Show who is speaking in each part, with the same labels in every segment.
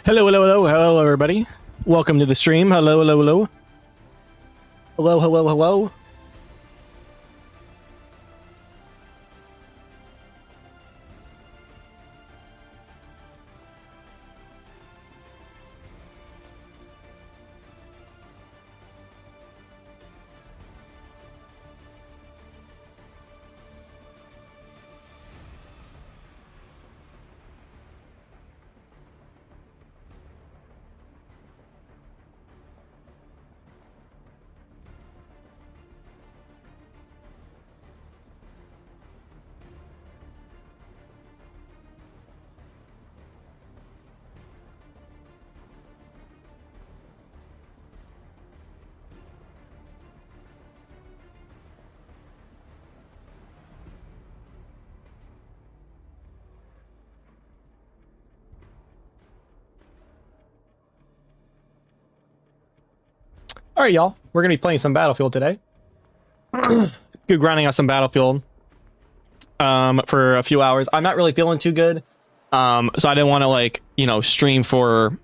Speaker 1: Hello, hello, hello, hello, everybody. Welcome to the stream. Hello, hello, hello. Hello, hello, hello. All right, y'all. We're going to be playing some Battlefield today. Good grinding on some Battlefield for a few hours. I'm not really feeling too good. So I didn't want to, like, stream for,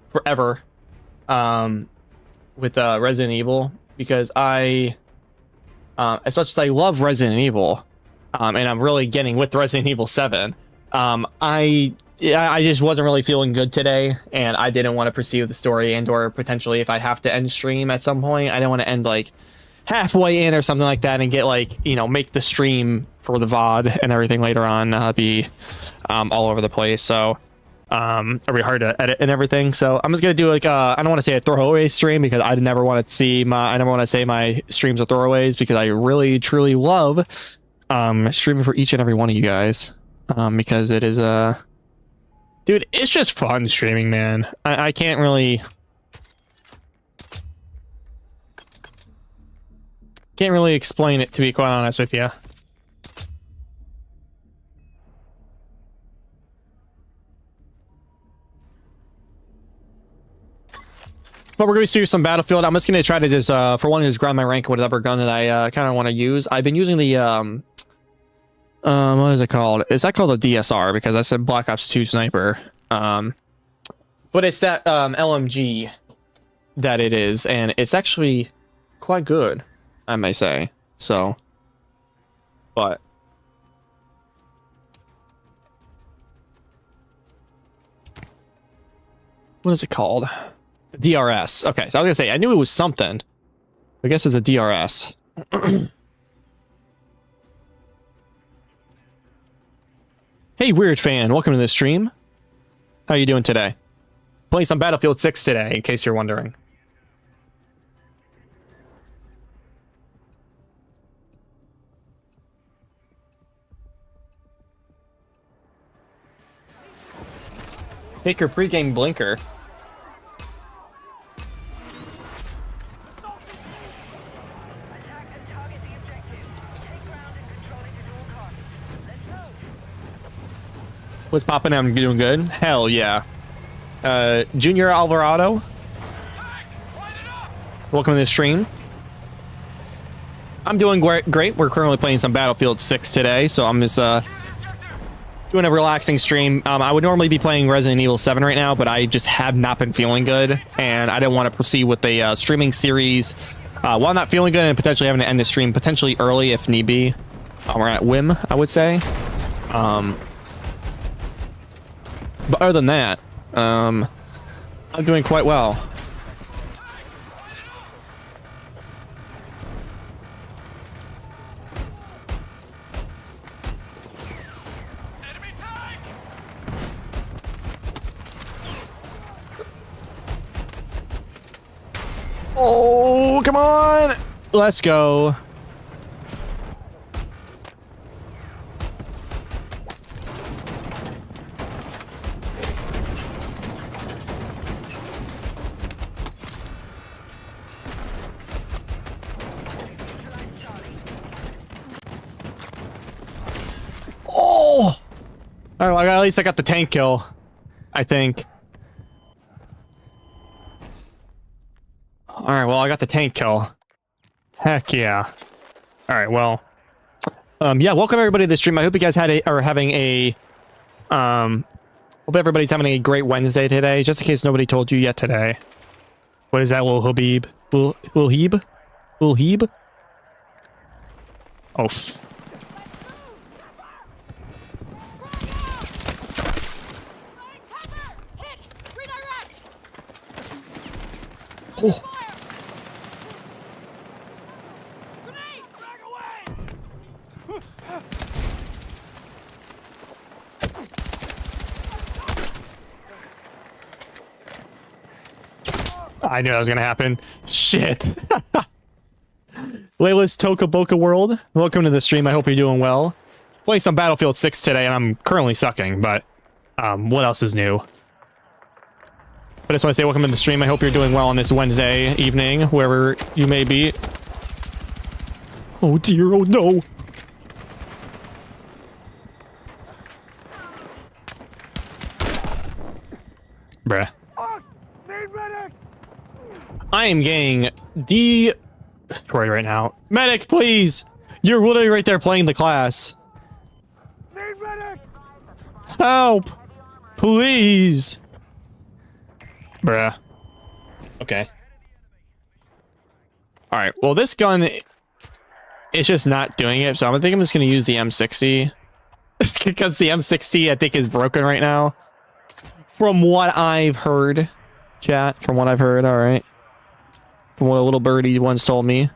Speaker 1: forever with Resident Evil, because as much as I love Resident Evil, and I'm really getting with Resident Evil 7, I just wasn't really feeling good today, and I didn't want to pursue the story, and or potentially if I have to end stream at some point, I didn't want to end like halfway in or something like that and get like, make the stream for the VOD and everything later on be all over the place. So it'll be hard to edit and everything. So I'm just gonna do like I don't want to say a throwaway stream, because I never want to say my streams are throwaways, because I really truly love streaming for each and every one of you guys, because it is dude, it's just fun streaming, man. I can't really explain it, to be quite honest with you. But we're going to do some Battlefield. I'm just going to try to just, for one, just grind my rank with whatever gun that I kind of want to use. I've been using the, what is it called? Is that called a DSR? Because I said Black Ops 2 Sniper. But it's that LMG that it is, and it's actually quite good, I may say. So, but what is it called? DRS. Okay, so I was gonna say, I knew it was something. I guess it's a DRS. Hey, Weird Fan, welcome to the stream. How you doing today? Playing some Battlefield 6 today, in case you're wondering. Take your pregame blinker. What's popping? I'm doing good. Hell yeah. Junior Alvarado, welcome to the stream. I'm doing great. We're currently playing some Battlefield 6 today, so I'm just doing a relaxing stream. I would normally be playing Resident Evil 7 right now, but I just have not been feeling good, and I didn't want to proceed with the streaming series while I'm not feeling good, and potentially having to end the stream potentially early if need be. We're at whim, I would say. But other than that, I'm doing quite well. Oh, come on! Let's go. Oh! All right, well, at least I got the tank kill, I think. All right, well, I got the tank kill. Heck yeah. All right, well, yeah, welcome everybody to the stream. I hope you guys are having a Hope everybody's having a great Wednesday today, just in case nobody told you yet today. What is that, Lil Habib? Lil Heeb? Lil Heeb? Oh, oh. I knew that was gonna happen. Shit. Layla's Toka Boca World, welcome to the stream. I hope you're doing well. Playing some Battlefield 6 today, and I'm currently sucking, but what else is new? I just want to say welcome to the stream. I hope you're doing well on this Wednesday evening, wherever you may be. Oh dear, oh no. Bruh. I am getting destroyed right now. Medic, please! You're literally right there playing the class. Help! Please! Bruh. Okay. Alright, well this gun is just not doing it, so I think I'm just going to use the M60. Because the M60 I think is broken right now. From what I've heard. Chat, from what I've heard, alright. From what a little birdie once told me.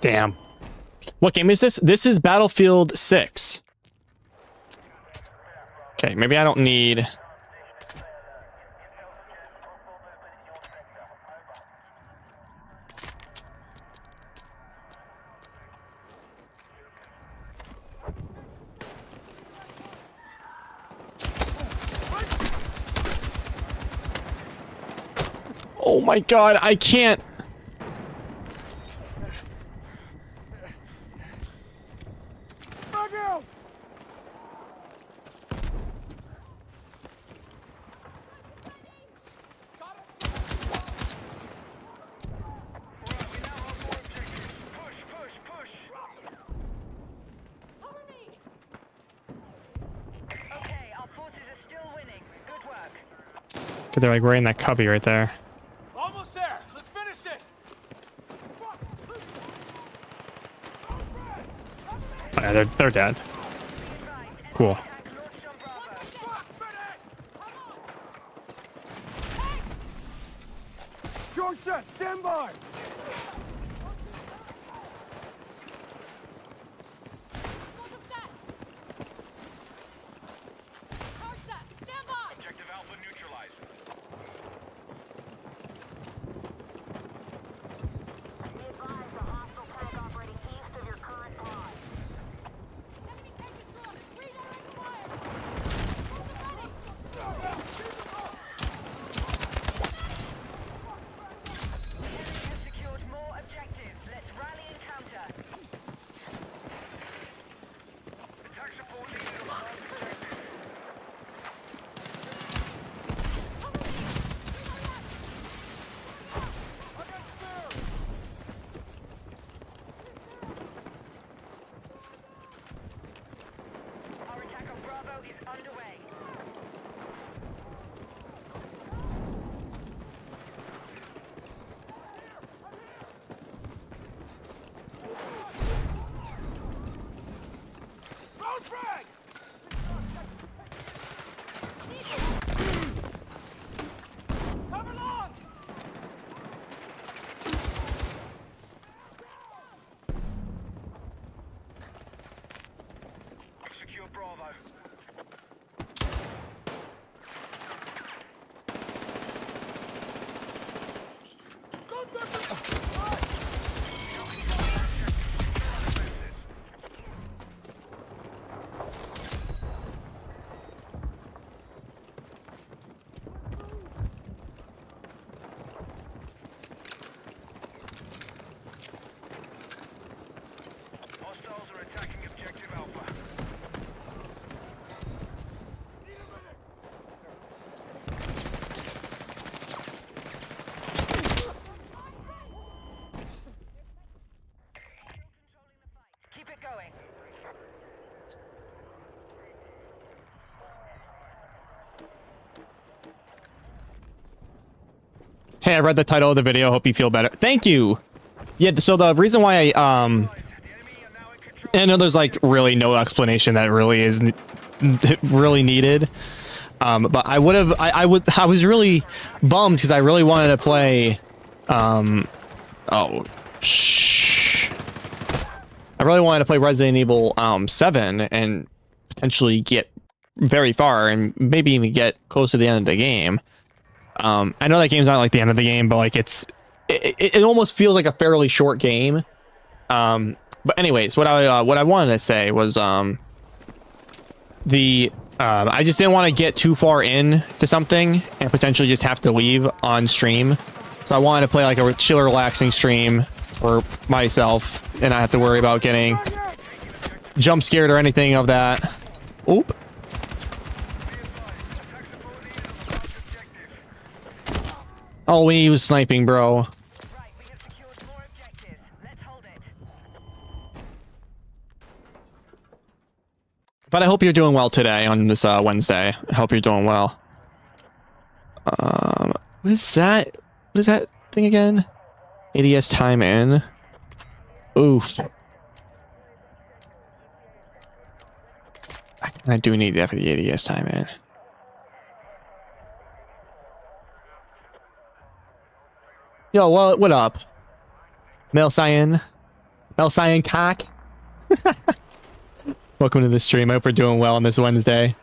Speaker 1: Damn. What game is this? This is Battlefield 6. Okay, maybe I don't need... Oh my god, I can't... They're like right in that cubby right there.
Speaker 2: Almost there. Let's finish this.
Speaker 1: Oh, yeah, they're dead. Cool.
Speaker 2: Short shot. Stand by. Objective Alpha neutralized.
Speaker 1: Hey, I read the title of the video. Hope you feel better. Thank you. Yeah, so the reason why I know there's like really no explanation that really is really needed. But I was really bummed because I really wanted to play oh shh. I really wanted to play Resident Evil 7 and potentially get very far and maybe even get close to the end of the game. I know that game's not like the end of the game, but like it almost feels like a fairly short game. But anyways, what I wanted to say was I just didn't want to get too far in to something and potentially just have to leave on stream. So I wanted to play like a chill, relaxing stream for myself and not have to worry about getting jump scared or anything of that. Oop. Oh, he was sniping, bro. But I hope you're doing well today on this Wednesday. I hope you're doing well. What is that? What is that thing again? ADS time in. Oof. I do need that for the ADS time in. Yo, what up? Mel Cyan cock. Welcome to the stream. I hope we're doing well on this Wednesday.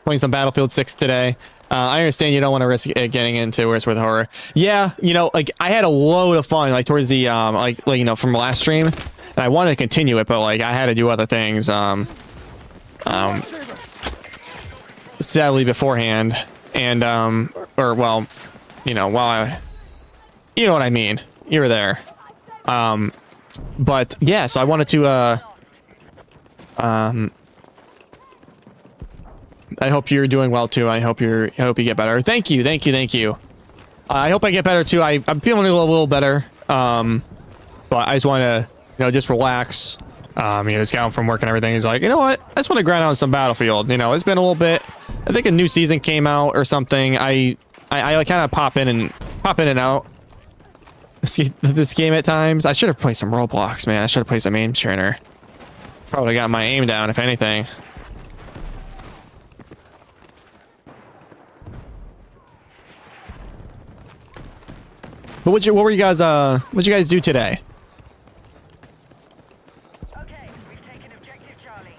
Speaker 1: Playing some Battlefield 6 today. I understand you don't want to risk getting into where it's with horror. Yeah, you know, like I had a load of fun like towards the like you know from last stream, and I wanted to continue it, but like I had to do other things sadly beforehand, and or well, you know, you know what I mean. You were there. But yeah, so I wanted to I hope you're doing well too. I hope you get better. Thank you. I hope I get better too. I'm feeling a little better. But I just want to, you know, just relax. You know, just got home from work and everything. He's like, you know what? I just want to grind on some Battlefield. You know, it's been a little bit. I think a new season came out or something. I like kind of pop in and out this game at times. I should have played some Roblox, man. I should have played some aim trainer. Probably got my aim down, if anything. But what were you guys what'd you guys do today?
Speaker 3: Okay, we've taken objective Charlie.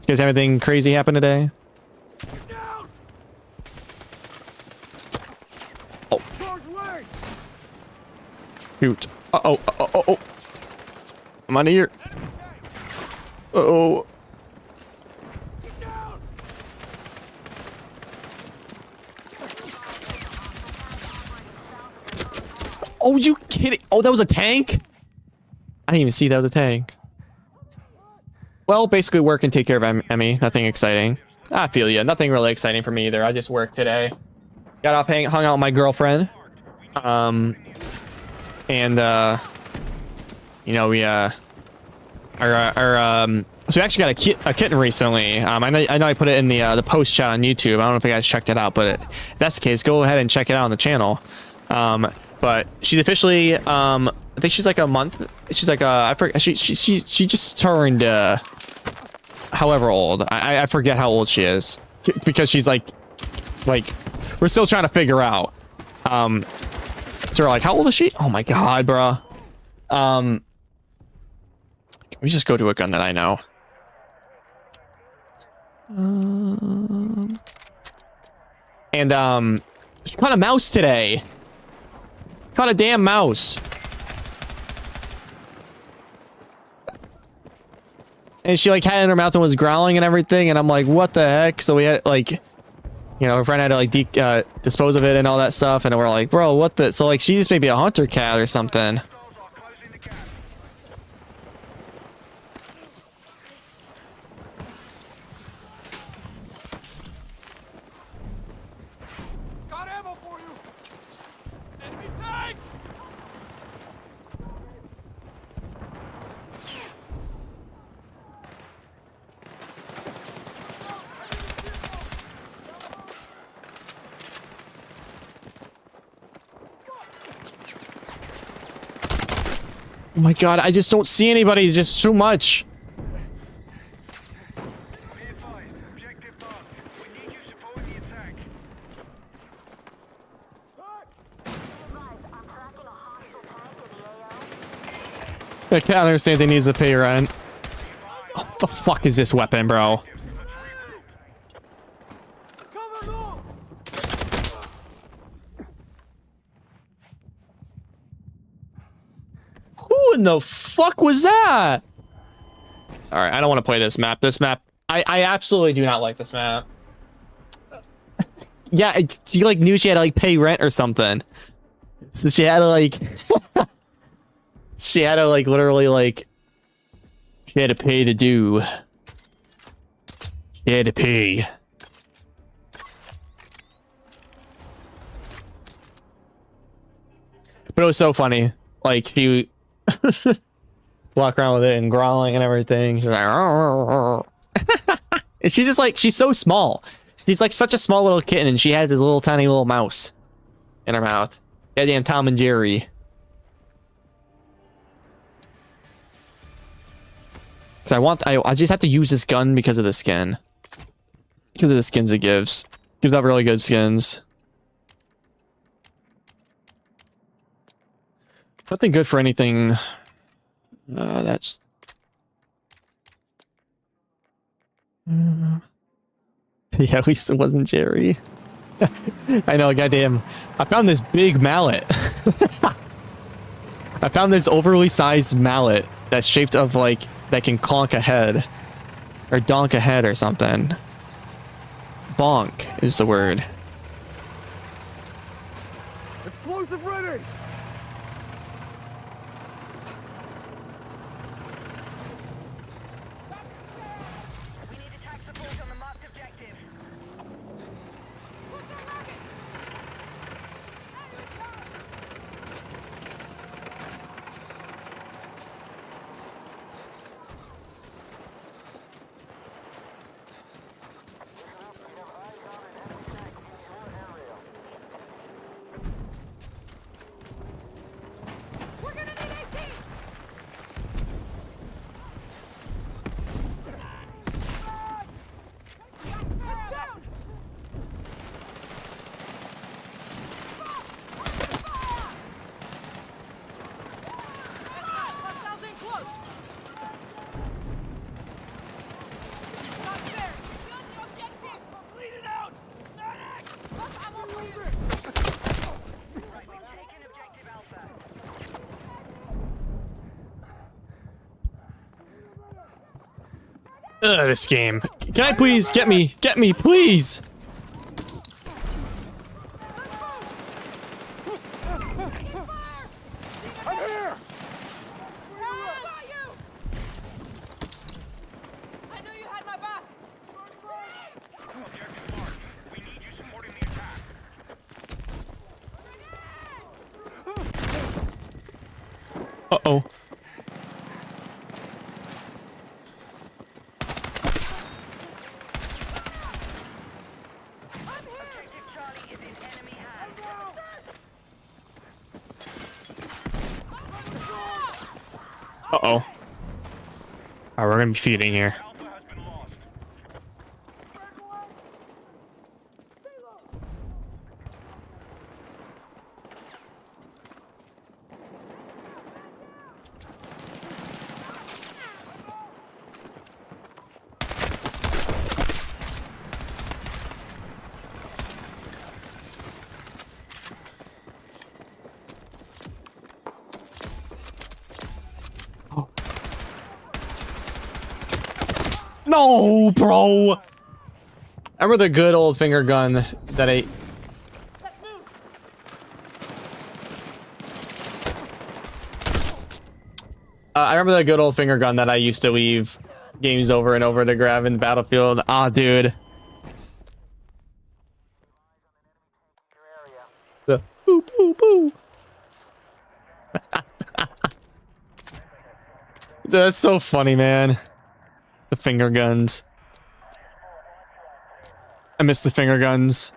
Speaker 1: You guys have anything crazy happen today? Oh. Shoot. Uh-oh. I'm out of here. Uh-oh. Oh, you kidding? Oh, that was a tank? I didn't even see that was a tank. Well, basically work and take care of Emmy. Nothing exciting. I feel ya. Nothing really exciting for me either. I just worked today. Got off, hung out with my girlfriend. And you know, we so we actually got a kitten recently. I know I put it in the post chat on YouTube. I don't know if you guys checked it out, but if that's the case, go ahead and check it out on the channel. But she's officially I think she's like a month. She's like I forget, she just turned however old. I forget how old she is because she's like we're still trying to figure out. So we're like, how old is she? Oh my god, bro. Can we just go to a gun that I know? And she caught a mouse today. Caught a damn mouse. And she like had it in her mouth and was growling and everything, and I'm like, what the heck? So we had like, you know, her friend had to like dispose of it and all that stuff, and we're like, bro, what the? So like, she just maybe a hunter cat or something.
Speaker 2: Got ammo for you. Enemy tank.
Speaker 1: Oh my god, I just don't see anybody. Just too much.
Speaker 2: Be advised, objective marked. We need you supporting the attack.
Speaker 1: I can't understand he needs to pay rent. What the fuck is this weapon, bro?
Speaker 2: Cover all!
Speaker 1: Who in the fuck was that? Alright, I don't want to play this map. This map, I absolutely do not like this map. Yeah, she like knew she had to like pay rent or something. So she had to like... she had to like literally like... She had to pay to do. She had to pay. But it was so funny. Like, she walk around with it and growling and everything. She's like, and she's just like, she's so small. She's like such a small little kitten, and she has this little tiny little mouse in her mouth. Goddamn Tom and Jerry. I just have to use this gun because of the skin. Because of the skins it gives. Gives out really good skins. Nothing good for anything. That's... Yeah, at least it wasn't Jerry. I know, goddamn. I found this big mallet. I found this overly sized mallet that's shaped of like... that can conk a head. Or donk a head or something. Bonk is the word.
Speaker 2: Explosive ready!
Speaker 3: We need attack support on the marked objective. We're gonna need AT! Down! Hostiles in close! Not there! Build the objective! Bleed it out! Medic! I'm on for you! Right, we've taken objective Alpha.
Speaker 1: Ugh, this game. Can I please get me, please?
Speaker 2: I'm here!
Speaker 3: I knew you had my back!
Speaker 2: Objective marked. We need you supporting the attack.
Speaker 1: Uh-oh.
Speaker 3: Objective Charlie is in enemy hands.
Speaker 1: Uh-oh. Alright, we're gonna be feeding here.
Speaker 2: Alpha has been lost.
Speaker 1: No, bro! I remember the good old finger gun that I... I remember the good old finger gun that I used to leave games over and over to grab in Battlefield. Ah, dude. The boo boo boo. That's so funny, man. The finger guns. I miss the finger guns.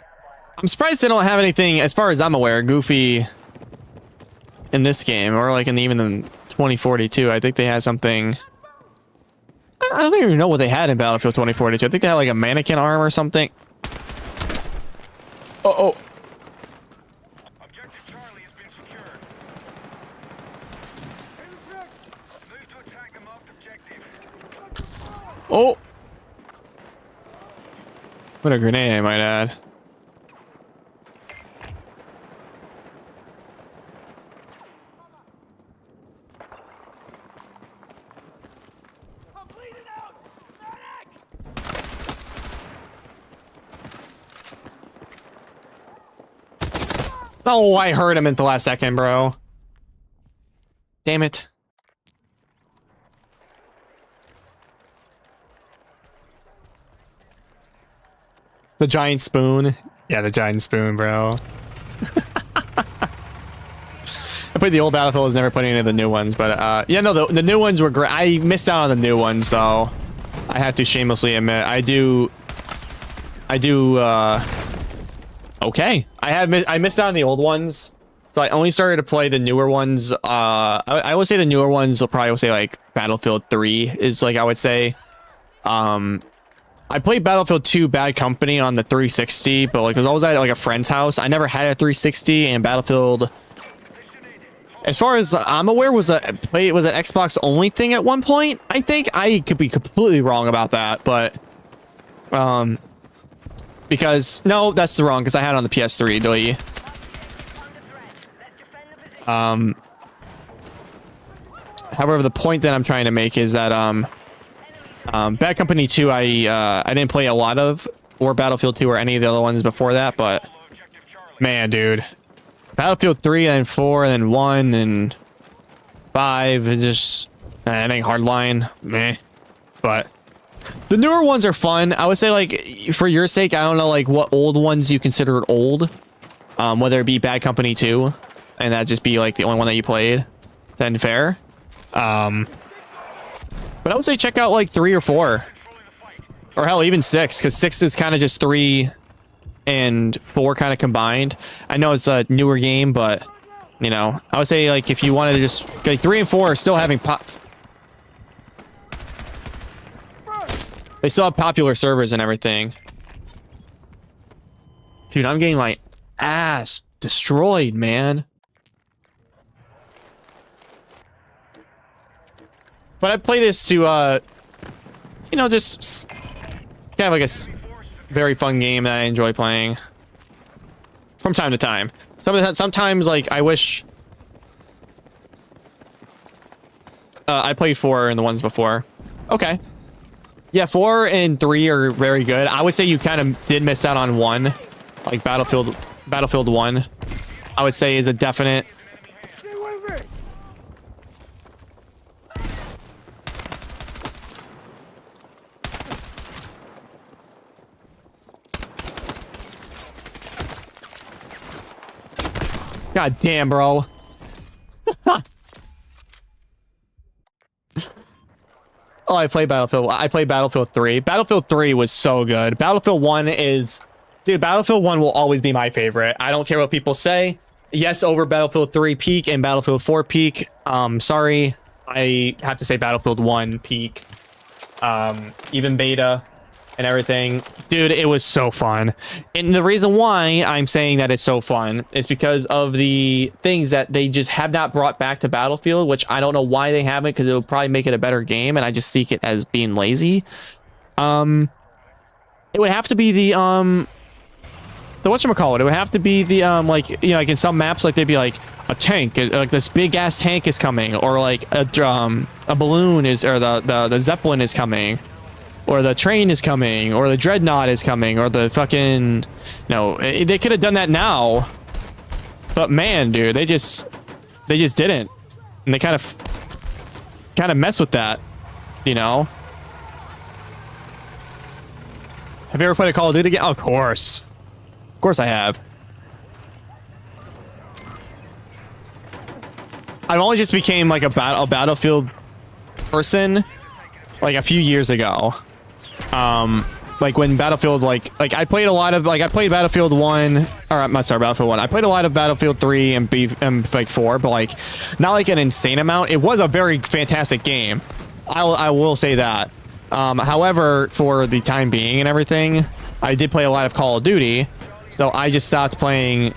Speaker 1: I'm surprised they don't have anything, as far as I'm aware, goofy in this game, or like in even in 2042. I think they had something. I don't even know what they had in Battlefield 2042. I think they had like a mannequin arm or something. Oh.
Speaker 2: Objective Charlie has been secured. Move to attack the marked objective.
Speaker 1: Oh. What a grenade, I might add.
Speaker 2: I'm bleeding out! Medic!
Speaker 1: Oh, I heard him at the last second, bro. Damn it. The giant spoon. Yeah, the giant spoon, bro. I played the old Battlefield, was never playing any of the new ones, but yeah, no, the new ones were great. I missed out on the new ones, though. I have to shamelessly admit, I do okay. I missed out on the old ones, so I only started to play the newer ones. I would say the newer ones will probably say like Battlefield 3 is like, I would say. I played Battlefield 2 Bad Company on the 360, but like, it was always at like a friend's house. I never had a 360, and Battlefield, as far as I'm aware, was an Xbox only thing at one point. I think I could be completely wrong about that, but because no, that's wrong, because I had it on the PS3. Do you? However, the point that I'm trying to make is that Bad Company 2, I didn't play a lot of, or Battlefield 2 or any of the other ones before that, but man, dude, Battlefield 3 and 4 and then 1 and 5 and just, I think Hardline, meh. But the newer ones are fun. I would say, like, for your sake, I don't know like what old ones you consider old, whether it be Bad Company 2 and that just be like the only one that you played, then fair. But I would say check out like 3 or 4, or hell, even 6, because 6 is kind of just 3 and 4 kind of combined. I know it's a newer game, but you know, I would say like if you wanted to just like 3 and 4 are still having they still have popular servers and everything. Dude, I'm getting my ass destroyed, man. But I play this to, you know, just kind of like a very fun game that I enjoy playing from time to time. Sometimes, like, I wish I played 4 in the ones before. Okay. Yeah, 4 and 3 are very good. I would say you kind of did miss out on 1, like Battlefield 1. I would say is a definite. God damn, bro. Oh, I played Battlefield 3. Battlefield 3 was so good. Battlefield 1 is... Dude, Battlefield 1 will always be my favorite. I don't care what people say. Yes, over Battlefield 3 peak and Battlefield 4 peak. Sorry. I have to say Battlefield 1 peak. Even beta and everything. Dude, it was so fun. And the reason why I'm saying that it's so fun is because of the things that they just have not brought back to Battlefield, which I don't know why they haven't, because it would probably make it a better game, and I just see it as being lazy. It would have to be the whatchamacallit, it would have to be the like, you know, like in some maps, like they'd be like a tank, like this big ass tank is coming, or like a balloon is, or the Zeppelin is coming, or the train is coming, or the dreadnought is coming, or the fucking, no, they could have done that now, but man, dude, they just didn't, and they kind of mess with that, you know. Have you ever played a Call of Duty game? Oh, of course I have. I've only just became like a Battlefield person like a few years ago. like when Battlefield like I played a lot of I played Battlefield 1 or sorry, Battlefield 1. I played a lot of Battlefield 3 and like 4, but like not like an insane amount. It was a very fantastic game. I will say that. However, for the time being and everything, I did play a lot of Call of Duty, so I just stopped playing.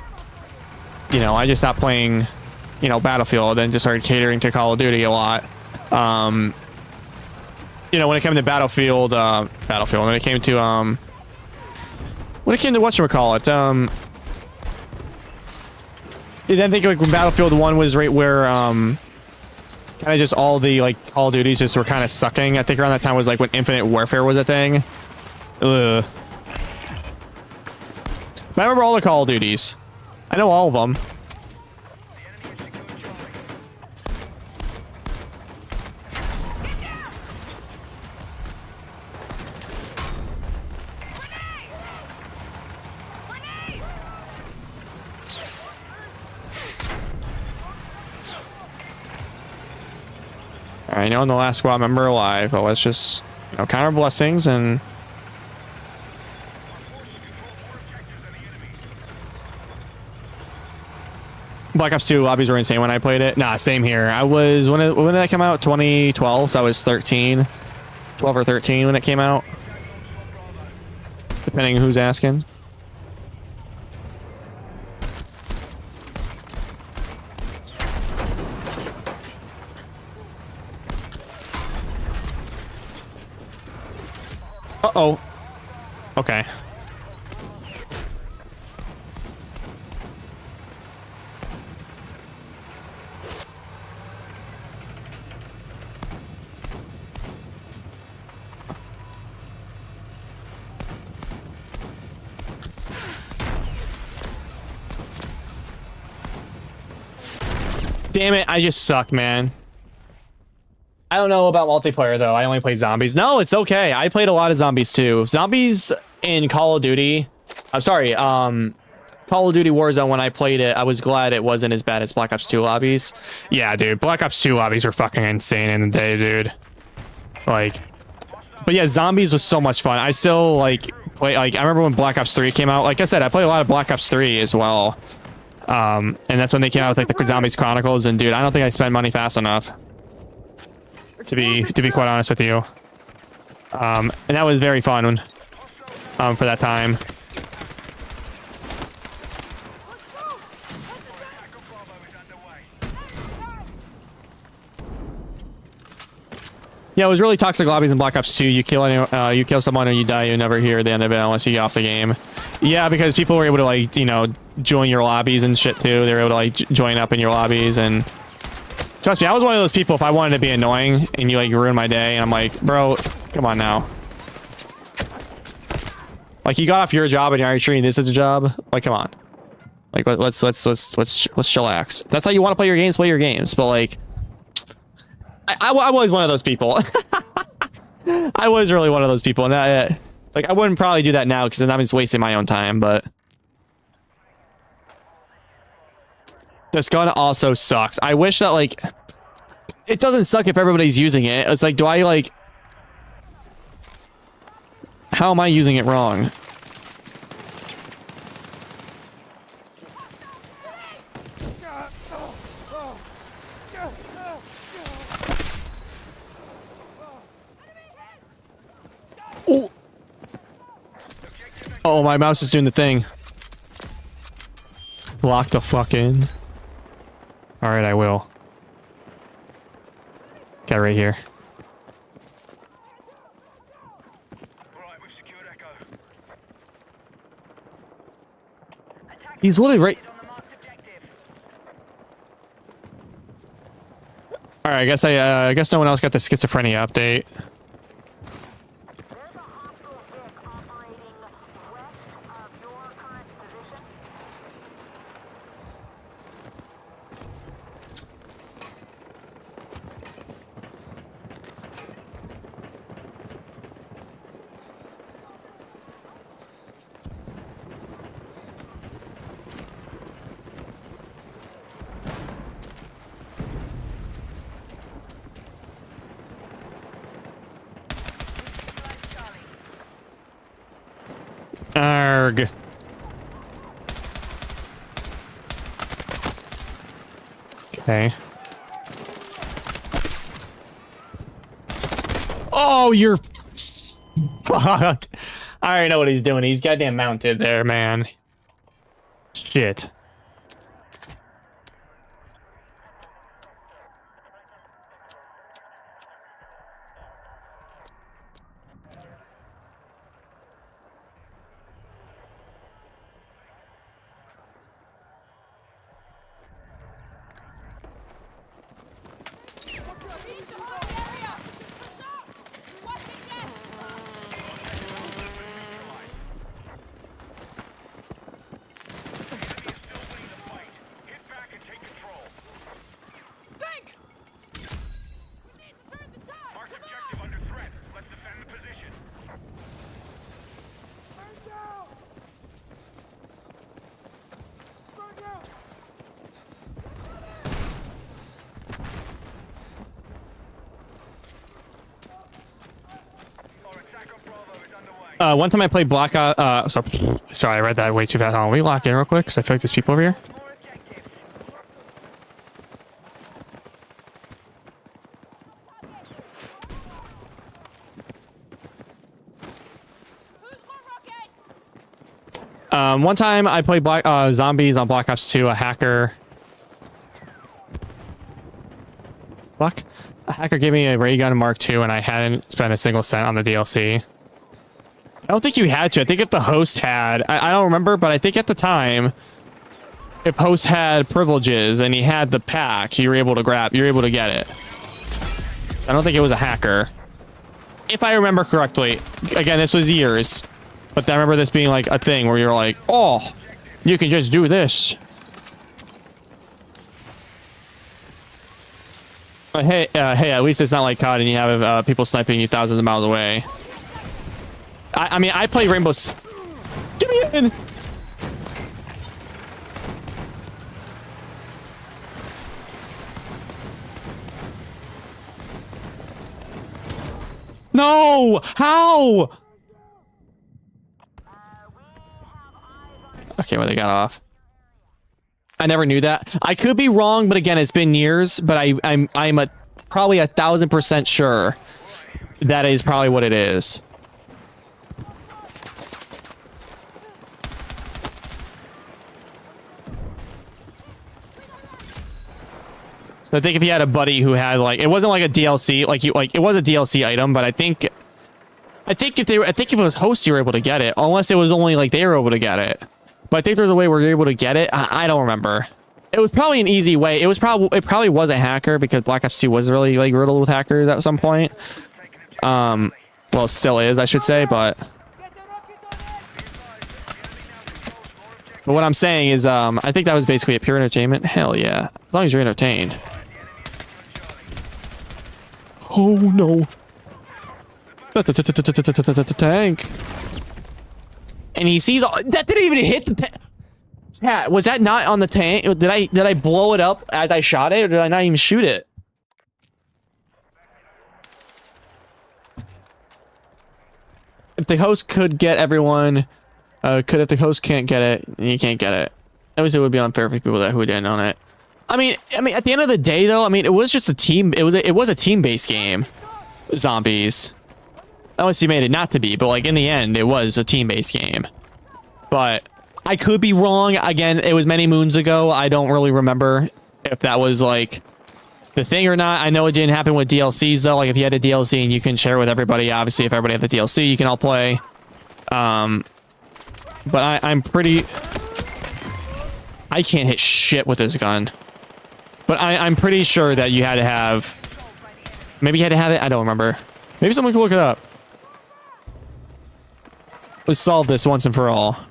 Speaker 1: You know, Battlefield, and just started catering to Call of Duty a lot. You know, when it came to Battlefield, when it came to whatchamacallit, I think like when Battlefield 1 was right where kind of just all the like Call of Duties just were kind of sucking. I think around that time was like when Infinite Warfare was a thing. Ugh. But I remember all the Call of Duties. I know all of them. I know in the last squad member alive, but let's just, you know, count our blessings and... Black Ops 2 lobbies were insane when I played it. Nah, same here. I was, when did that come out? 2012, so I was 13. 12 or 13 when it came out. Depending who's asking. Uh-oh. Okay. Damn it, I just suck, man. I don't know about multiplayer, though. I only play zombies. No, it's okay. I played a lot of zombies, too. Zombies in Call of Duty... I'm sorry, Call of Duty Warzone, when I played it, I was glad it wasn't as bad as Black Ops 2 lobbies. Yeah, dude. Black Ops 2 lobbies were fucking insane in the day, dude. Like... But yeah, zombies was so much fun. I still, like, play... Like, I remember when Black Ops 3 came out. Like I said, I played a lot of Black Ops 3 as well. And that's when they came out with, like, the Zombies Chronicles. And, dude, I don't think I spent money fast enough. To be quite honest with you. And that was very fun for that time. Yeah, it was really toxic lobbies in Black Ops 2. You kill someone and you die, you never hear the end of it unless you get off the game. Yeah, because people were able to, like, you know, join your lobbies and shit too. They were able to, like, join up in your lobbies. And trust me, I was one of those people, if I wanted to be annoying and you, like, ruin my day, and I'm like, bro, come on now. Like, you got off your job and you're treating this as a job. Like, come on. Like, let's chillax. If that's how you want to play your games, play your games. But, like, I was one of those people. I was really one of those people. And like, I wouldn't probably do that now because then I'm just wasting my own time, but... This gun also sucks. I wish that, like... It doesn't suck if everybody's using it. It's like, do I, like... How am I using it wrong? Oh. Oh, my mouse is doing the thing. Lock the fuck in. Alright, I will. Get right here. He's literally right... Alright, I guess no one else got the schizophrenia update. Arg. Okay. Oh, you're... Fuck. I already know what he's doing. He's goddamn mounted there, man. Shit.
Speaker 3: Leave the whole area! Push up! Watch me get! Think! We need to turn the tide!
Speaker 2: Marked
Speaker 3: Come
Speaker 2: objective
Speaker 3: on!
Speaker 2: under threat. Let's defend the position. Stand down! Stand down! Our attack on Bravo is underway.
Speaker 1: One time I played Black Ops, sorry, I read that way too fast. Hold on, we lock in real quick, because I feel like there's people over here.
Speaker 3: More objectives. Who's more rocket?
Speaker 1: One time I played zombies on Black Ops 2, a hacker... Fuck. A hacker gave me a ray gun Mark II, and I hadn't spent a single cent on the DLC. I don't think you had to. I think if the host had... I don't remember, but I think at the time, if host had privileges and he had the pack, you were able to get it. So I don't think it was a hacker. If I remember correctly. Again, this was years. But I remember this being like a thing where you're like, oh, you can just do this. But hey, at least it's not like COD and you have people sniping you thousands of miles away. I mean, I play Rainbow... Get me in! No! How? Okay, well, they got off. I never knew that. I could be wrong, but again, it's been years. But I'm probably 1,000% sure that is probably what it is. So I think if you had a buddy who had like, it wasn't like a DLC, it was a DLC item, but I think if it was hosts, you were able to get it, unless it was only like they were able to get it. But I think there's a way where you're able to get it. I don't remember. It was probably an easy way. It probably was a hacker because Black Ops 2 was really like riddled with hackers at some point. Well, it still is, I should say, but what I'm saying is, I think that was basically a pure entertainment. Hell yeah, as long as you're entertained. Oh no. Tank. And he sees all that didn't even hit the tank. Chat, was that not on the tank? Did I blow it up as I shot it, or did I not even shoot it? If the host could get everyone, if the host can't get it, you can't get it. Obviously, it would be unfair for people who didn't own it. I mean, at the end of the day, though, I mean, it was just a team. It was a team-based game. Zombies. Obviously, made it not to be, but like in the end, it was a team-based game. But I could be wrong. Again, it was many moons ago. I don't really remember if that was like the thing or not. I know it didn't happen with DLCs though. Like if you had a DLC and you can share with everybody, obviously if everybody had the DLC, you can all play. But I'm pretty... I can't hit shit with this gun. But I'm pretty sure that you had to have... Maybe you had to have it? I don't remember. Maybe someone can look it up. Let's solve this once and for all.
Speaker 2: The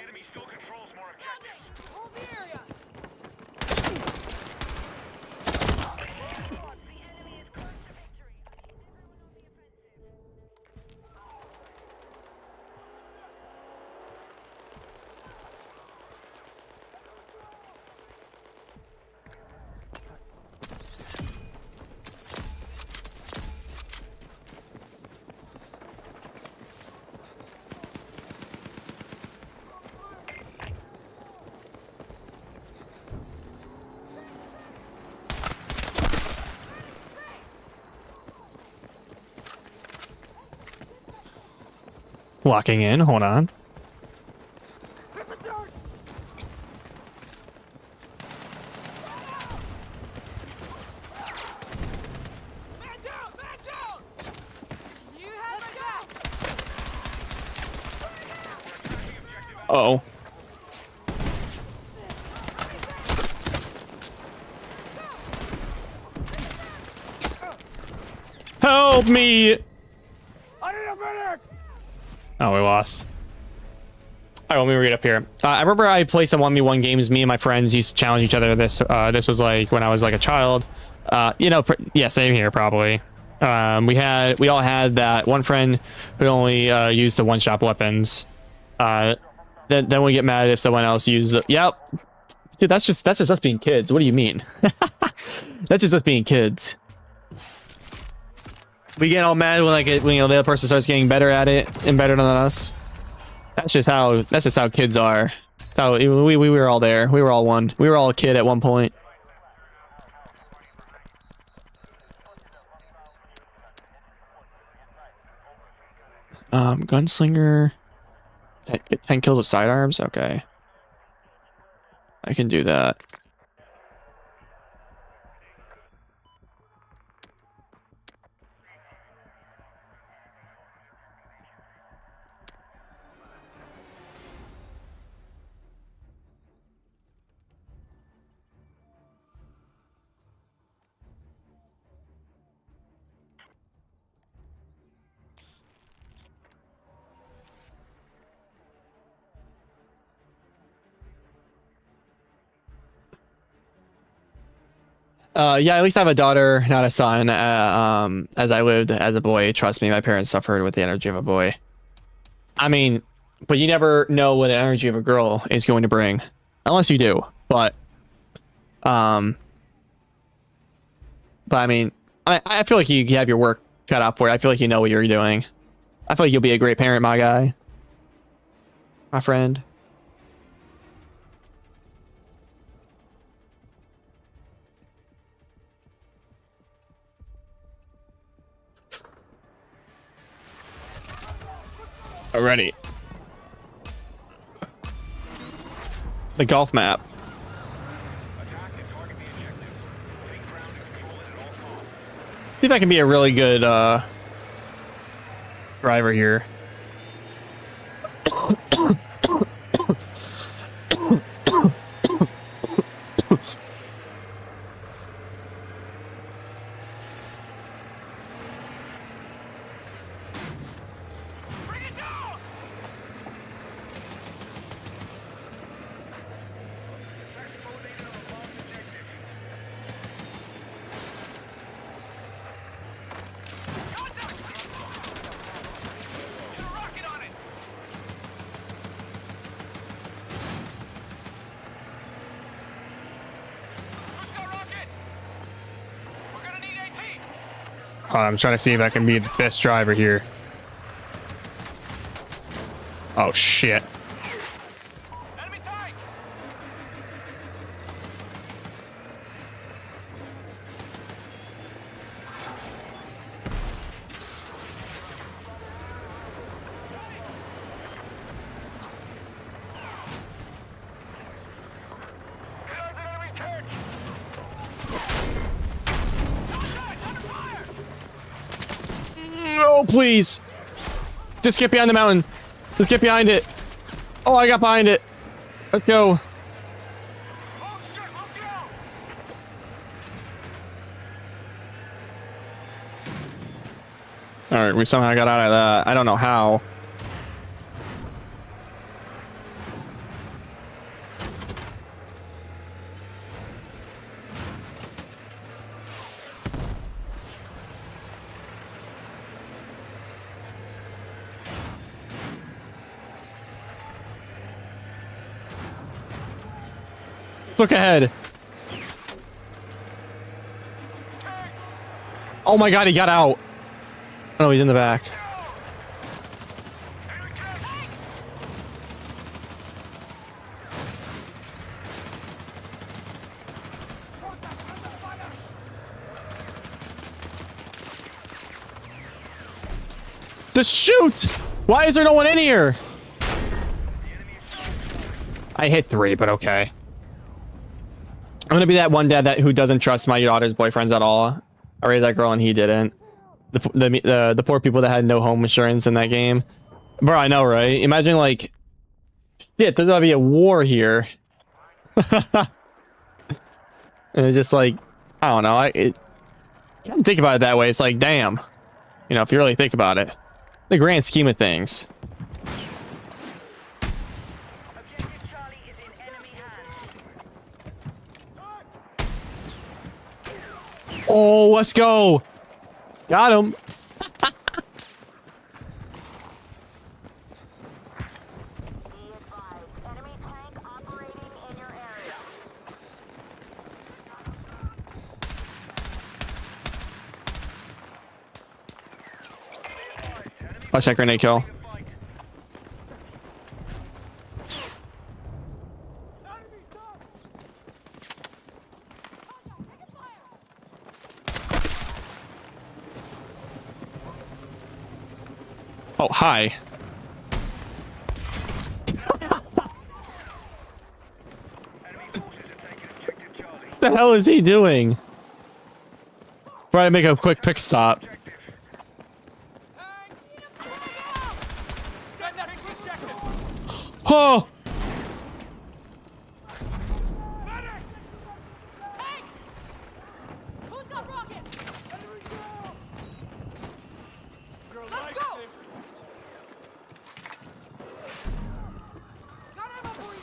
Speaker 2: enemy still controls more objectives.
Speaker 3: Hold the area!
Speaker 1: Walking in. Hold on.
Speaker 2: Hit the dirt! Man down! Man down!
Speaker 3: You have a go!
Speaker 1: Uh-oh. Help me!
Speaker 2: I need a medic!
Speaker 1: Oh, we lost. All right, let me read up here. I remember I played some 1v1 games. Me and my friends used to challenge each other. This was like when I was like a child. You know, yeah, same here probably. We all had that one friend who only used the one-shot weapons. Then we get mad if someone else uses. Yep, dude, that's just us being kids. What do you mean? That's just us being kids. We get all mad when when you know the other person starts getting better at it and better than us. That's just how kids are. That's how we were all there. We were all one. We were all a kid at one point. Gunslinger. Get 10 kills with sidearms. Okay, I can do that. Yeah, at least I have a daughter, not a son. As I lived as a boy, trust me, my parents suffered with the energy of a boy. I mean, but you never know what the energy of a girl is going to bring, unless you do. But I mean, I feel like you have your work cut out for you. I feel like you know what you're doing. I feel like you'll be a great parent, my guy, my friend. Already. The golf map. See if I can be a really good driver here. I'm trying to see if I can be the best driver here. Oh shit.
Speaker 2: Enemy tank! There's an enemy tank!
Speaker 1: No, please. Just get behind the mountain. Just get behind it. Oh, I got behind it. Let's go.
Speaker 2: Oh shit, look out!
Speaker 1: All right, we somehow got out of that. I don't know how. Look ahead. Oh my god, he got out. Oh, he's in the back. The shoot! Why is there no one in here? I hit 3, but okay. I'm gonna be that one dad who doesn't trust my daughter's boyfriends at all. I raised that girl and he didn't. The poor people that had no home insurance in that game. Bro, I know, right? Imagine like, shit, there's gonna be a war here. And it's just like, I don't know. I can't think about it that way. It's like, damn. You know, if you really think about it. The grand scheme of things.
Speaker 3: Objective Charlie is in enemy hands.
Speaker 1: Oh, let's go. Got him.
Speaker 3: Enemy tank operating in your area.
Speaker 1: Watch that grenade kill. Oh, hi. What the hell is he doing? Trying to make a quick pick stop.
Speaker 2: Send that big objective.
Speaker 1: Oh!
Speaker 2: Medic!
Speaker 3: Tank! Who's got rocket?
Speaker 2: Girl,
Speaker 3: Let's
Speaker 2: life
Speaker 3: go!
Speaker 2: saver.
Speaker 3: Got ammo for you!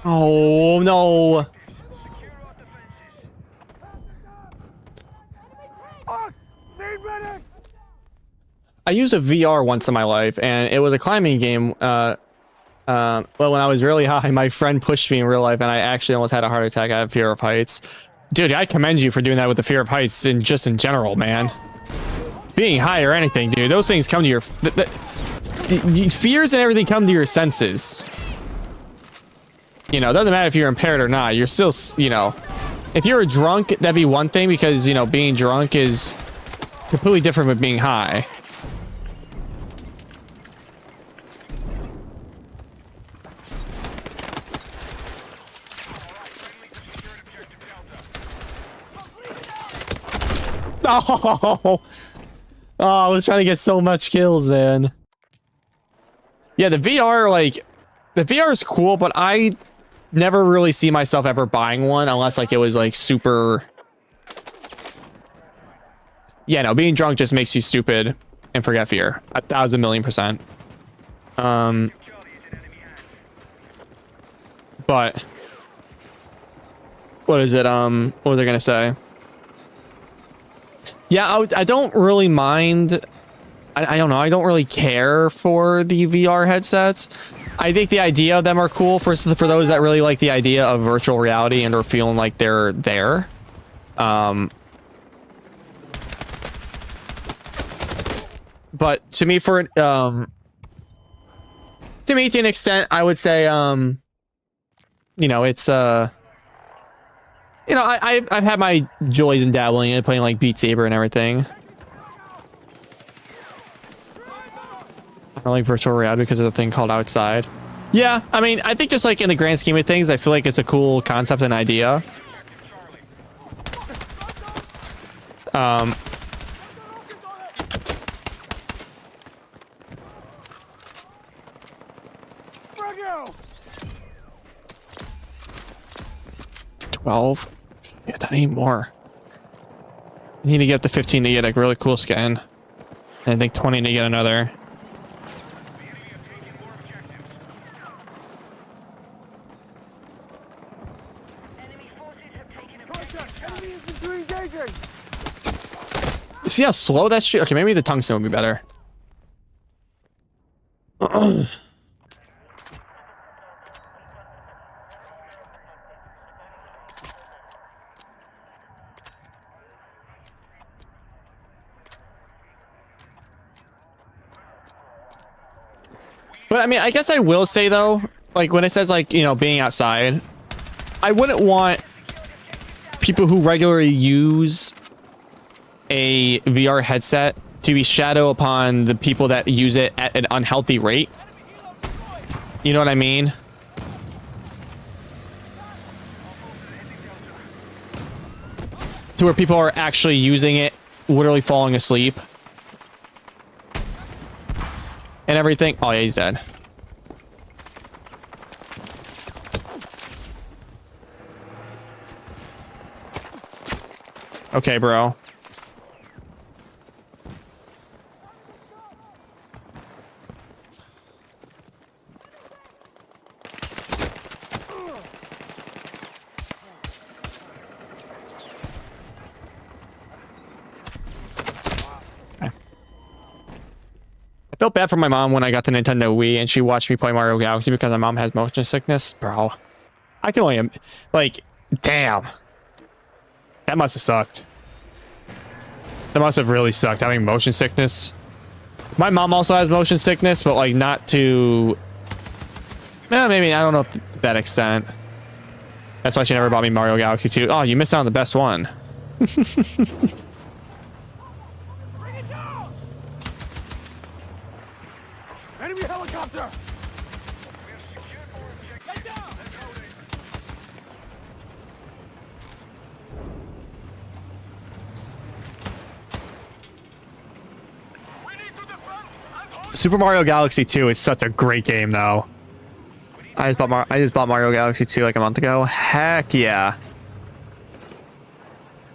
Speaker 1: Oh no!
Speaker 2: Fuck! Need medic!
Speaker 1: I used a VR once in my life, and it was a climbing game. Well, when I was really high, my friend pushed me in real life, and I actually almost had a heart attack. I have fear of heights. Dude, I commend you for doing that with the fear of heights, and just in general, man. Being high or anything, dude, those things come to your fears and everything come to your senses. You know, it doesn't matter if you're impaired or not. You're still, you know, if you're a drunk, that'd be one thing because, you know, being drunk is completely different from being high. Oh, I was trying to get so much kills, man. Yeah, the VR, like, the VR is cool, but I never really see myself ever buying one unless, like, it was, like, super... Yeah, no, being drunk just makes you stupid and forget fear. 1,000,000,000%. But... What is it, what was I gonna say? Yeah, I don't really mind. I don't know. I don't really care for the VR headsets. I think the idea of them are cool for those that really like the idea of virtual reality and are feeling like they're there. But to me, to an extent, I would say, you know, it's you know, I've had my joys in dabbling and playing like Beat Saber and everything. I don't like virtual reality because of the thing called outside. Yeah, I mean, I think just like in the grand scheme of things, I feel like it's a cool concept and idea.
Speaker 2: Fragile!
Speaker 1: 12. Shit, I need more. I need to get up to 15 to get a really cool skin. And I think 20 to get another.
Speaker 3: Enemy forces have taken
Speaker 2: Contact! Enemy infantry engaging!
Speaker 1: You see how slow that shit? Okay, maybe the tungsten would be better. But I mean, I guess I will say though, like when it says like, you know, being outside, I wouldn't want people who regularly use a VR headset to be shadow upon the people that use it at an unhealthy rate. You know what I mean? To where people are actually using it, literally falling asleep. And everything. Oh yeah, he's dead. Okay, bro. I felt bad for my mom when I got the Nintendo Wii and she watched me play Mario Galaxy because my mom has motion sickness. Bro, I can only, like, damn. That must have sucked. That must have really sucked, having motion sickness. My mom also has motion sickness, but, like, not to... maybe, I don't know, to that extent. That's why she never bought me Mario Galaxy 2. Oh, you missed out on the best one.
Speaker 2: Enemy helicopter! Get down! We need to defend and hold.
Speaker 1: Super Mario Galaxy 2 is such a great game, though. I just bought Mario Galaxy 2 like a month ago. Heck yeah.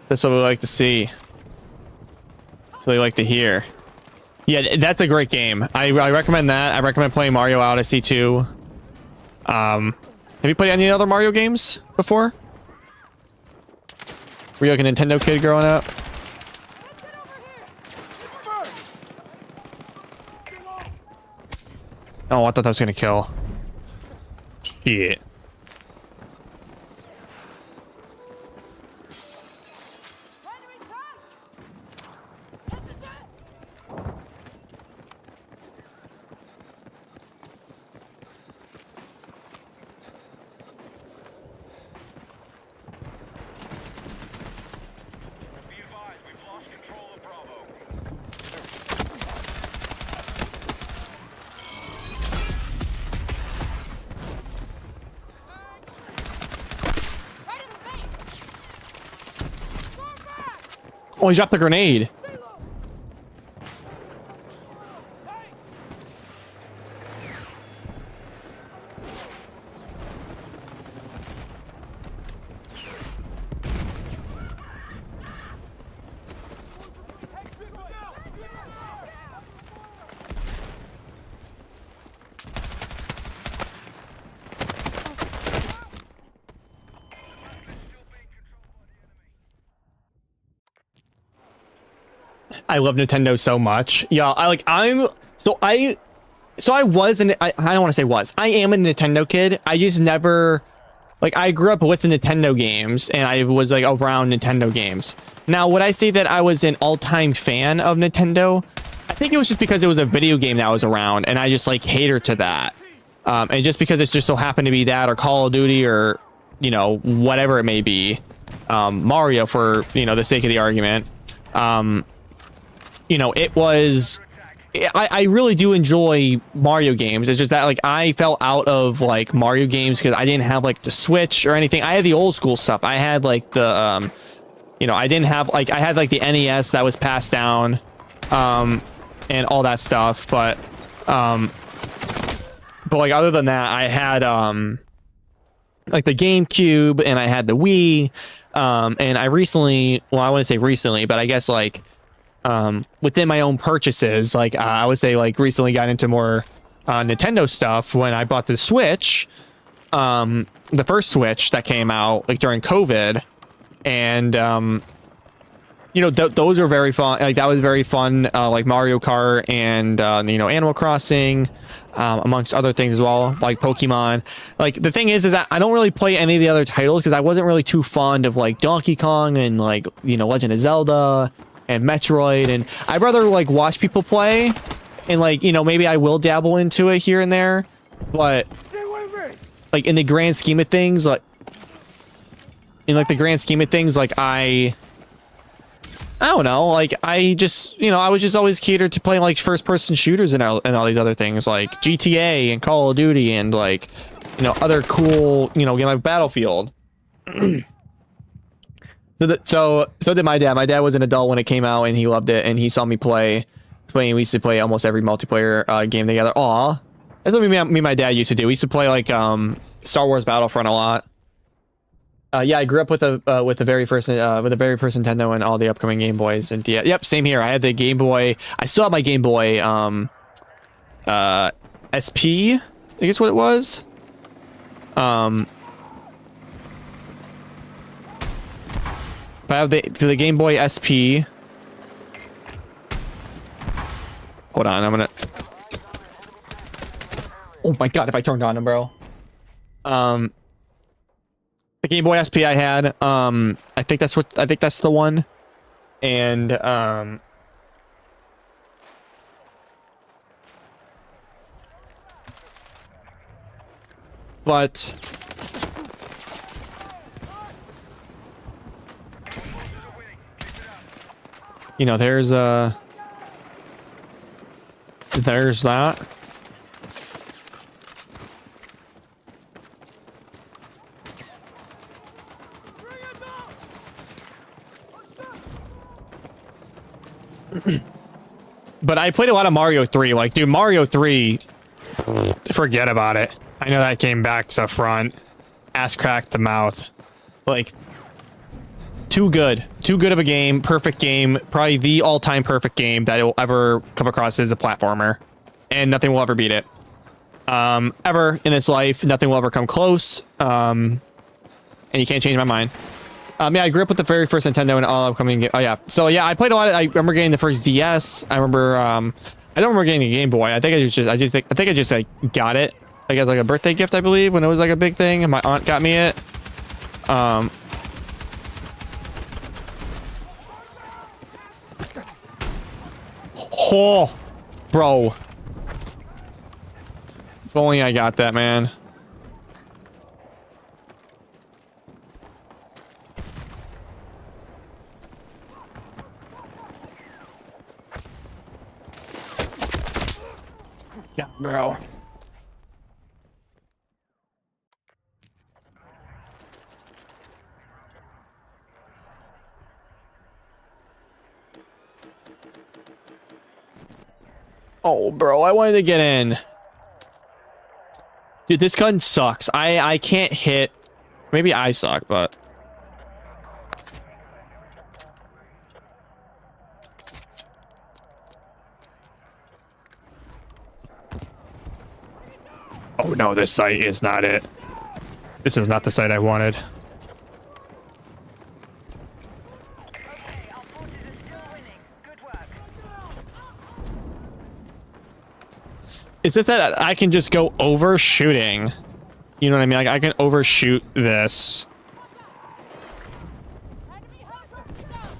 Speaker 1: That's what we like to see. That's what we like to hear. Yeah, that's a great game. I recommend that. I recommend playing Mario Odyssey 2. Have you played any other Mario games before? Were you like a Nintendo kid growing up? Oh, I thought that was gonna kill. Shit.
Speaker 2: Be advised, we've lost control of Bravo.
Speaker 3: Right in the face! Storm back!
Speaker 1: Oh, he dropped the grenade. I love Nintendo so much. Yeah, I don't want to say was. I am a Nintendo kid. I just never, like, I grew up with the Nintendo games and I was like around Nintendo games. Now, would I say that I was an all-time fan of Nintendo? I think it was just because it was a video game that was around and I just like cater to that. And just because it's just so happened to be that or Call of Duty or, you know, whatever it may be, Mario for, you know, the sake of the argument. You know, it was, I really do enjoy Mario games. It's just that, like, I fell out of, like, Mario games because I didn't have, like, the Switch or anything. I had the old school stuff. I had, like, the, you know, I didn't have, like, I had, like, the NES that was passed down, and all that stuff. But, like, other than that, I had, like, the GameCube, and I had the Wii, and I recently, well, I wouldn't say recently, but I guess, like, within my own purchases, like, I would say, like, recently got into more, Nintendo stuff when I bought the Switch, the first Switch that came out, like, during COVID, and, you know, those are very fun, like, that was very fun, like, Mario Kart and, you know, Animal Crossing, amongst other things as well, like Pokemon. Like, the thing is that I don't really play any of the other titles because I wasn't really too fond of, like, Donkey Kong and, like, you know, Legend of Zelda and Metroid, and I'd rather, like, watch people play, and, like, you know, maybe I will dabble into it here and there, but
Speaker 2: Stay away from me!
Speaker 1: like in the grand scheme of things, like I don't know, like I just, you know, I was just always catered to playing like first person shooters and all these other things like GTA and Call of Duty and like, you know, other cool, you know, game like Battlefield. So did my dad. My dad was an adult when it came out and he loved it and he saw me playing. We used to play almost every multiplayer game together. Aw. That's what me and my dad used to do. We used to play like Star Wars Battlefront a lot. Yeah, I grew up with the very first Nintendo and all the upcoming Game Boys. And yeah, yep, same here. I had the Game Boy. I still have my Game Boy SP, I guess what it was. I have the Game Boy SP. Hold on, I'm gonna. Oh my god, if I turned on him, bro. The Game Boy SP I had. I think that's the one. And but you know, there's that. But I played a lot of Mario 3. Like, dude, Mario 3, forget about it. I know that came back to front. Ass cracked the mouth. Like, too good. Too good of a game. Perfect game. Probably the all-time perfect game that it will ever come across as a platformer. And nothing will ever beat it. Ever in its life. Nothing will ever come close. And you can't change my mind. Yeah, I grew up with the very first Nintendo and all upcoming game. Oh yeah, so yeah, I played a lot. I remember getting the first DS. I remember. I don't remember getting a Game Boy. I think I just like got it. I got like a birthday gift, I believe, when it was like a big thing. And my aunt got me it. Oh, bro. If only I got that, man. Yeah, bro. Oh, bro, I wanted to get in. Dude, this gun sucks. I can't hit. Maybe I suck, but. Oh no, this site is not it. This is not the site I wanted.
Speaker 3: Okay, our forces are still winning. Good work.
Speaker 1: It's just that I can just go over shooting. You know what I mean? Like I can overshoot this.
Speaker 3: Enemy helicopter down.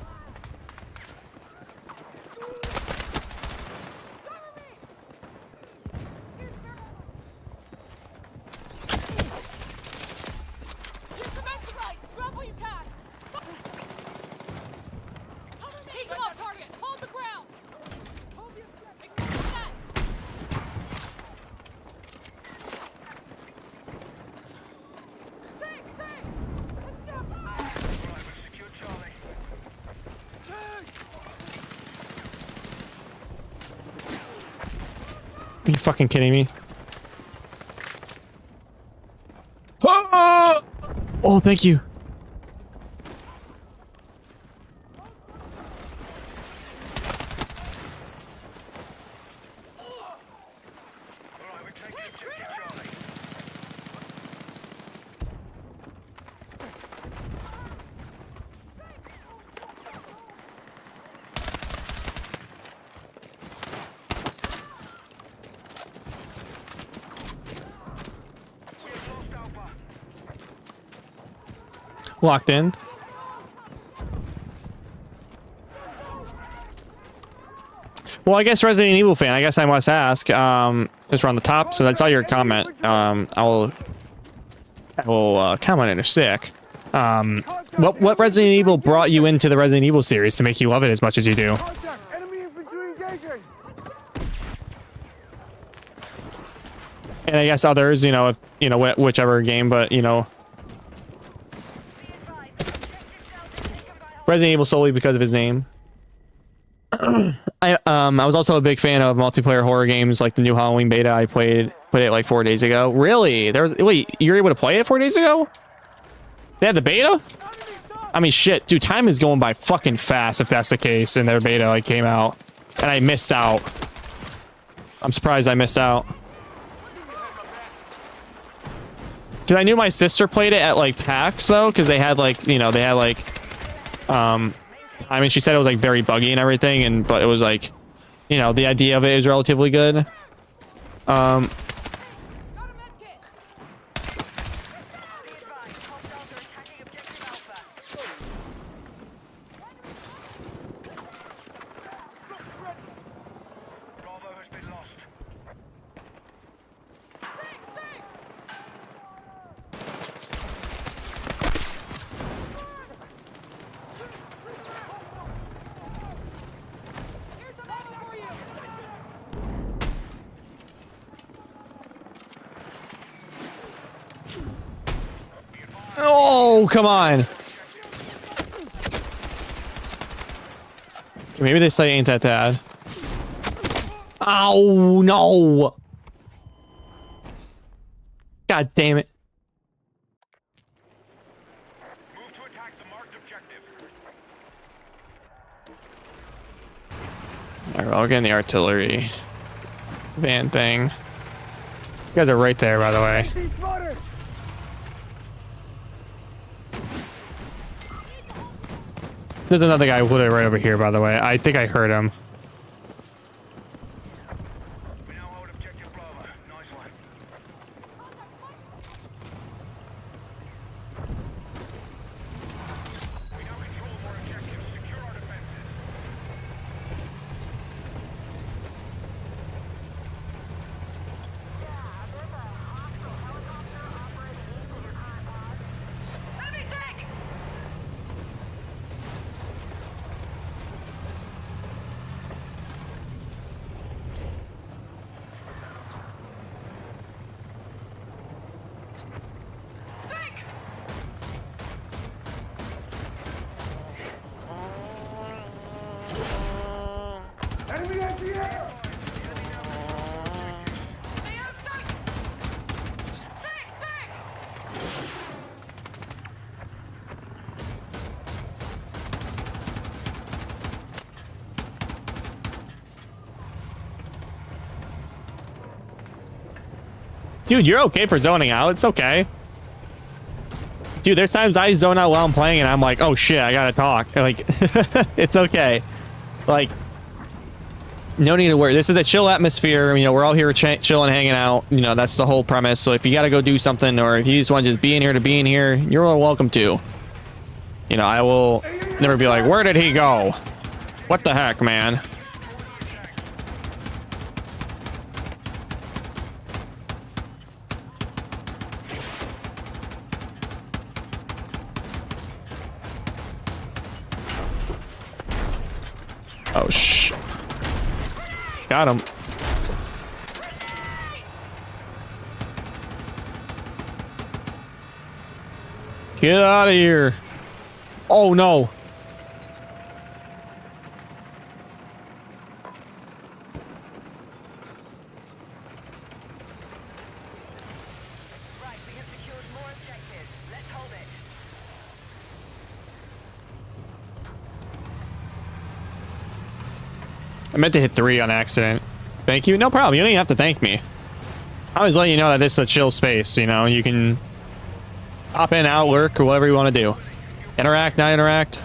Speaker 3: Use the vent right. Drop what you can. Keep them off target. Hold the ground. Ignore that.
Speaker 1: Are you fucking kidding me? Ah! Oh, thank you. Locked in. Well, I guess Resident Evil fan, I guess I must ask, since we're on the top, so that's all your comment. Well, comment in a sec. What Resident Evil brought you into the Resident Evil series to make you love it as much as you do?
Speaker 2: Contact! Enemy infantry engaging!
Speaker 1: And I guess others, you know, if you know whichever game, but you know, Resident Evil solely because of his name. I was also a big fan of multiplayer horror games like the new Halloween beta. I played it like 4 days ago. Really? Wait, you were able to play it 4 days ago? They had the beta? I mean, shit, dude, time is going by fucking fast if that's the case, and their beta like came out, and I missed out. I'm surprised I missed out. Cause I knew my sister played it at like PAX though, because they had like, you know, they had like, I mean, she said it was like very buggy and everything, but it was like, you know, the idea of it is relatively good. Oh, come on. Maybe they say ain't that bad. Oh, no. God damn it.
Speaker 2: Move to attack the marked objective.
Speaker 1: Alright, well, we're getting the artillery van thing. You guys are right there, by the way.
Speaker 2: He's spotted!
Speaker 1: There's another guy literally right over here, by the way. I think I heard him.
Speaker 2: We now hold objective Bravo. Nice one. We now control more objectives. Secure our defenses.
Speaker 3: Enemy tank!
Speaker 2: Enemy anti-air!
Speaker 1: Dude, you're okay for zoning out. It's okay. Dude, there's times I zone out while I'm playing and I'm like, oh shit, I gotta talk. Like, it's okay. Like, no need to worry. This is a chill atmosphere. You know, we're all here chilling, hanging out. You know, that's the whole premise. So if you gotta go do something, or if you just want to just be in here to be in here, you're all welcome to. You know, I will never be like, where did he go? What the heck, man? Oh, shh. Got him. Get out of here. Oh, no.
Speaker 3: Right, we have secured more objectives. Let's hold it.
Speaker 1: I meant to hit 3 on accident. Thank you. No problem. You don't even have to thank me. I always let you know that this is a chill space. You know, you can hop in, out, lurk, or whatever you want to do. Interact, not interact.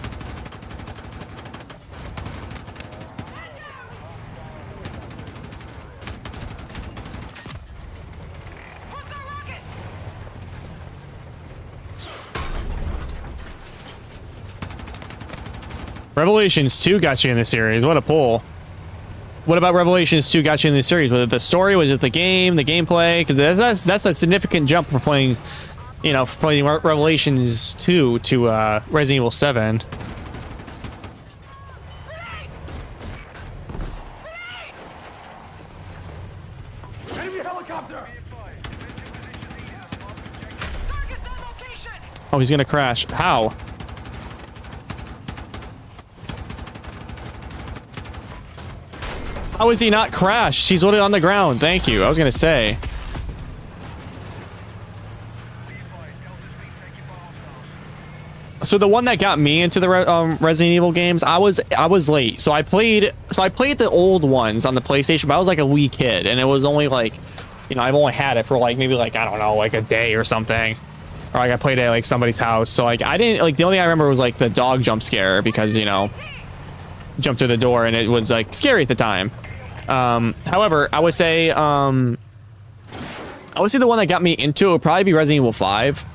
Speaker 1: Revelations 2 got you in the series. What a pull. What about Revelations 2 got you in the series? Was it the story? Was it the game? The gameplay? Because that's a significant jump for playing you know, for playing Revelations 2 to Resident Evil 7.
Speaker 2: Enemy helicopter!
Speaker 3: Target's on location!
Speaker 1: Oh, he's gonna crash. How? How is he not crashed? She's literally on the ground. Thank you. I was gonna say. So the one that got me into the Resident Evil games, I was late. So I played the old ones on the PlayStation, but I was like a wee kid, and it was only like, you know, I've only had it for like maybe like, I don't know, like a day or something. Or like I played it at like somebody's house. So like I didn't like, the only thing I remember was like the dog jump scare because, you know, jumped through the door and it was like scary at the time. However, I would say the one that got me into it would probably be Resident Evil 5.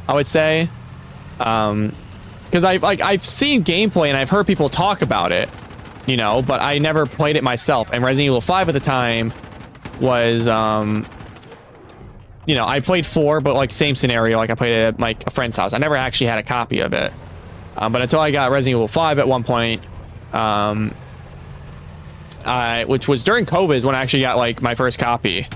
Speaker 1: I would say, because I've seen gameplay and I've heard people talk about it, you know, but I never played it myself. And Resident Evil 5 at the time was, you know, I played 4, but like same scenario, like I played it at like a friend's house. I never actually had a copy of it, but until I got Resident Evil 5 at one point, which was during COVID is when I actually got like my first copy,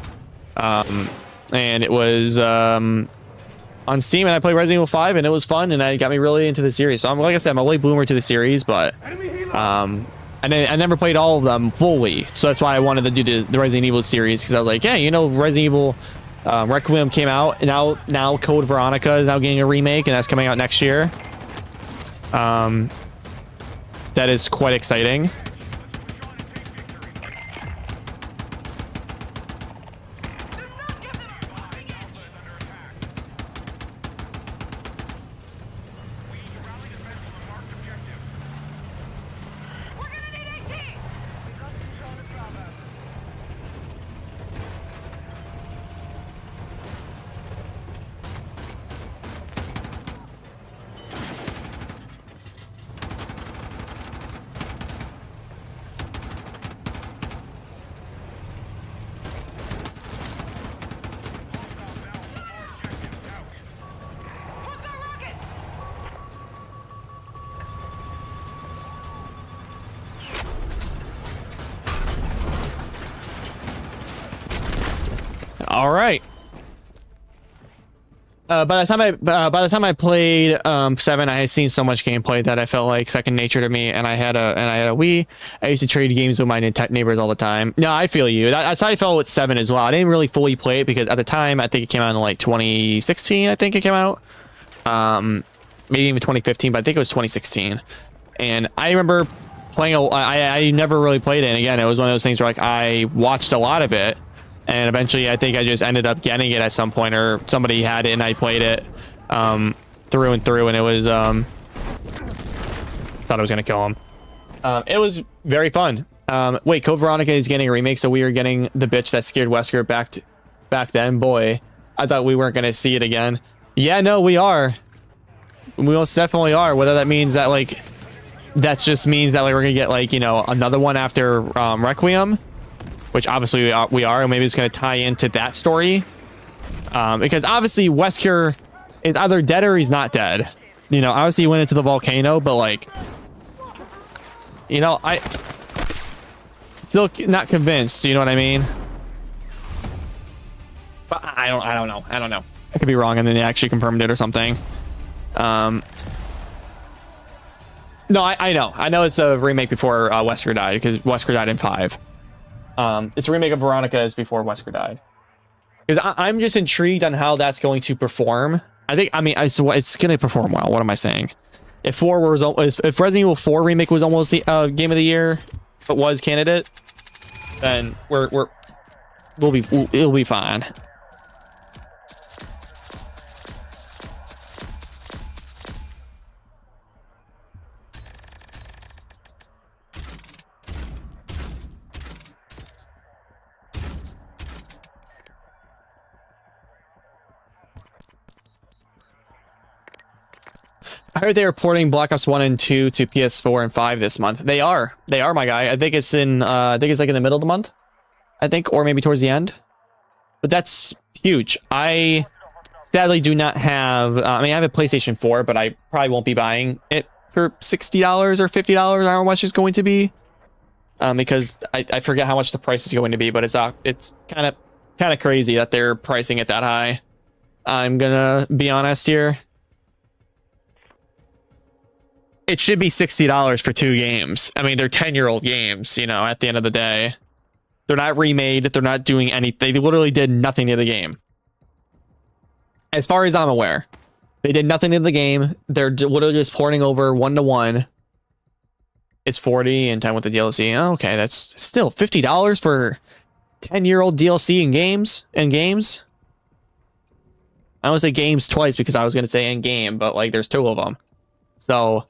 Speaker 1: and it was on Steam, and I played Resident Evil 5 and it was fun and it got me really into the series. So I'm, like I said, I'm a late bloomer to the series, but I never played all of them fully, so that's why I wanted to do the Resident Evil series, because I was like, hey, you know, Resident Evil Requiem came out, and now Code Veronica is now getting a remake, and that's coming out next year. That is quite exciting. All right. By the time I played 7, I had seen so much gameplay that I felt like second nature to me, and I had a Wii. I used to trade games with my neighbors all the time. No, I feel you. That's how I felt with 7 as well. I didn't really fully play it because at the time I think it came out in like 2016. I think it came out, maybe even 2015, but I think it was 2016. And I remember playing. I never really played it. And again, it was one of those things where like I watched a lot of it. And eventually, I think I just ended up getting it at some point, or somebody had it and I played it through and through, and it was thought I was gonna kill him. It was very fun. Wait, Code Veronica is getting a remake, so we are getting the bitch that scared Wesker back then. Boy, I thought we weren't gonna see it again. Yeah, no, we are. We most definitely are. Whether that means that like that just means that like we're gonna get like, you know, another one after Requiem, which obviously we are, and maybe it's going to tie into that story, because obviously Wesker is either dead or he's not dead. You know, obviously he went into the volcano, but like, you know, I still not convinced. You know what I mean? But I don't know. I could be wrong, and then they actually confirmed it or something. No, I know it's a remake before Wesker died, because Wesker died in 5. It's a remake of Veronica as before Wesker died. Because I'm just intrigued on how that's going to perform. It's going to perform well. What am I saying? If Resident Evil 4 remake was almost the game of the year, but was candidate, then it'll be fine. I heard they were porting Black Ops 1 and 2 to PS4 and 5 this month. They are, my guy. I think it's like in the middle of the month, I think, or maybe towards the end. But that's huge. I sadly do not have, I mean, I have a PlayStation 4, but I probably won't be buying it for $60 or $50. I don't know how much it's going to be. Because I forget how much the price is going to be, but it's kind of crazy that they're pricing it that high. I'm gonna be honest here. It should be $60 for 2 games. I mean, they're 10-year-old games, you know, at the end of the day. They're not remade. They're not doing anything. They literally did nothing to the game. As far as I'm aware, they did nothing to the game. They're literally just porting over 1-to-1. It's 40 and 10 with the DLC. Oh, okay, that's still $50 for 10-year-old DLC in games. I almost say games twice because I was gonna say in game, but like there's 2 of them. So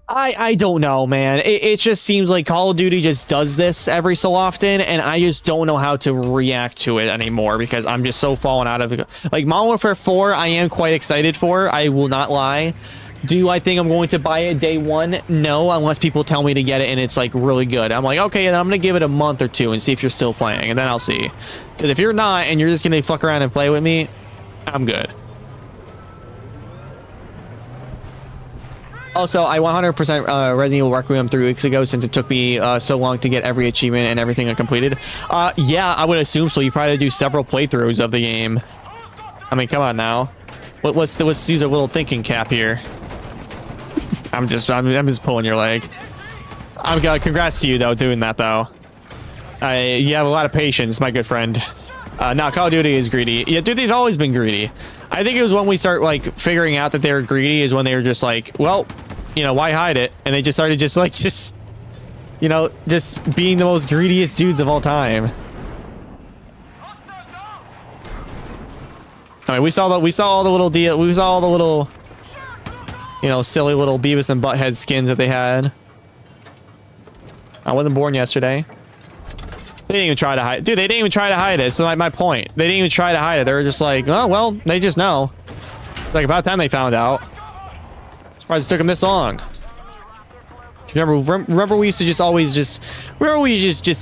Speaker 1: I don't know, man. It just seems like Call of Duty just does this every so often, and I just don't know how to react to it anymore because I'm just so falling out of it. Like Modern Warfare 4, I am quite excited for. I will not lie. Do I think I'm going to buy it day one? No, unless people tell me to get it and it's like really good. I'm like, okay, then I'm gonna give it a month or 2 and see if you're still playing, and then I'll see. Because if you're not and you're just gonna fuck around and play with me, I'm good. Also, I 100% Resident Evil Requiem 3 weeks ago since it took me so long to get every achievement and everything completed. Yeah, I would assume so. You probably do several playthroughs of the game. I mean, come on now. Let's use a little thinking cap here. I'm just pulling your leg. Congrats to you though, doing that though. You have a lot of patience, my good friend. Now Call of Duty is greedy. Yeah, dude, they've always been greedy. I think it was when we start like figuring out that they were greedy is when they were just like, well, you know, why hide it? And they just started just you know, just being the most greediest dudes of all time. I mean, we saw all the little, you know, silly little Beavis and Butthead skins that they had. I wasn't born yesterday. They didn't even try to hide. Dude, they didn't even try to hide it. So like my point. They didn't even try to hide it. They were just like, oh well, they just know. It's like about time they found out. Surprised it took them this long. Remember we used to just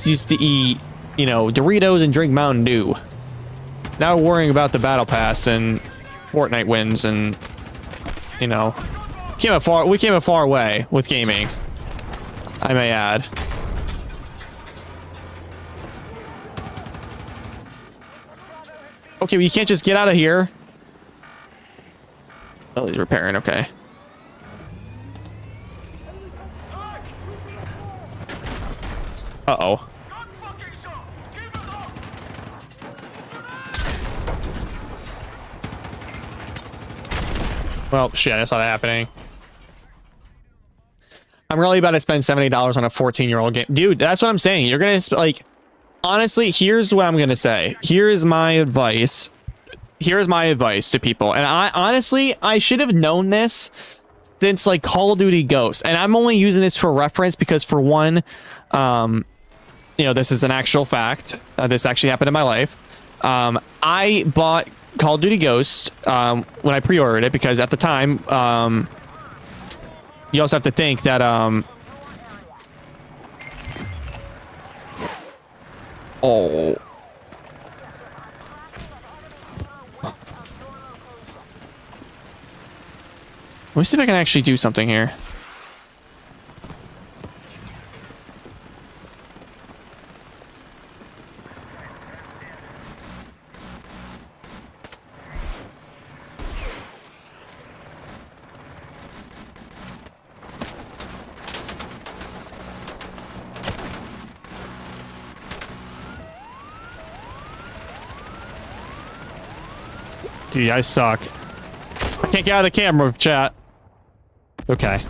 Speaker 1: used to eat, you know, Doritos and drink Mountain Dew. Now we're worrying about the battle pass and Fortnite wins, and you know, we came a far way with gaming, I may add. Okay, well, you can't just get out of here. Oh, he's repairing. Okay. Uh-oh. Well, shit, I saw that happening. I'm really about to spend $70 on a 14-year-old game. Dude, that's what I'm saying. You're gonna, like, honestly, here's what I'm gonna say. Here's my advice to people. And I should have known this since, like, Call of Duty Ghosts. And I'm only using this for reference because, for one, you know, this is an actual fact. This actually happened in my life. I bought Call of Duty Ghost when I pre-ordered it because at the time, you also have to think that oh, let me see if I can actually do something here. Dude, I suck. I can't get out of the camera, chat. Okay.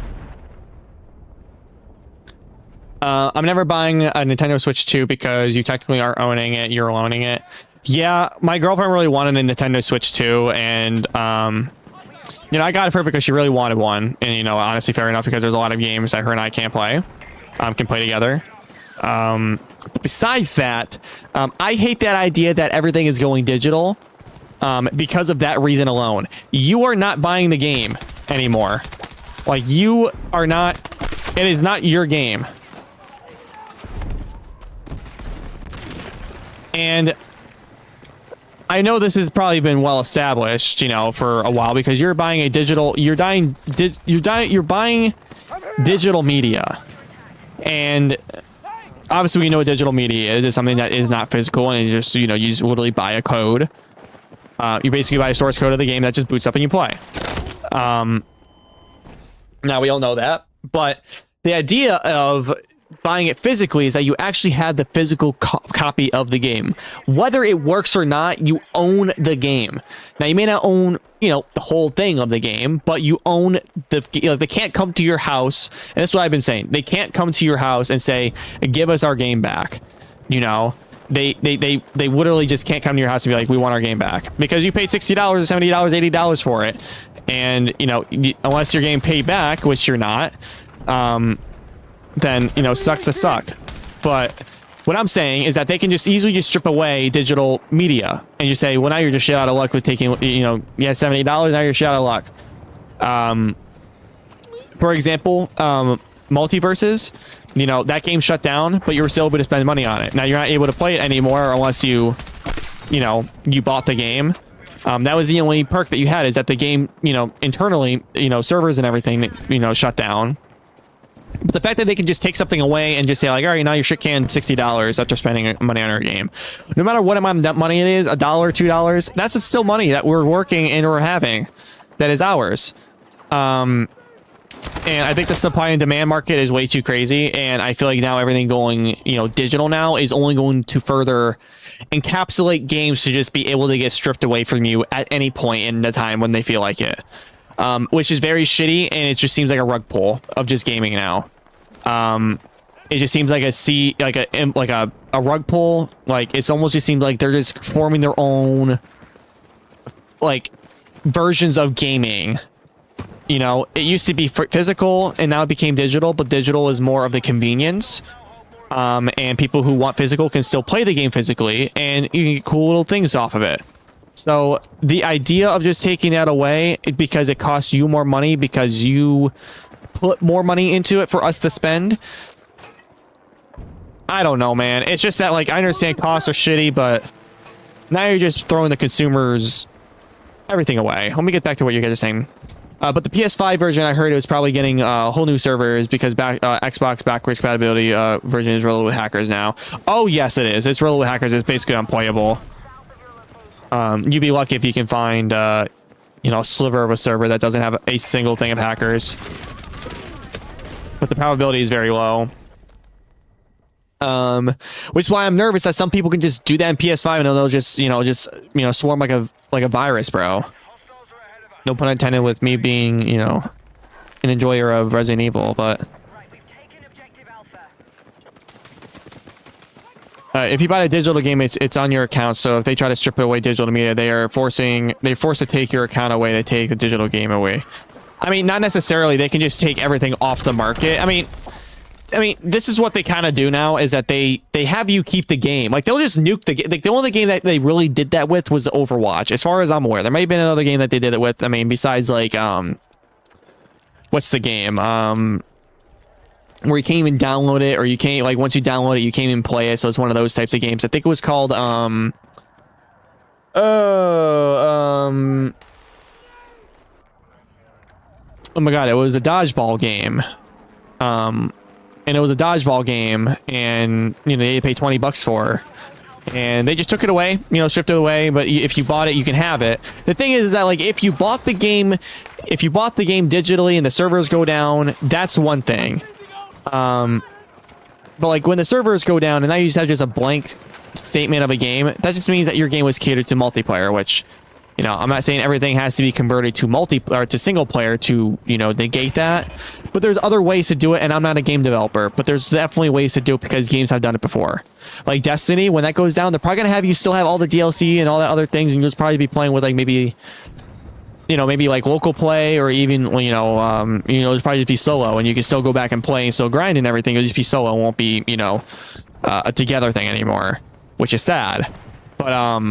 Speaker 1: I'm never buying a Nintendo Switch 2 because you technically are owning it. You're owning it. Yeah, my girlfriend really wanted a Nintendo Switch 2, and you know, I got it for her because she really wanted one. And you know, honestly, fair enough, because there's a lot of games that her and I can't play. Can play together. But besides that, I hate that idea that everything is going digital. Because of that reason alone. You are not buying the game anymore. Like, you are not... It is not your game. And I know this has probably been well established, you know, for a while, because you're buying a digital, you're buying digital media, and obviously we know what digital media is. It's something that is not physical, and you just, you know, you just literally buy a code. You basically buy a source code of the game that just boots up and you play. Now we all know that, but the idea of buying it physically is that you actually have the physical copy of the game. Whether it works or not, you own the game. Now you may not own, you know, the whole thing of the game, but you own the, you know, they can't come to your house, and that's what I've been saying. They can't come to your house and say, give us our game back. You know, they literally just can't come to your house and be like, we want our game back, because you paid $60 or $70, $80 for it. And, you know, unless you're getting paid back, which you're not, then, you know, sucks to suck. But what I'm saying is that they can just easily just strip away digital media, and you say, well, now you're just shit out of luck with taking, you know, yeah, $70, now you're shit out of luck. For example, Multiverses, you know, that game shut down, but you were still able to spend money on it. Now you're not able to play it anymore unless you know, you bought the game. That was the only perk that you had, is that the game, you know, internally, you know, servers and everything, you know, shut down. But the fact that they can just take something away and just say, like, all right, now your shit canned $60 after spending money on our game. No matter what amount of money it is, $1, $2, that's still money that we're working and we're having that is ours. And I think the supply and demand market is way too crazy. And I feel like now everything going, you know, digital now is only going to further encapsulate games to just be able to get stripped away from you at any point in the time when they feel like it. Which is very shitty, and it just seems like a rug pull of just gaming now. It just seems like a rug pull. Like, it's almost just seems like they're just forming their own, like, versions of gaming. You know, it used to be physical, and now it became digital, but digital is more of the convenience. And people who want physical can still play the game physically, and you can get cool little things off of it. So the idea of just taking that away because it costs you more money because you put more money into it for us to spend, I don't know, man. It's just that, like, I understand costs are shitty, but now you're just throwing the consumers everything away. Let me get back to what you guys are saying. But the PS5 version, I heard it was probably getting whole new servers because Xbox backwards compatibility version is riddled with hackers now. Oh, yes, it is. It's riddled with hackers. It's basically unplayable. You'd be lucky if you can find, you know, a sliver of a server that doesn't have a single thing of hackers. But the probability is very low. Which is why I'm nervous that some people can just do that in PS5 and they'll just, you know, swarm like a virus, bro. No pun intended with me being, you know, an enjoyer of Resident Evil, but if you buy a digital game, it's on your account. So if they try to strip away digital media, they're forced to take your account away. They take the digital game away. I mean, not necessarily. They can just take everything off the market. I mean, this is what they kind of do now, is that they have you keep the game. Like, they'll just nuke the game. Like, the only game that they really did that with was Overwatch, as far as I'm aware. There may have been another game that they did it with. I mean, besides, like, what's the game? Where you can't even download it, or you can't, like, once you download it, you can't even play it. So it's one of those types of games. I think it was called, oh my god, it was a dodgeball game. And it was a dodgeball game, and, you know, they pay $20 for, and they just took it away, you know, stripped it away. But if you bought it, you can have it. The thing is that, like, if you bought the game digitally and the servers go down, that's one thing. But, like, when the servers go down and now you just have a blank statement of a game, that just means that your game was catered to multiplayer, which, you know, I'm not saying everything has to be converted to to single player to, you know, negate that. But there's other ways to do it, and I'm not a game developer, but there's definitely ways to do it because games have done it before. Like Destiny, when that goes down, they're probably gonna have you still have all the DLC and all that other things, and you'll just probably be playing with, like, maybe, you know, maybe like local play, or even, you know, it'll probably just be solo, and you can still go back and play and still grind and everything. It'll just be solo. It won't be, you know, a together thing anymore, which is sad. But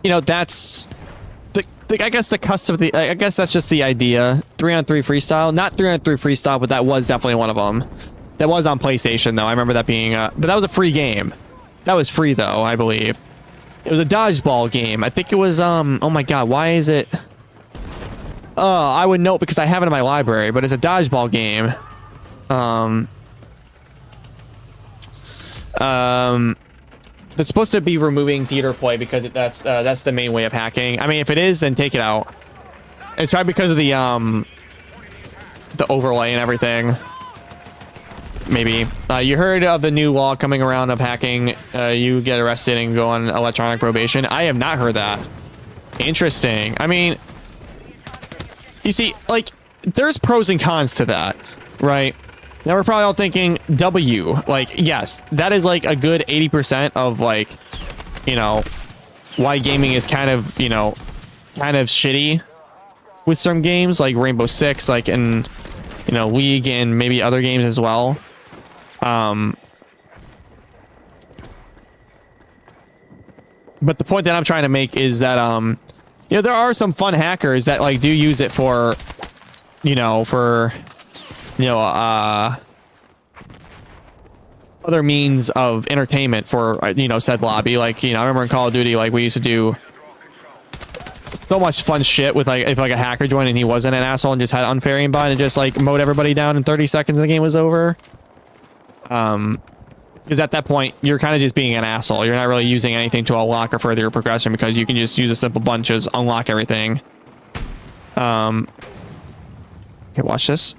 Speaker 1: you know, that's I guess the cusp of I guess that's just the idea. 3-on-3 freestyle, not 3-on-3 freestyle, but that was definitely one of them. That was on PlayStation though. I remember that being, but that was a free game. That was free though, I believe. It was a dodgeball game. I think it was oh my god, why is it? I would know because I have it in my library, but it's a dodgeball game. It's supposed to be removing theater play because that's the main way of hacking. I mean, if it is, then take it out. It's probably because of the overlay and everything. Maybe. You heard of the new law coming around of hacking. You get arrested and go on electronic probation. I have not heard that. Interesting. I mean, you see, like, there's pros and cons to that, right? Now we're probably all thinking W. Like, yes, that is like a good 80% of, like, you know, why gaming is kind of, you know, kind of shitty with some games like Rainbow Six, like, and, you know, League and maybe other games as well. But the point that I'm trying to make is that, you know, there are some fun hackers that, like, do use it for, other means of entertainment for, you know, said lobby. Like, you know, I remember in Call of Duty, like, we used to do so much fun shit with, like, if, like, a hacker joined and he wasn't an asshole and just had unfair aimbot and just, like, mowed everybody down in 30 seconds and the game was over. Because at that point, you're kind of just being an asshole. You're not really using anything to unlock or further your progression because you can just use a simple bunch, just unlock everything. Okay, watch this.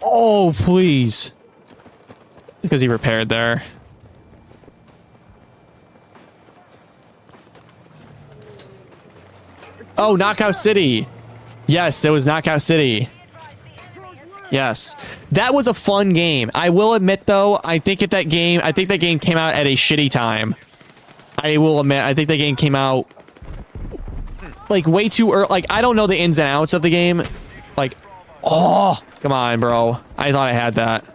Speaker 1: Oh, please. Because he repaired there. Oh, Knockout City. Yes, it was Knockout City. Yes, that was a fun game. I will admit, though, I think that game came out at a shitty time. I will admit, I think the game came out like way too early. Like, I don't know the ins and outs of the game. Like, oh, come on, bro. I thought I had that.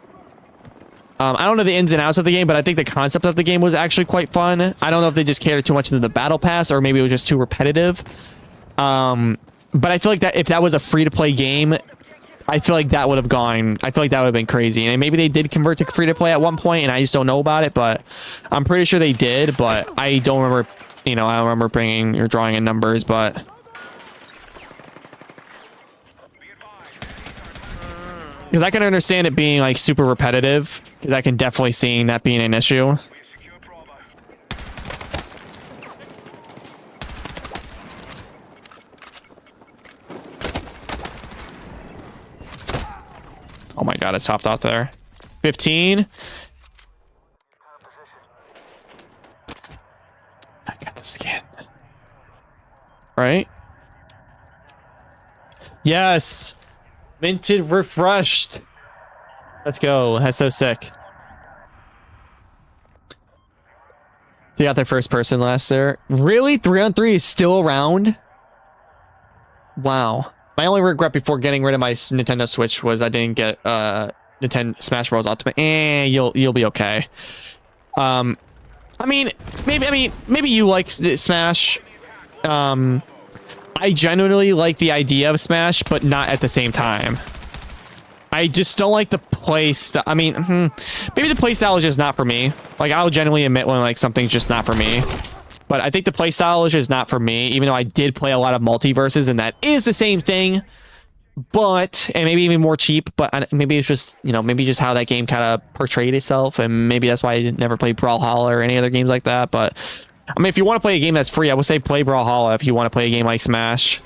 Speaker 1: I don't know the ins and outs of the game, but I think the concept of the game was actually quite fun. I don't know if they just catered too much into the battle pass or maybe it was just too repetitive. But I feel like that if that was a free-to-play game, I feel like that would have gone. I feel like that would have been crazy. And maybe they did convert to free-to-play at one point, and I just don't know about it. But I'm pretty sure they did. But I don't remember. You know, I don't remember bringing or drawing in numbers. But because I can understand it being like super repetitive, because I can definitely see that being an issue. Oh my god, it's topped off there. 15. I got the skin. Right? Yes! Minted refreshed. Let's go. That's so sick. They got their first person last there. Really? 3-on-3 is still around? Wow. My only regret before getting rid of my Nintendo Switch was I didn't get Nintendo Smash Bros. Ultimate. You'll be okay. I mean, maybe you like Smash. I genuinely like the idea of Smash, but not at the same time. I just don't like the play style. I mean, maybe the play style is just not for me. Like, I'll genuinely admit when like something's just not for me. But I think the playstyle is just not for me, even though I did play a lot of multiverses, and that is the same thing. But, and maybe even more cheap, but maybe it's just, you know, maybe just how that game kind of portrayed itself, and maybe that's why I never played Brawlhalla or any other games like that. But, I mean, if you want to play a game that's free, I would say play Brawlhalla if you want to play a game like Smash.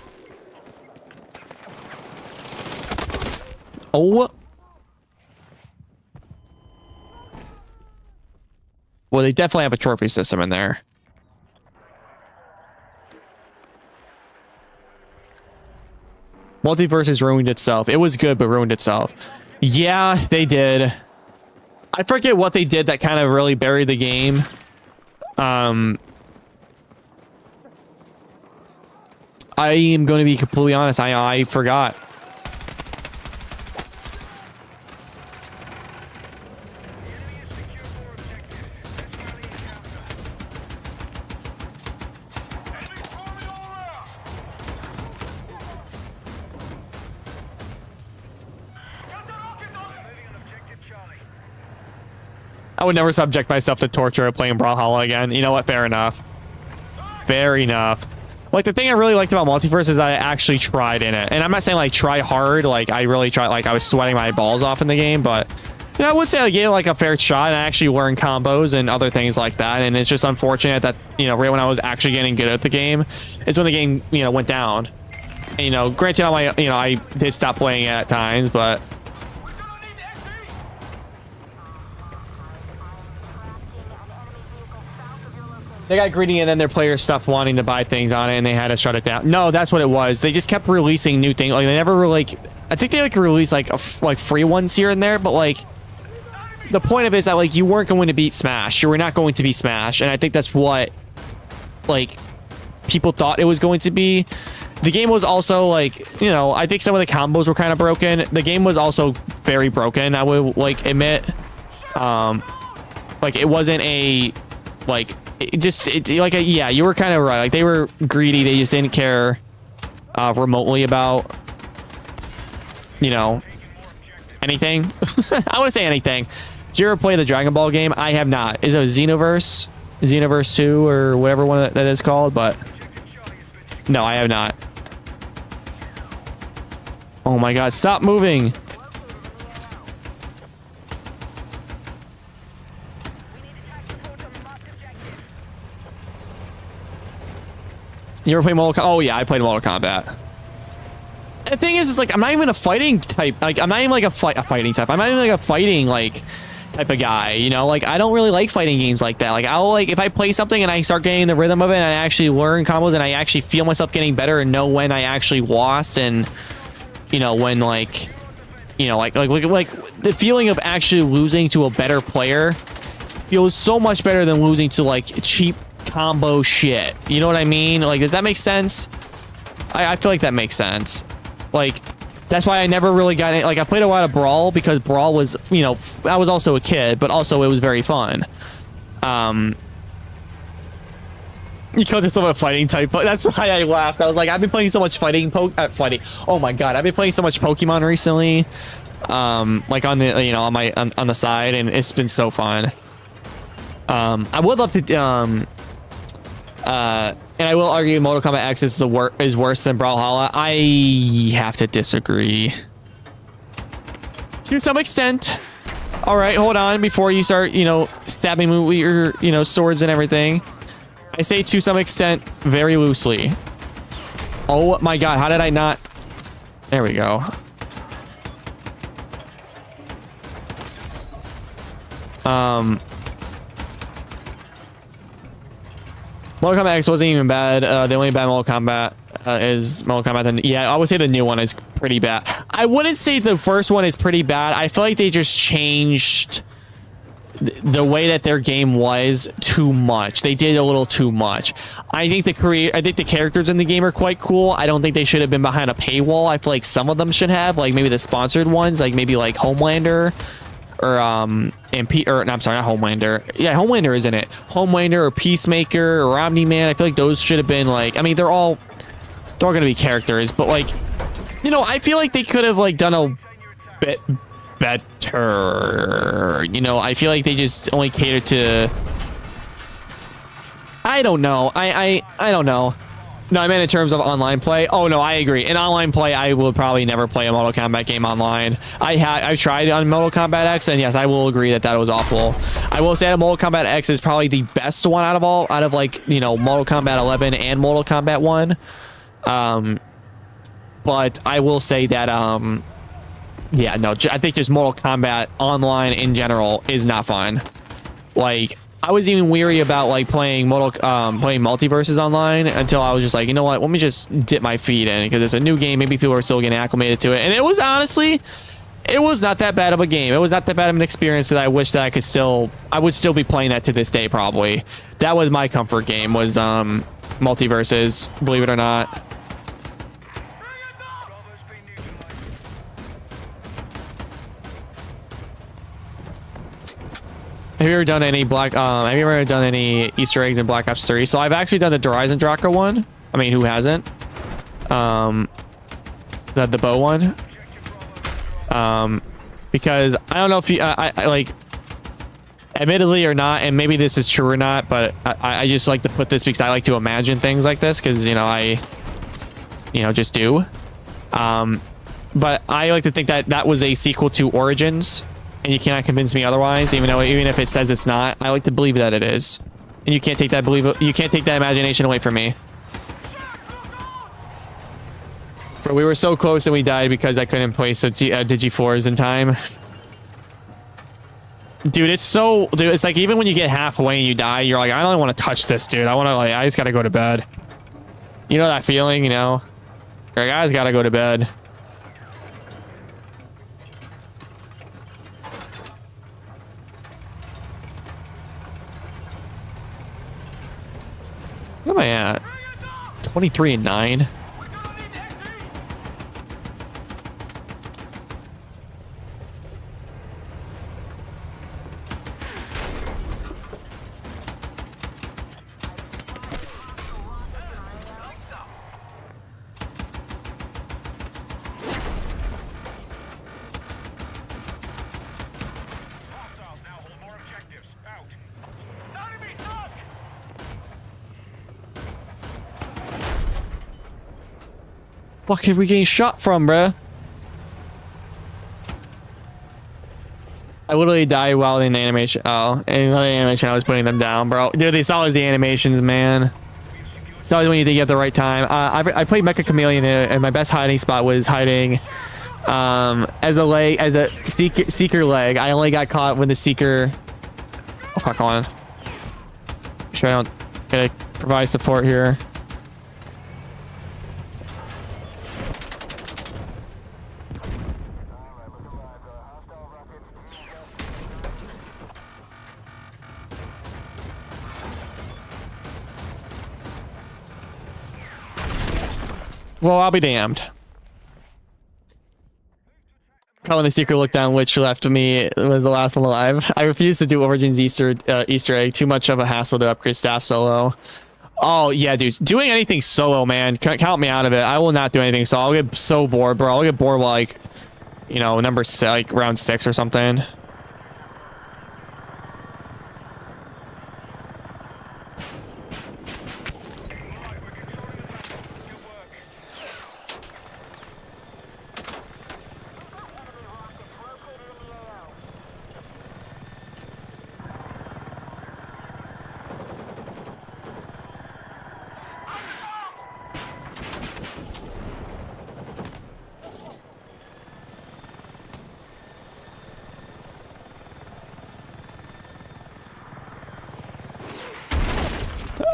Speaker 1: Oh. Well, they definitely have a trophy system in there. Multiverses ruined itself. It was good, but ruined itself. Yeah, they did. I forget what they did that kind of really buried the game. I am going to be completely honest. I forgot. I would never subject myself to torture playing Brawlhalla again. You know what? Fair enough. Fair enough. Like, the thing I really liked about Multiverse is that I actually tried in it. And I'm not saying, like, try hard. Like, I really tried. Like, I was sweating my balls off in the game. But, you know, I would say I gave it, like, a fair shot. And I actually learned combos and other things like that. And it's just unfortunate that, you know, right when I was actually getting good at the game, it's when the game, you know, went down. And, you know, granted, I did stop playing it at times, but... They got greedy and then their players stopped wanting to buy things on it and they had to shut it down. No, that's what it was. They just kept releasing new things. Like, they never really, like, I think they, like, released, like, like free ones here and there, but, like, the point of it is that, like, you weren't going to beat Smash. You were not going to be Smash. And I think that's what, like, people thought it was going to be. The game was also, like, you know, I think some of the combos were kind of broken. The game was also very broken, I would, like, admit. Like, it wasn't a, like... yeah, you were kind of right. Like, they were greedy. They just didn't care remotely about, you know, anything. I want to say anything. Did you ever play the Dragon Ball game? I have not. Is it Xenoverse? Xenoverse 2 or whatever one that is called? But no, I have not. Oh my god, stop moving. You ever play Mortal Kombat? Oh yeah, I played Mortal Kombat. And the thing is, like, I'm not even a fighting type. Like, I'm not even like a fighting type. I'm not even like a fighting like type of guy. You know, like, I don't really like fighting games like that. Like, I'll like if I play something and I start getting the rhythm of it and I actually learn combos and I actually feel myself getting better and know when I actually lost and, you know, when like, you know, like the feeling of actually losing to a better player feels so much better than losing to like cheap combo shit. You know what I mean? Like, does that make sense? I feel like that makes sense. Like, that's why I never really got it. Like, I played a lot of Brawl because Brawl was, you know, I was also a kid, but also it was very fun. You call yourself a fighting type. That's why I laughed. I was like, I've been playing so much fighting. Oh my god, I've been playing so much Pokemon recently. Like on the, you know, on the side, and it's been so fun. I would love to, and I will argue Mortal Kombat X is worse than Brawlhalla. I have to disagree. To some extent. All right, hold on before you start, you know, stabbing me with your, you know, swords and everything. I say to some extent very loosely. Oh my god, how did I not? There we go. Mortal Kombat X wasn't even bad. The only bad Mortal Kombat is Mortal Kombat. Yeah, I would say the new one is pretty bad. I wouldn't say the first one is pretty bad. I feel like they just changed the way that their game was too much. They did a little too much. I think the characters in the game are quite cool. I don't think they should have been behind a paywall. I feel like some of them should have, like maybe the sponsored ones, like maybe like Homelander. Or I'm sorry, not Homelander. Yeah, Homelander is in it. Homelander or Peacemaker or Omni-Man. I feel like those should have been like, I mean, they're all gonna be characters, but like, you know, I feel like they could have like done a bit better. You know, I feel like they just only cater to, I don't know. I don't know. No, I meant in terms of online play. Oh no, I agree. In online play, I will probably never play a Mortal Kombat game online. I've tried on Mortal Kombat X, and yes, I will agree that was awful. I will say that Mortal Kombat X is probably the best one out of like, you know, Mortal Kombat 11 and Mortal Kombat 1. But I will say that yeah, no, I think just Mortal Kombat online in general is not fun. Like, I was even weary about like playing multiverses online until I was just like, you know what, let me just dip my feet in because it's a new game. Maybe people are still getting acclimated to it, and it was honestly, it was not that bad of a game. It was not that bad of an experience that I wish that I would still be playing that to this day. Probably that was my comfort game, was multiverses, believe it or not. Have you ever done any Easter eggs in Black Ops 3? So I've actually done the Horizon Draco one. I mean, who hasn't? The bow one. Because I don't know if you, I like, admittedly or not, and maybe this is true or not, but I just like to put this because I like to imagine things like this because, you know, I just do. But I like to think that that was a sequel to Origins, and you cannot convince me otherwise, even if it says it's not. I like to believe that it is, and you can't take that imagination away from me. But we were so close and we died because I couldn't place a Digi4s in time. Dude, it's like even when you get halfway and you die, you're like, I don't want to touch this, dude. I just gotta go to bed. You know that feeling, you know? You're like, I just gotta go to bed. Where am I at? 23 and 9. Fuck are we getting shot from, bruh? I literally died while in animation. Oh, in the animation I was putting them down, bro. Dude, it's always the animations, man. It's always when you think you have the right time. I played Mecha Chameleon and my best hiding spot was hiding as a seeker leg. I only got caught when the seeker. Oh fuck on. Make sure I don't gotta provide support here. Well, I'll be damned. When the secret looked down, which left me was the last one alive. I refuse to do Origins Easter egg. Too much of a hassle to upgrade staff solo. Oh yeah, dude. Doing anything solo, man. Count me out of it. I will not do anything solo. I'll get so bored, bro. I'll get bored while, like, you know, like round 6 or something.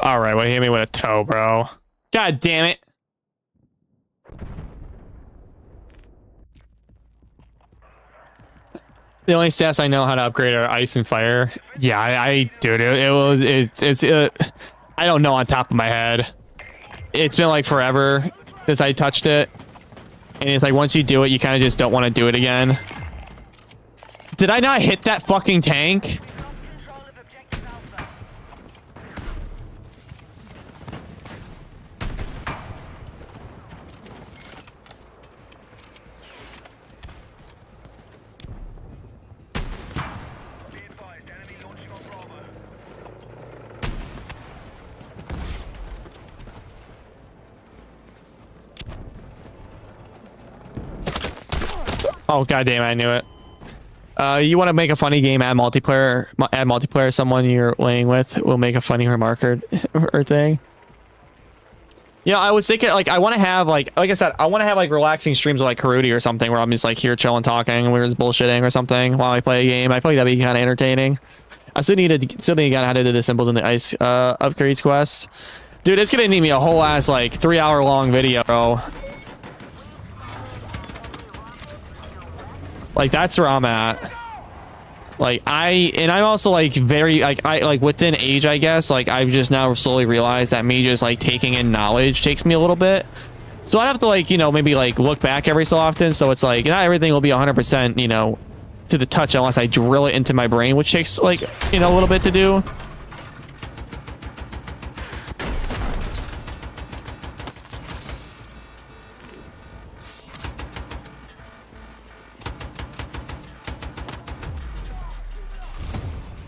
Speaker 1: All right, well, he hit me with a toe, bro. God damn it. The only stats I know how to upgrade are ice and fire. Yeah, dude, I don't know on top of my head. It's been like forever since I touched it. And it's like once you do it, you kind of just don't want to do it again. Did I not hit that fucking tank? Oh goddamn! I knew it. You want to make a funny game? Add multiplayer. Add multiplayer. Someone you're playing with will make a funny remark or thing. You know, I was thinking like I want to have like I said, I want to have like relaxing streams with like Karudi or something where I'm just like here chilling, talking, and we're just bullshitting or something while I play a game. I feel like that'd be kind of entertaining. I still need to how to do the symbols in the ice upgrades quest. Dude, it's gonna need me a whole ass like 3-hour long video, bro. Like that's where I'm at. Like I'm also like very like within age, I guess. Like I've just now slowly realized that me just like taking in knowledge takes me a little bit. So I have to like, you know, maybe like look back every so often. So it's like not everything will be 100%, you know, to the touch unless I drill it into my brain, which takes like, you know, a little bit to do.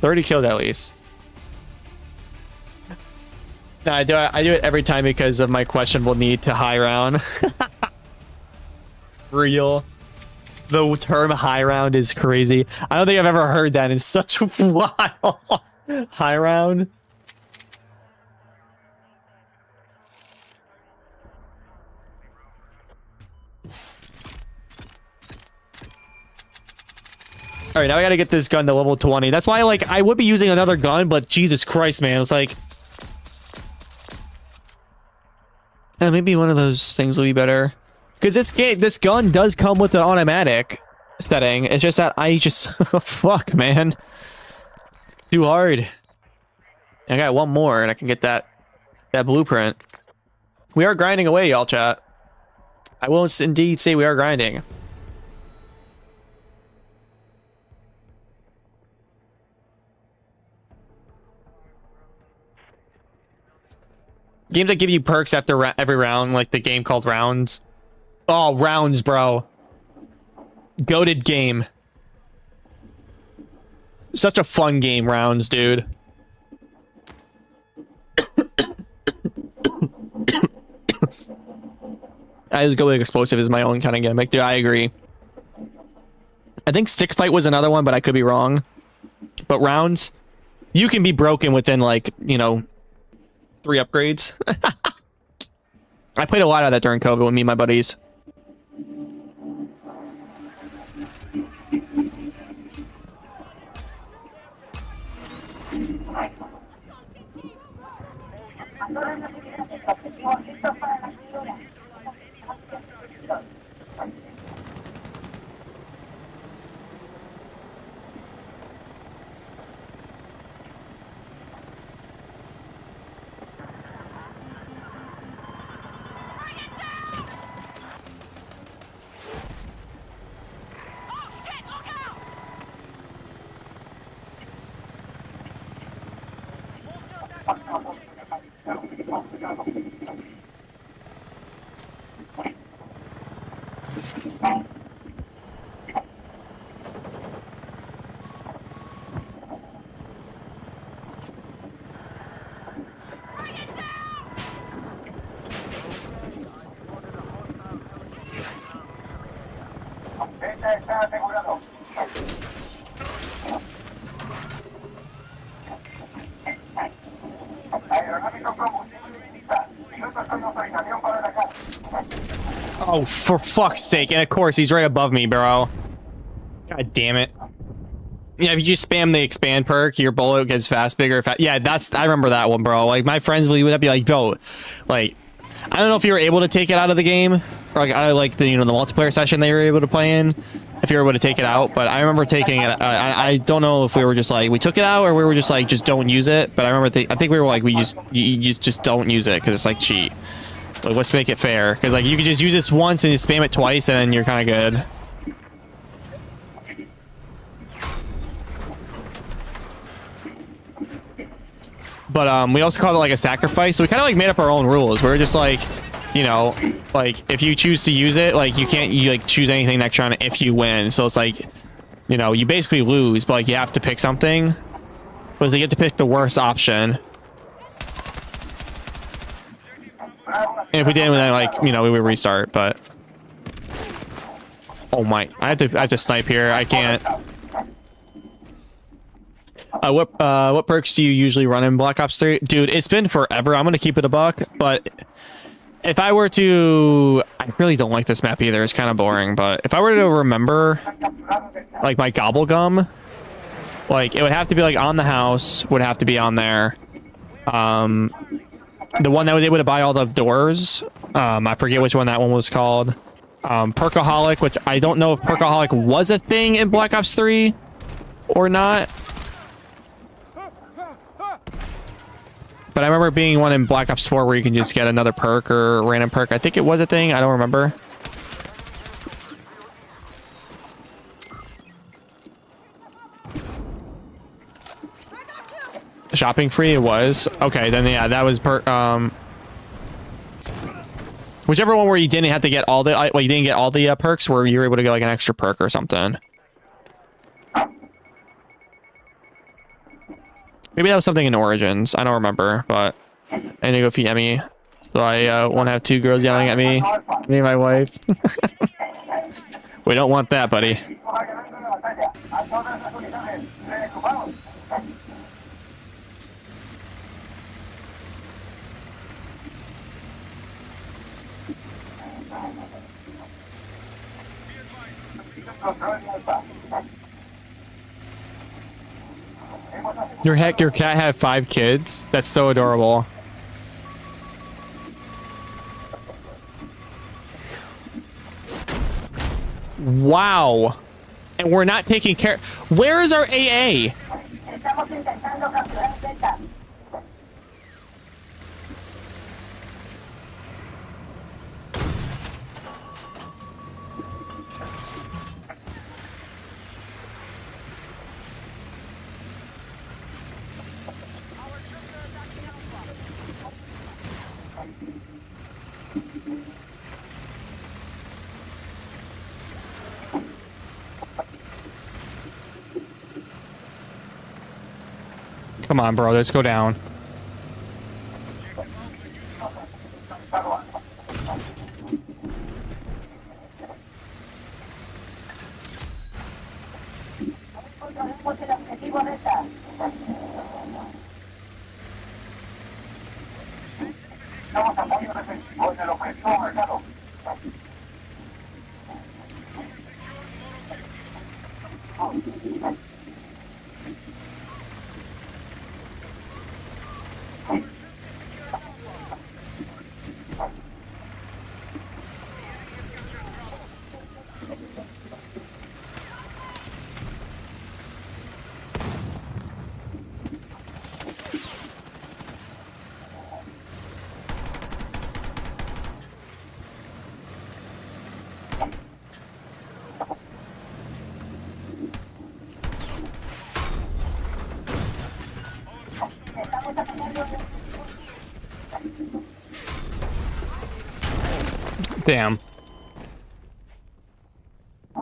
Speaker 1: 30 kills at least. No, I do it every time because of my questionable need to high round. Real. The term high round is crazy. I don't think I've ever heard that in such a while. High round. All right, now I gotta get this gun to level 20. That's why, like, I would be using another gun, but Jesus Christ, man, it's like, maybe one of those things will be better. Because this gun does come with an automatic setting. It's just that I just fuck, man. It's too hard. I got one more, and I can get that blueprint. We are grinding away, y'all, chat. I will indeed say we are grinding. Games that give you perks after every round, like the game called Rounds. Oh, Rounds, bro. Goated game. Such a fun game, Rounds, dude. I just go with explosive is my own kind of gimmick, dude. I agree. I think Stick Fight was another one, but I could be wrong. But Rounds, you can be broken within, like, you know, 3 upgrades. I played a lot of that during COVID with me and my buddies. Oh, for fuck's sake. And of course, he's right above me, bro. God damn it. Yeah, if you just spam the expand perk, your bullet gets fast, bigger, fast. Yeah, I remember that one, bro. Like, my friends would be like, bro, like, I don't know if you were able to take it out of the game, or like, the, you know, the multiplayer session they were able to play in, if you were able to take it out, but I remember taking it. I don't know if we were just like, we took it out, or we were just like, just don't use it, but I remember, I think we were like, you just don't use it, because it's like cheat. Like, let's make it fair, because like, you could just use this once and you spam it twice, and then you're kind of good. But we also called it like a sacrifice, so we kind of like made up our own rules. We were just like, you know, like if you choose to use it, like you can't like choose anything next round if you win. So it's like, you know, you basically lose, but like you have to pick something. But you get to pick the worst option. And if we didn't, then like, you know, we would restart. But oh my, I have to snipe here. I can't. What perks do you usually run in Black Ops 3? Dude, it's been forever. I'm gonna keep it a buck, but if I were to, I really don't like this map either. It's kind of boring, but if I were to remember, like my gobble gum, like it would have to be like on the house, would have to be on there. The one that was able to buy all the doors. I forget which one that one was called. Perkaholic, which I don't know if Perkaholic was a thing in Black Ops 3 or not. But I remember being one in Black Ops 4 where you can just get another perk or a random perk. I think it was a thing. I don't remember. Shopping free it was. Okay, then yeah, that was whichever one where you didn't have to get all the well, you didn't get all the perks, where you were able to get like an extra perk or something. Maybe that was something in Origins. I don't remember, but I need to go feed Emmy. So I won't have two girls yelling at me and my wife. We don't want that, buddy. Your cat had 5 kids? That's so adorable. Wow. And we're not taking care. Where is our AA? Come on, bro. Let's go down. Damn.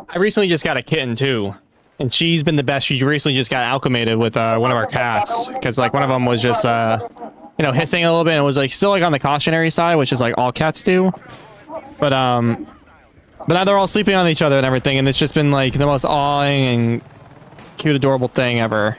Speaker 1: I recently just got a kitten too, and she's been the best. She recently just got acclimated with one of our cats because like one of them was just you know, hissing a little bit and was like still like on the cautionary side, which is like all cats do. But now they're all sleeping on each other and everything, and it's just been like the most awing and cute, adorable thing ever.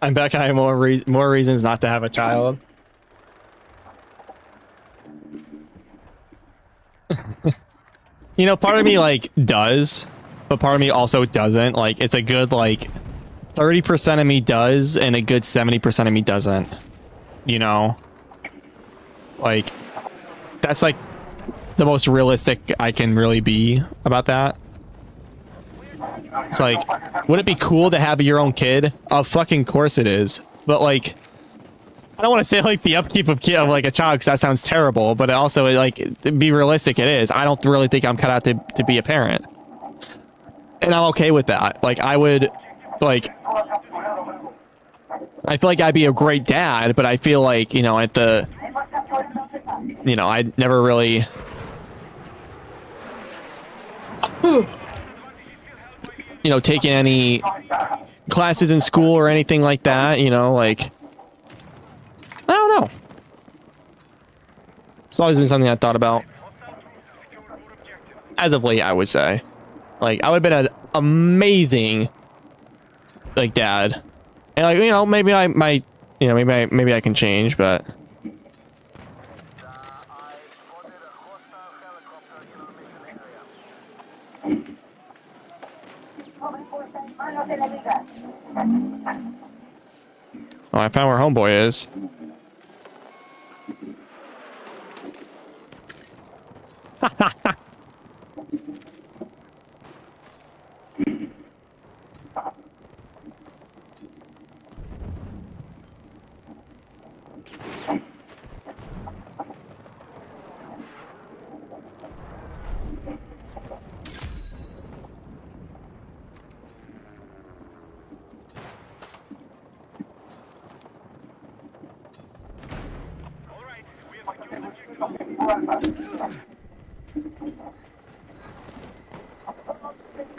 Speaker 1: I'm back. I have more reasons not to have a child. You know, part of me like does, but part of me also doesn't. Like, it's a good like 30% of me does, and a good 70% of me doesn't. You know, like that's like the most realistic I can really be about that. It's like, would it be cool to have your own kid? Of fucking course it is. But like, I don't want to say like the upkeep of kid of like a child because that sounds terrible. But also like, to be realistic, it is. I don't really think I'm cut out to be a parent, and I'm okay with that. Like, I would, like, I feel like I'd be a great dad, but I feel like, you know, I never really. You know, taking any classes in school or anything like that, you know, like, I don't know. It's always been something I thought about. As of late, I would say. Like, I would have been an amazing, like, dad. And, like, you know, maybe I might, you know, maybe I can change, but... Oh, I found where homeboy is.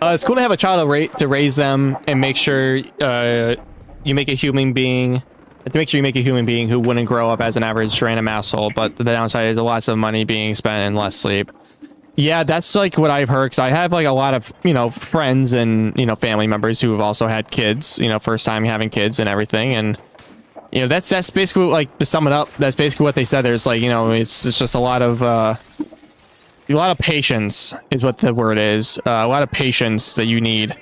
Speaker 1: It's cool to have a child to raise them and make sure you make a human being. To make sure you make a human being who wouldn't grow up as an average random asshole. But the downside is lots of money being spent and less sleep. Yeah, that's like what I've heard. Cause I have like a lot of, you know, friends and, you know, family members who have also had kids. You know, first time having kids and everything. And you know, that's basically like, to sum it up. That's basically what they said. There's like, you know, it's just a lot of patience is what the word is. A lot of patience that you need.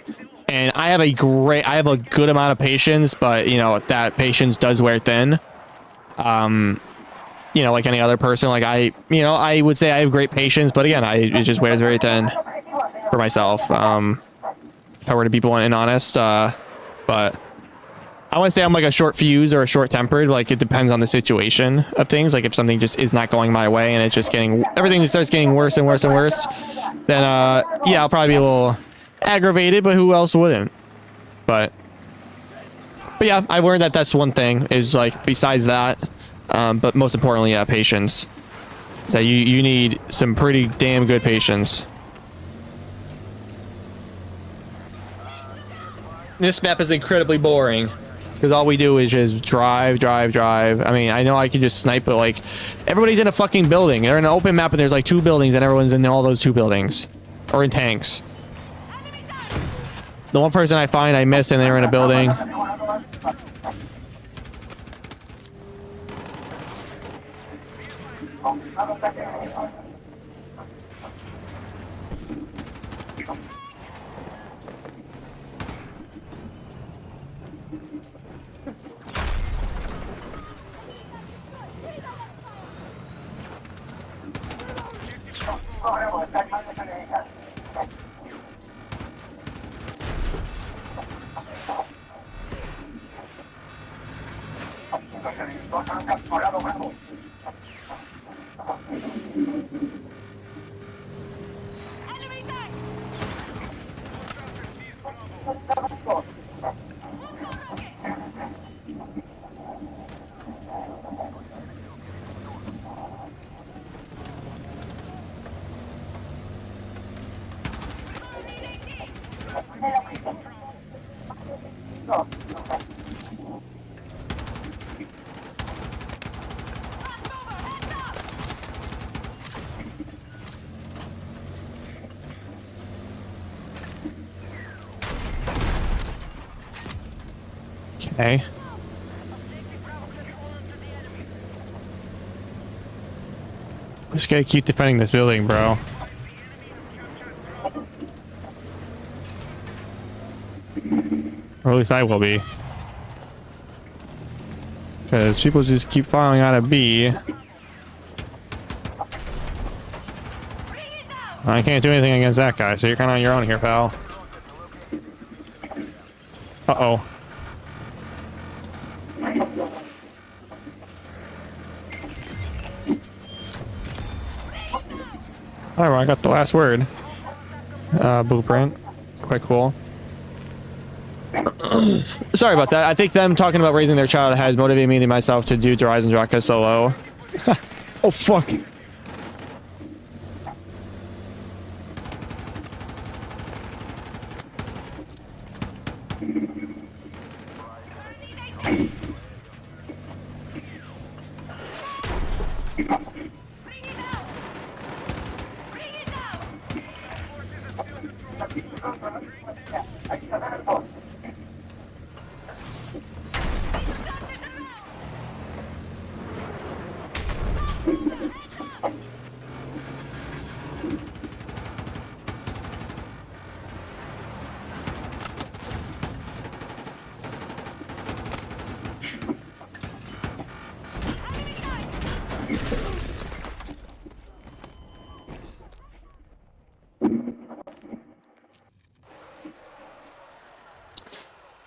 Speaker 1: And I have a good amount of patience, but you know, that patience does wear thin. You know, like any other person, like I would say I have great patience, but again, it just wears very thin for myself. If I were to be blunt and honest, but I want to say I'm like a short fuse or a short tempered. Like, it depends on the situation of things. Like, if something just is not going my way and it's just everything just starts getting worse and worse and worse, then yeah, I'll probably be a little aggravated, but who else wouldn't? But yeah, I learned that that's one thing is like, besides that, but most importantly, yeah, patience. So you need some pretty damn good patience. This map is incredibly boring because all we do is just drive. I mean, I know I can just snipe, but like, everybody's in a fucking building. They're in an open map and there's like 2 buildings and everyone's in all those 2 buildings or in tanks. The one person I find, I miss, and they're in a building. Okay. Just gotta keep defending this building, bro. Or at least I will be. Because people just keep falling out of B. I can't do anything against that guy, so you're kind of on your own here, pal. Uh-oh. Alright, well, I got the last word. Blueprint. Quite cool. Sorry about that. I think them talking about raising their child has motivated me and myself to do Horizon Draka solo. Oh, fuck.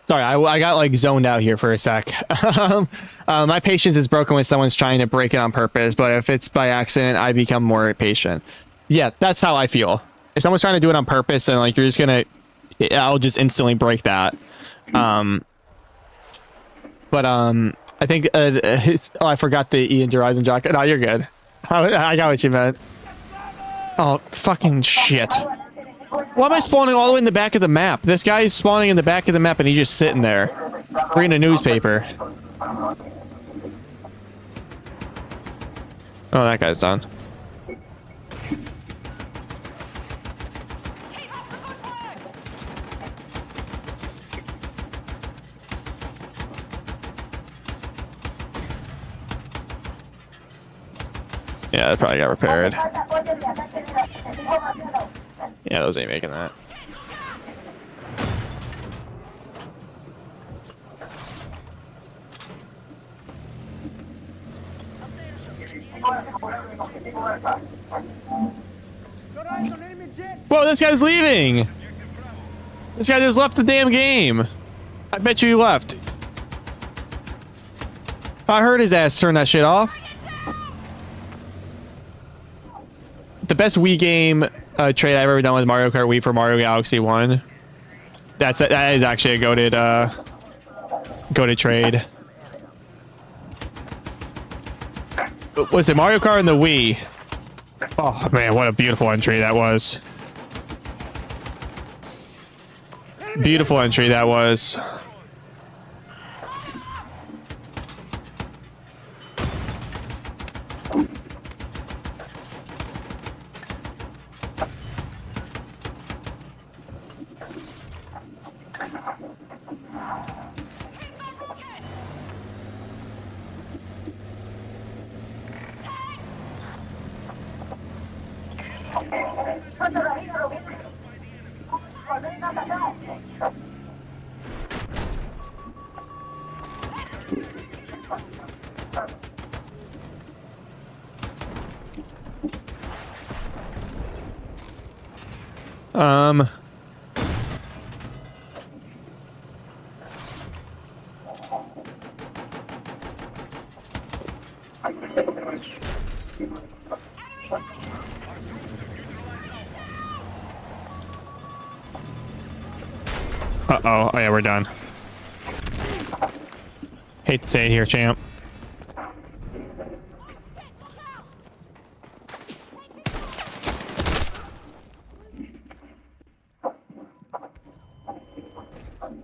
Speaker 1: Sorry, I got like zoned out here for a sec. My patience is broken when someone's trying to break it on purpose, but if it's by accident, I become more patient. Yeah, that's how I feel. If someone's trying to do it on purpose and like you're just gonna, I'll just instantly break that. I think oh, I forgot the E in Horizon Draka. No, you're good. I got what you meant. Oh, fucking shit. Why am I spawning all the way in the back of the map? This guy is spawning in the back of the map and he's just sitting there reading a newspaper. Oh, that guy's done. Yeah, that probably got repaired. Yeah, those ain't making that. Whoa, this guy's leaving! This guy just left the damn game. I bet you he left. I heard his ass turn that shit off. The best Wii game trade I've ever done was Mario Kart Wii for Mario Galaxy 1. That is actually a goated trade. Was it Mario Kart and the Wii? Oh man, what a beautiful entry that was. Beautiful entry that was. Uh-oh. Oh, yeah, we're done. Hate to say it here, champ.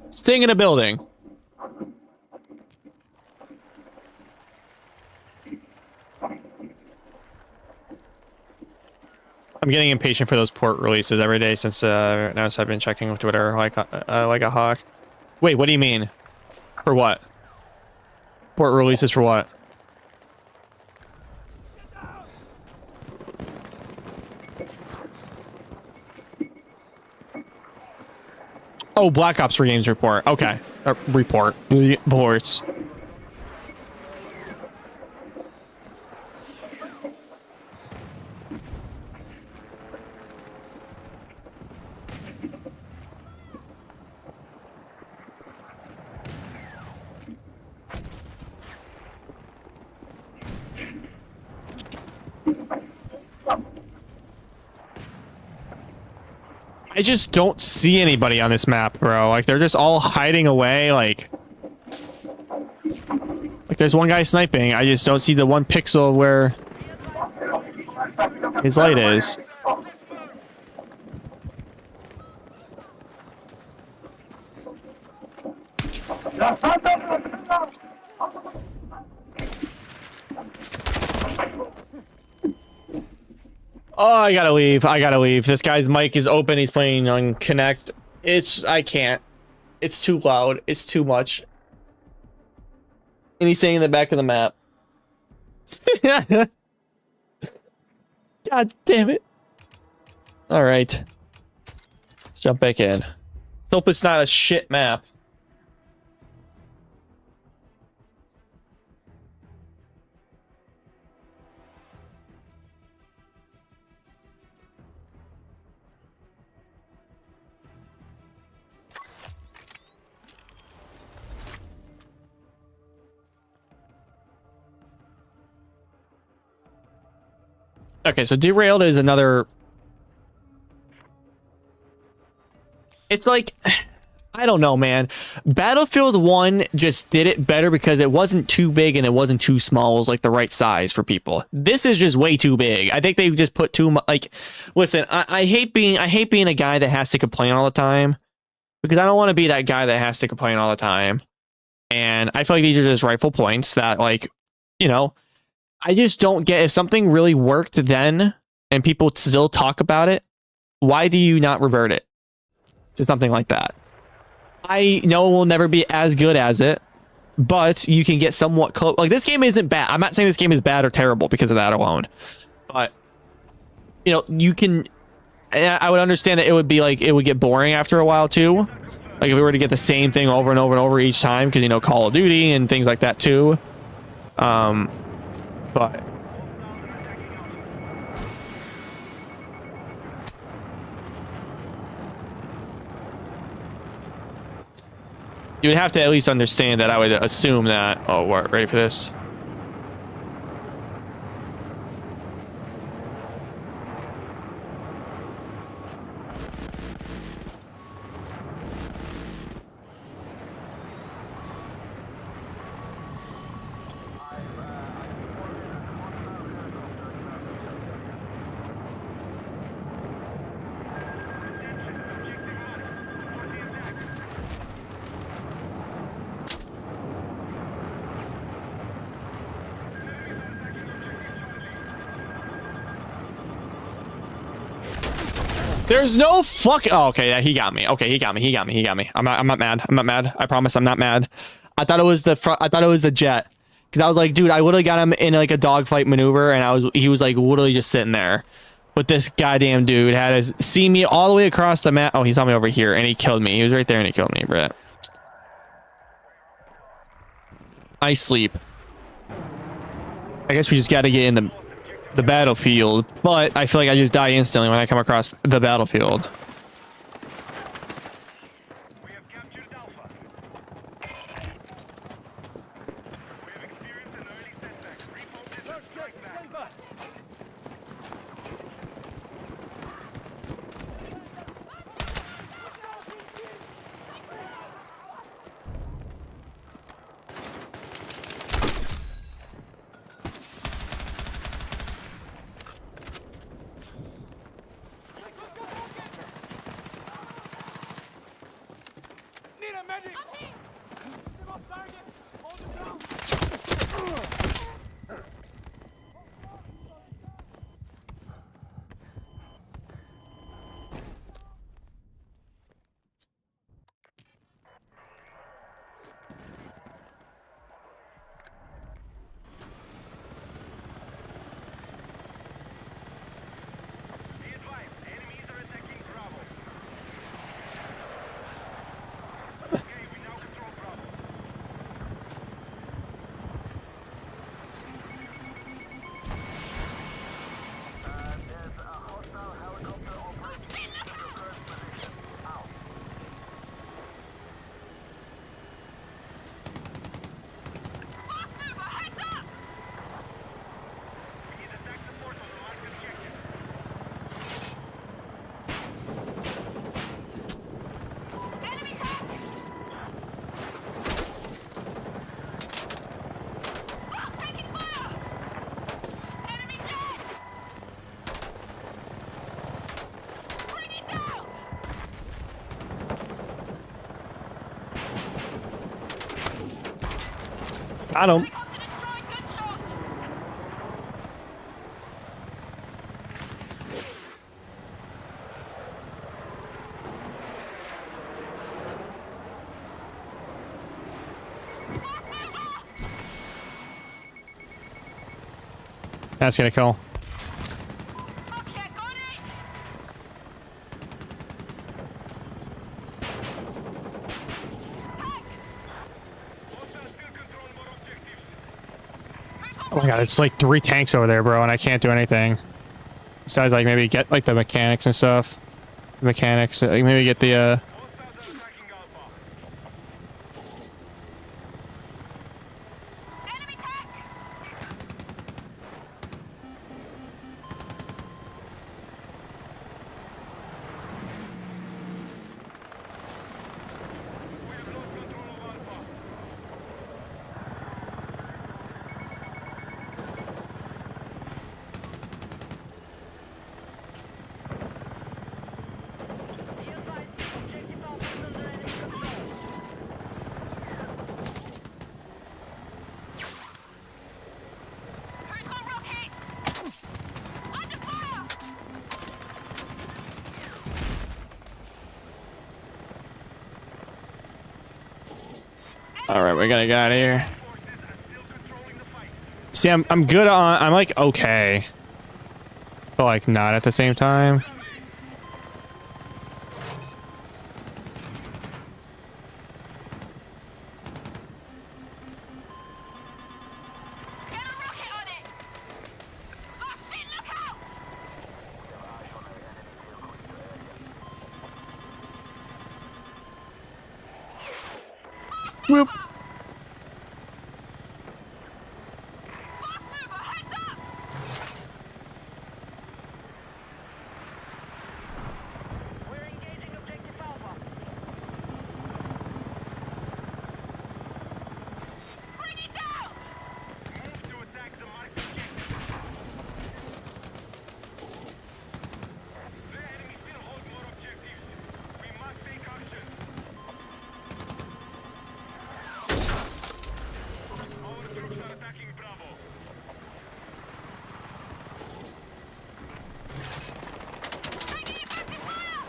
Speaker 1: Staying in a building. I'm getting impatient for those port releases every day since now I've been checking Twitter like a hawk. Wait, what do you mean? For what? Port releases for what? Oh, Black Ops 3 games report. Okay. Reports. I just don't see anybody on this map, bro. Like, they're just all hiding away, like there's one guy sniping. I just don't see the one pixel of where his light is. Oh, I gotta leave. I gotta leave. This guy's mic is open. He's playing on Connect. I can't. It's too loud. It's too much. And he's staying in the back of the map. God damn it. All right. Let's jump back in. Let's hope it's not a shit map. Okay, so Derailed is another... It's like... I don't know, man. Battlefield 1 just did it better because it wasn't too big and it wasn't too small. It was like the right size for people. This is just way too big. I think they just put too much... Like, listen, I hate being a guy that has to complain all the time. Because I don't want to be that guy that has to complain all the time. And I feel like these are just rightful points that, like, you know... I just don't get, if something really worked then and people still talk about it, why do you not revert it to something like that? I know it will never be as good as it, but you can get somewhat close. Like, this game isn't bad. I'm not saying this game is bad or terrible because of that alone, but you know, you can, I would understand that it would be like, it would get boring after a while too. Like if we were to get the same thing over and over and over each time, because, you know, Call of Duty and things like that too. But you would have to at least understand that. I would assume that. Oh, we're ready for this. There's no fuck. Oh, okay, yeah, he got me. Okay, he got me. I'm not mad. I'm not mad. I promise I'm not mad. I thought it was the front. I thought it was the jet. Cause I was like, dude, I would have got him in like a dogfight maneuver, and he was like literally just sitting there. But this goddamn dude had to see me all the way across the map. Oh, he saw me over here and he killed me. He was right there and he killed me, bro. I sleep. I guess we just got to get in the battlefield, but I feel like I just die instantly when I come across the battlefield.
Speaker 2: We have captured Alpha. We have experienced an early setback. Refold is strike back.
Speaker 1: Got him.
Speaker 3: Helicopter destroyed. Good shot.
Speaker 1: That's gonna kill.
Speaker 3: Okay, got it.
Speaker 2: Hostiles still control more objectives.
Speaker 1: Oh my god, it's like 3 tanks over there, bro, and I can't do anything. Besides, like, maybe get, like, the mechanics and stuff. The mechanics, like, maybe get the,
Speaker 2: Hostiles are attacking Alpha.
Speaker 3: Enemy tank.
Speaker 2: We have lost control of Alpha.
Speaker 3: Be advised, objective Alpha is under enemy control. Who's got rocket? Under fire!
Speaker 1: alright, we gotta get out of here.
Speaker 2: Forces are still controlling the fight.
Speaker 1: See, I'm good on, I'm, like, okay. But, like, not at the same time.
Speaker 3: Get a rocket on it! Oh shit, look out!
Speaker 1: Whoop.
Speaker 3: Fast mover, heads up! We're engaging objective Alpha. Bring it down!
Speaker 2: Move to attack the marked objective. The enemy still hold more objectives. We must take action. Our troops are attacking Bravo.
Speaker 3: Taking effective fire!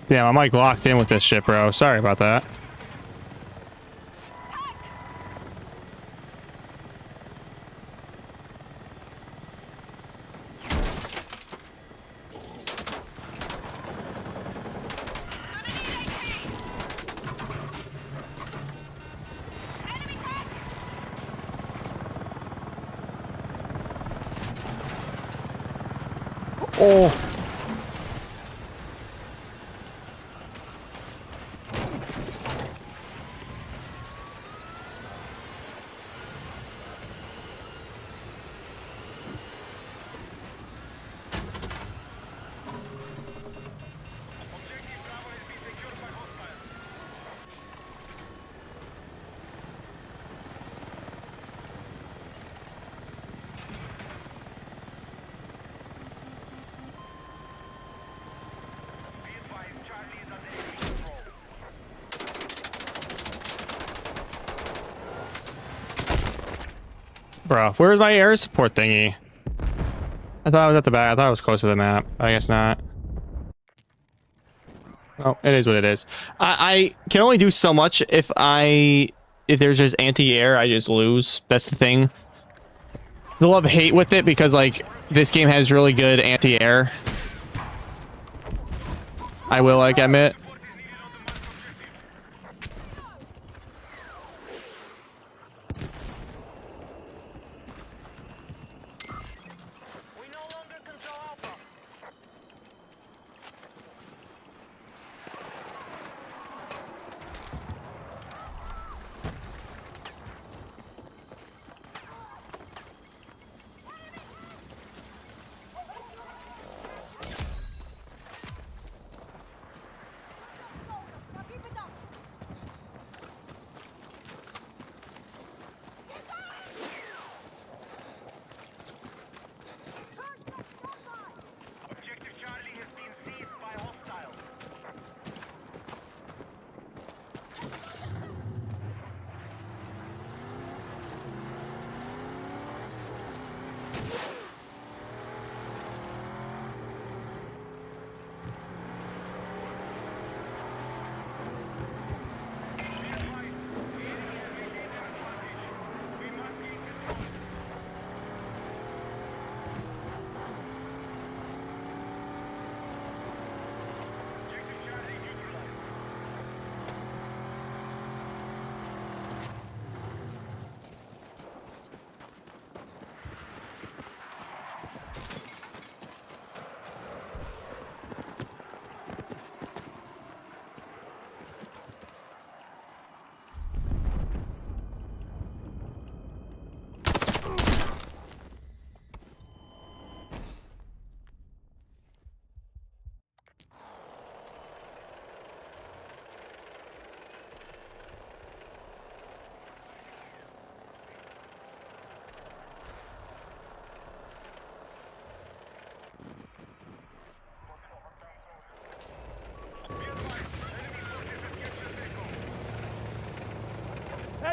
Speaker 1: Damn, I'm, like, locked in with this shit, bro. Sorry about that.
Speaker 3: Enemy tank!
Speaker 1: Oh.
Speaker 2: Objective Bravo has been secured by hostiles. Be advised, Charlie is under enemy control.
Speaker 1: Bro, where's my air support thingy? I thought I was at the back. I thought I was close to the map. I guess not. Oh, it is what it is. I can only do so much if there's just anti-air, I just lose. That's the thing. The love-hate with it because, like, this game has really good anti-air. I will, like, admit.
Speaker 2: Support is needed on the marked objective.
Speaker 3: We no longer control Alpha.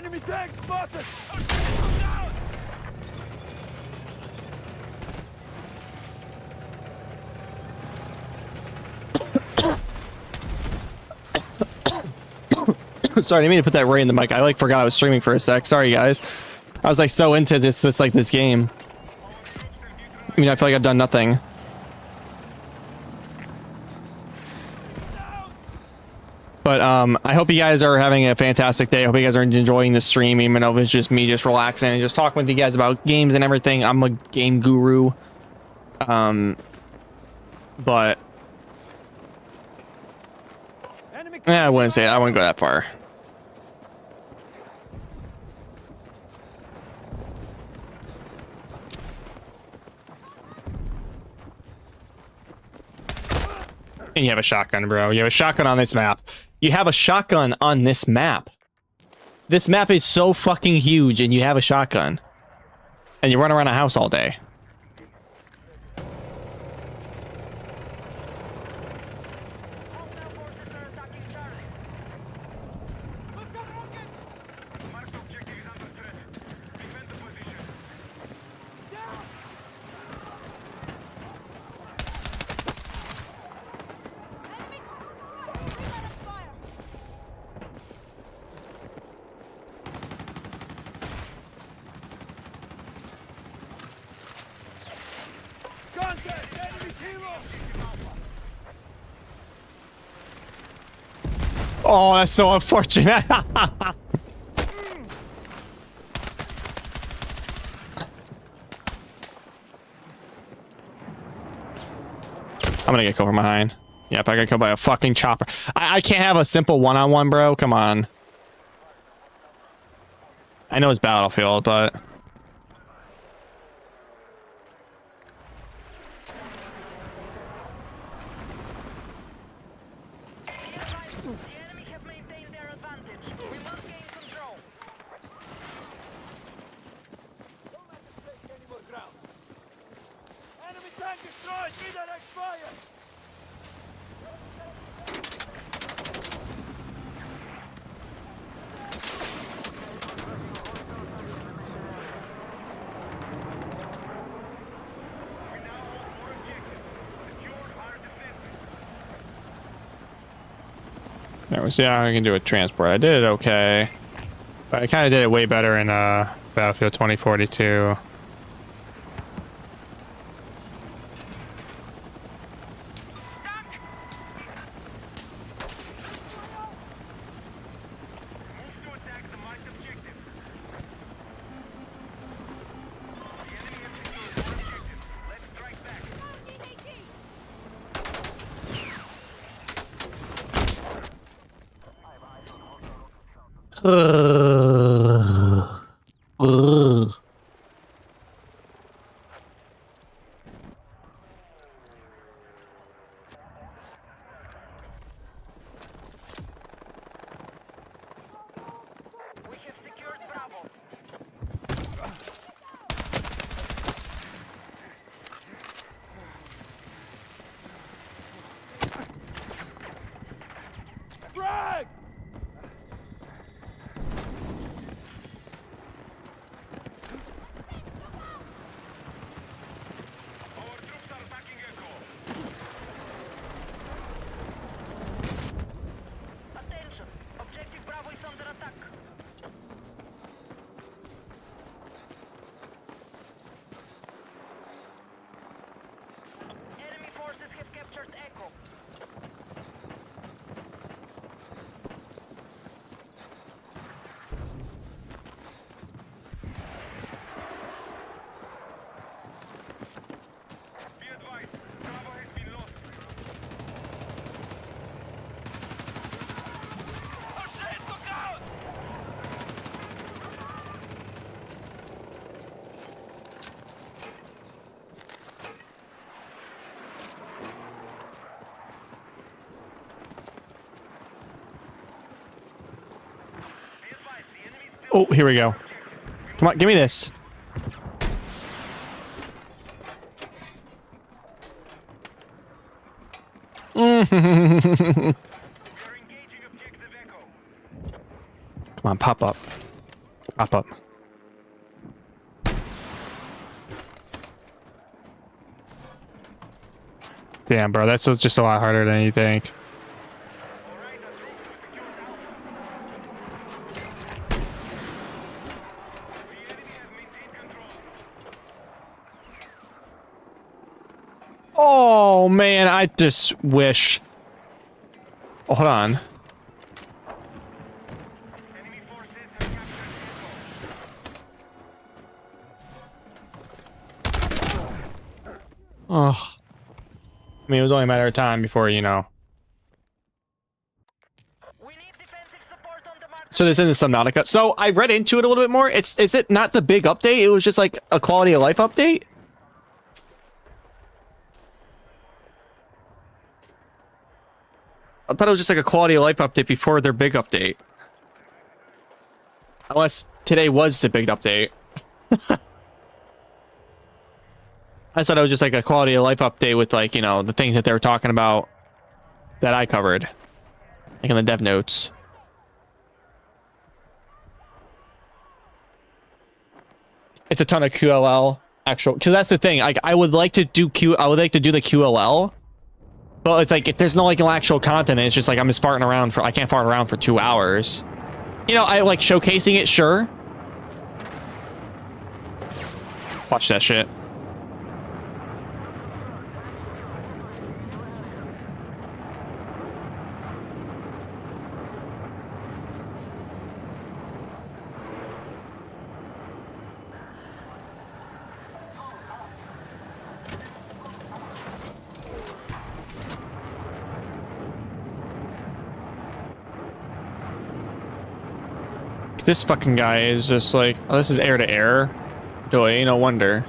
Speaker 2: Enemy tank spotted! Down!
Speaker 1: Sorry, I didn't mean to put that right in the mic. I like forgot I was streaming for a sec. Sorry, guys. I was like so into this game. I mean, I feel like I've done nothing. But I hope you guys are having a fantastic day. I hope you guys are enjoying the stream, even though it's just me just relaxing and just talking with you guys about games and everything. I'm a game guru. But I wouldn't say it. I wouldn't go that far. And you have a shotgun, bro. You have a shotgun on this map. You have a shotgun on this map. This map is so fucking huge, and you have a shotgun. And you run around a house all day.
Speaker 3: Hostile forces are attacking Charlie. Look up, rocket!
Speaker 2: Marked objective is under threat. Defend the position.
Speaker 3: Down! Enemy! Reload and fire!
Speaker 2: Contact! Enemy kilo!
Speaker 1: Oh, that's so unfortunate. I'm gonna get killed from behind. Yep, I got killed by a fucking chopper. I can't have a simple one-on-one, bro. Come on. I know it's Battlefield, but...
Speaker 3: The enemy have maintained their advantage. We must gain control.
Speaker 2: Don't let them take any more ground. Enemy tank destroyed! Redirect fire! We now hold more objectives. Secure our defenses.
Speaker 1: There we see how I can do a transport. I did it okay. But I kind of did it way better in Battlefield 2042.
Speaker 2: Move to attack the marked objective. The enemy has secured more objectives. Let's strike back.
Speaker 3: We have secured Bravo.
Speaker 2: Frag! Our troops are attacking Echo.
Speaker 3: Attention! Objective Bravo is under attack. Enemy forces have captured Echo.
Speaker 2: Be advised, Bravo has been lost. Oh shit, look out! Be advised, the enemy still
Speaker 1: Oh, here we go. Come on, give me this.
Speaker 2: We're engaging objective Echo.
Speaker 1: Come on, pop up. Pop up. Damn, bro, that's just a lot harder than you think. Oh man, I just wish. Oh, hold on. Oh. I mean, it was only a matter of time before, you know. So this is Subnautica. So I read into it a little bit more. Is it not the big update? It was just like a quality of life update? I thought it was just like a quality of life update before their big update. Unless today was the big update. I thought it was just like a quality of life update with like, you know, the things that they were talking about that I covered. Like in the dev notes. It's a ton of QLL actual, because that's the thing. Like I would like to do the QLL, but it's like if there's no like actual content, it's just like I'm just farting around I can't fart around for 2 hours. You know, I like showcasing it, sure. Watch that shit. This fucking guy is just like, oh, this is air to air. Doy, no wonder.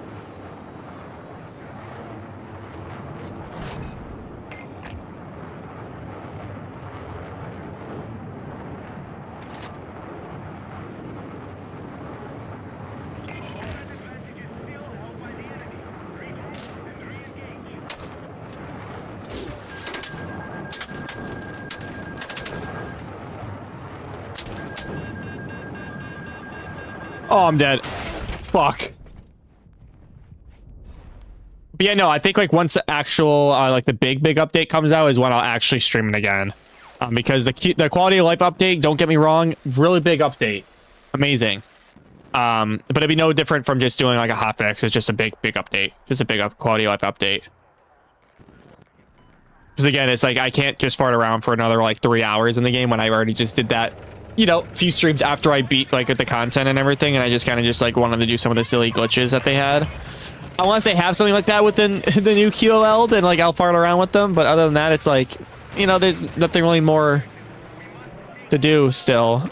Speaker 1: Oh, I'm dead. Fuck. But yeah, no, I think like once the actual like the big update comes out is when I'll actually stream it again. Because the quality of life update, don't get me wrong, really big update, amazing. But it'd be no different from just doing like a hotfix. It's just a big update, just a big quality of life update. Because again, it's like I can't just fart around for another like 3 hours in the game when I already just did that. You know, a few streams after I beat like the content and everything, and I just kind of just like wanted to do some of the silly glitches that they had. Unless they have something like that within the new QLL, then like I'll fart around with them. But other than that, it's like, you know, there's nothing really more to do still.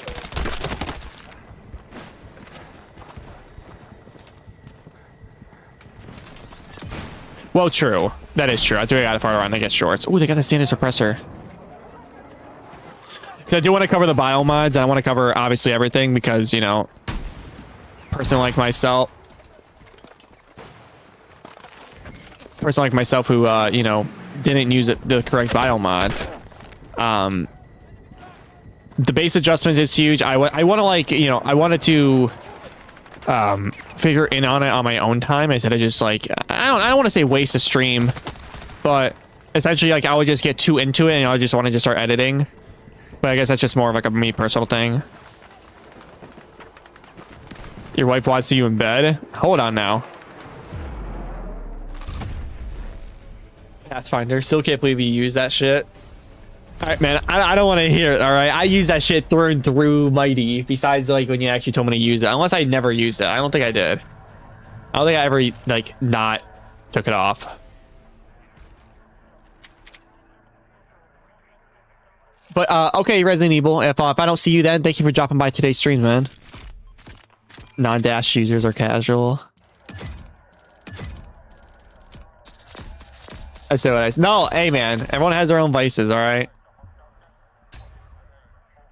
Speaker 1: Well, true. That is true. I do gotta fart around. They get shorts. Ooh, they got the standard suppressor. I do want to cover the bio mods, and I want to cover obviously everything because, you know, person like myself who you know, didn't use the correct bio mod. The base adjustment is huge. I want to, like, you know, I wanted to figure in on it on my own time instead of just like I don't want to say waste a stream, but essentially like I would just get too into it and I just want to just start editing. But I guess that's just more of like a me personal thing. Your wife wants you in bed? Hold on now. Pathfinder. Still can't believe you use that shit. Alright, man. I don't want to hear it, alright? I use that shit through and through mighty. Besides, like, when you actually told me to use it. Unless I never used it. I don't think I did. I don't think I ever, like, not took it off. But, okay, Resident Evil, if I don't see you then, thank you for dropping by today's stream, man. Non-dash users are casual. I say what I say. No, hey, man. Everyone has their own vices, alright?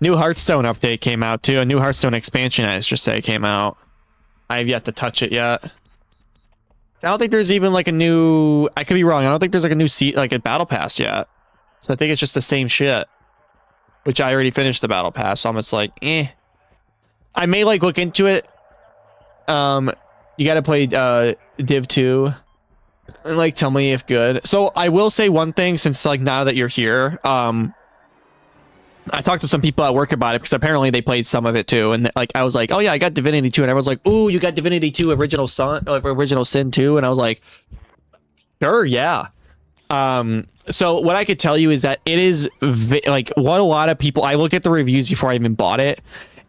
Speaker 1: New Hearthstone update came out, too. A new Hearthstone expansion, I just say, came out. I have yet to touch it yet. I don't think there's even, like, a new... I could be wrong. I don't think there's, like, a new like, a battle pass yet. So I think it's just the same shit. Which I already finished the battle pass, so I'm just like, eh. I may like look into it. You got to play Div 2 and like tell me if good. So I will say one thing, since like now that you're here, I talked to some people at work about it because apparently they played some of it too, and like I was like, oh yeah, I got Divinity 2, and everyone's like, ooh, you got Divinity 2 Original Sin 2, and I was like, sure, yeah. So what I could tell you is that it is like what a lot of people, I look at the reviews before I even bought it,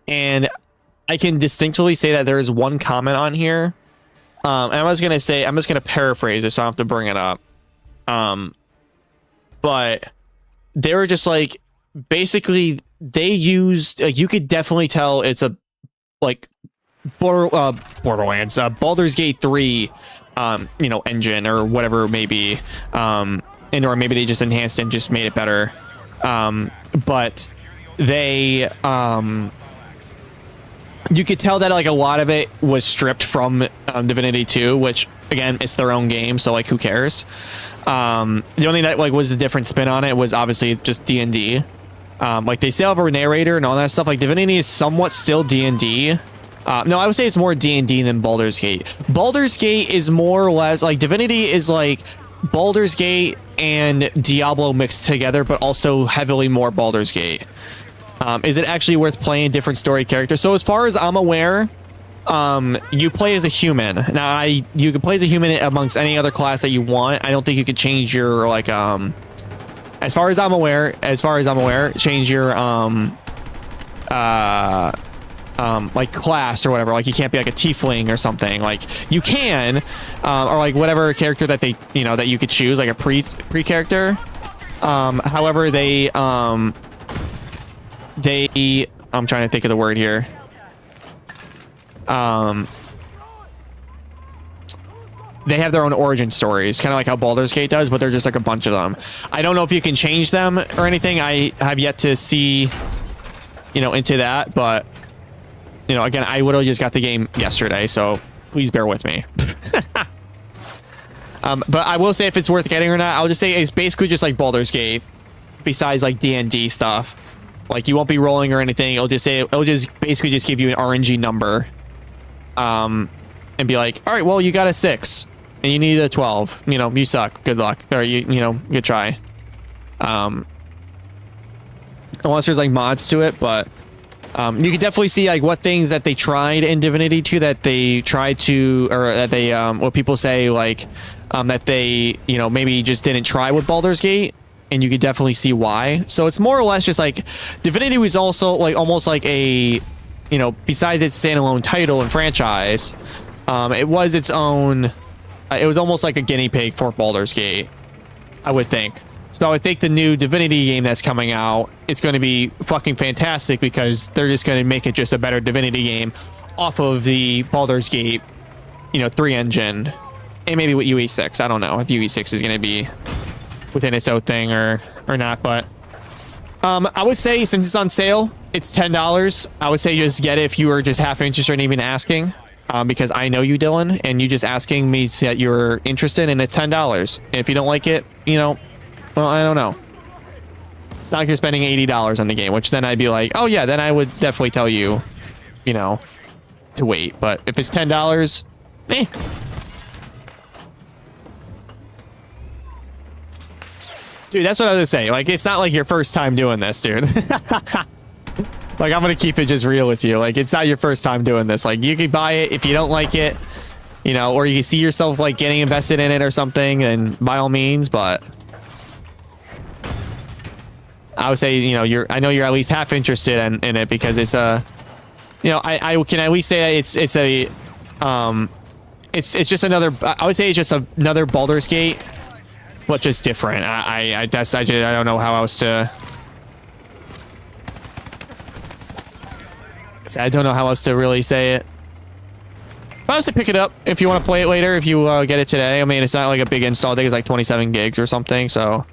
Speaker 1: and I can distinctly say that there is one comment on here. And I was gonna say, I'm just gonna paraphrase it so I don't have to bring it up. But they were just like, basically they used, you could definitely tell it's a like Borderlands, Baldur's Gate 3, you know, engine or whatever it may be, and or maybe they just enhanced it and just made it better. But they you could tell that like a lot of it was stripped from Divinity 2, which again, it's their own game, so like who cares. The only thing that like was a different spin on it was obviously just D&D. Like they still have a narrator and all that stuff. Like Divinity is somewhat still D&D. No, I would say it's more D&D than Baldur's Gate. Baldur's Gate is more or less like Divinity is like Baldur's Gate and Diablo mixed together, but also heavily more Baldur's Gate. Is it actually worth playing a different story character? So as far as I'm aware, you play as a human. Now you can play as a human amongst any other class that you want. I don't think you could change your like as far as I'm aware, change your like class or whatever. Like you can't be like a tiefling or something. Like you can, or like whatever character that they, you know, that you could choose, like a pre character. However, I'm trying to think of the word here. They have their own origin stories, kind of like how Baldur's Gate does, but they're just like a bunch of them. I don't know if you can change them or anything. I have yet to see, you know, into that, but you know, again, I literally just got the game yesterday, so please bear with me. But I will say if it's worth getting or not, I'll just say it's basically just like Baldur's Gate, besides like D&D stuff. Like you won't be rolling or anything. It'll just basically just give you an RNG number, and be like, all right, well, you got a 6 and you need a 12. You know, you suck. Good luck. Or you know, good try. Unless there's like mods to it, but you can definitely see like what things that they tried in Divinity 2 that they tried to, or that they what people say like that they, you know, maybe just didn't try with Baldur's Gate. And you could definitely see why. So it's more or less just like Divinity was also like almost like a, you know, besides its standalone title and franchise, it was its own, it was almost like a guinea pig for Baldur's Gate, I would think. So I think the new Divinity game that's coming out, it's going to be fucking fantastic because they're just going to make it just a better Divinity game off of the Baldur's Gate, you know, 3 engine, and maybe with UE6. I don't know if UE6 is going to be within its own thing or not, but I would say since it's on sale, it's $10. I would say just get it if you were just half interested in even asking, because I know you, Dylan, and you just asking me that you're interested, and it's $10. And if you don't like it, you know, well, I don't know. It's not like you're spending $80 on the game, which then I'd be like, oh yeah, then I would definitely tell you, you know, to wait. But if it's $10, eh. Dude, that's what I was gonna say. Like, it's not like your first time doing this, dude. Like, I'm gonna keep it just real with you. Like, it's not your first time doing this. Like, you could buy it if you don't like it, you know, or you can see yourself like getting invested in it or something, and by all means, but I would say, you know, I know you're at least half interested in it because it's a, you know, I can at least say that it's just another, I would say it's just another Baldur's Gate, but just different. I don't know how else to. I don't know how else to really say it. But I was to pick it up if you want to play it later. If you get it today, I mean, it's not like a big install. I think it's like 27 gigs or something. So.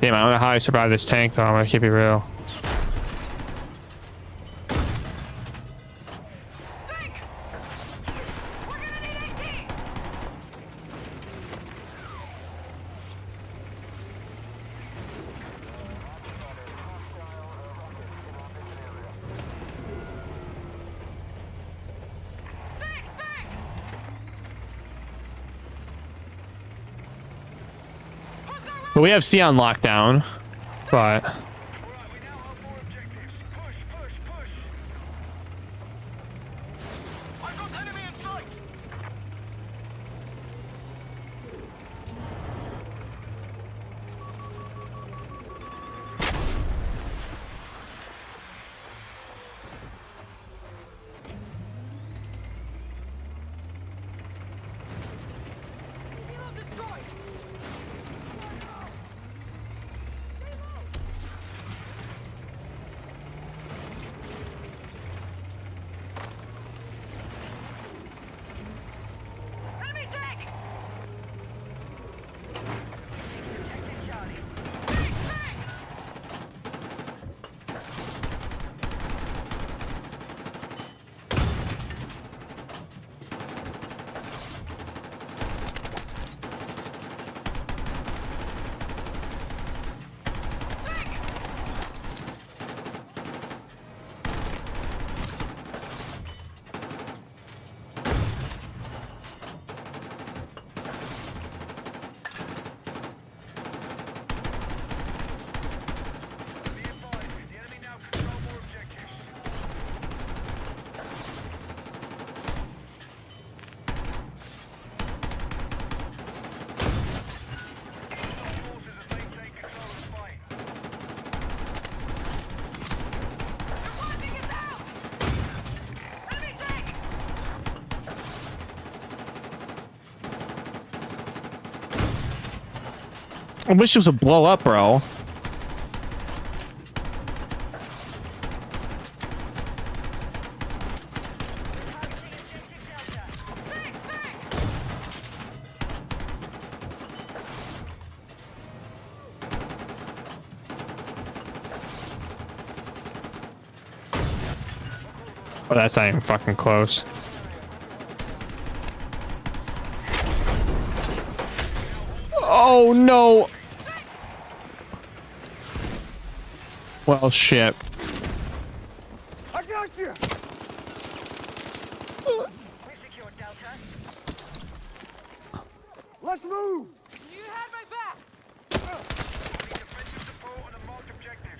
Speaker 1: Damn, I don't know how I survived this tank though. I'm gonna keep it real.
Speaker 3: Think! We're gonna need AT! Think! Think!
Speaker 1: But we have C on lockdown. But
Speaker 2: All right, we now have more objectives. Push, push, push. I've got enemy in sight.
Speaker 3: Helo destroyed! Enemy tank! Protected Charlie. Tank! Tank!
Speaker 2: Be advised, the enemy now control more objectives. Forces as they take control of the fight.
Speaker 3: They're locking us out! Enemy tank!
Speaker 1: I wish it was a blow up, bro.
Speaker 3: Tank! Tank!
Speaker 1: Oh, that's not even fucking close. Oh no. Well, shit.
Speaker 2: I got you.
Speaker 3: We secured Delta.
Speaker 2: Let's move.
Speaker 3: You had my back!
Speaker 2: Need defensive support on a marked objective.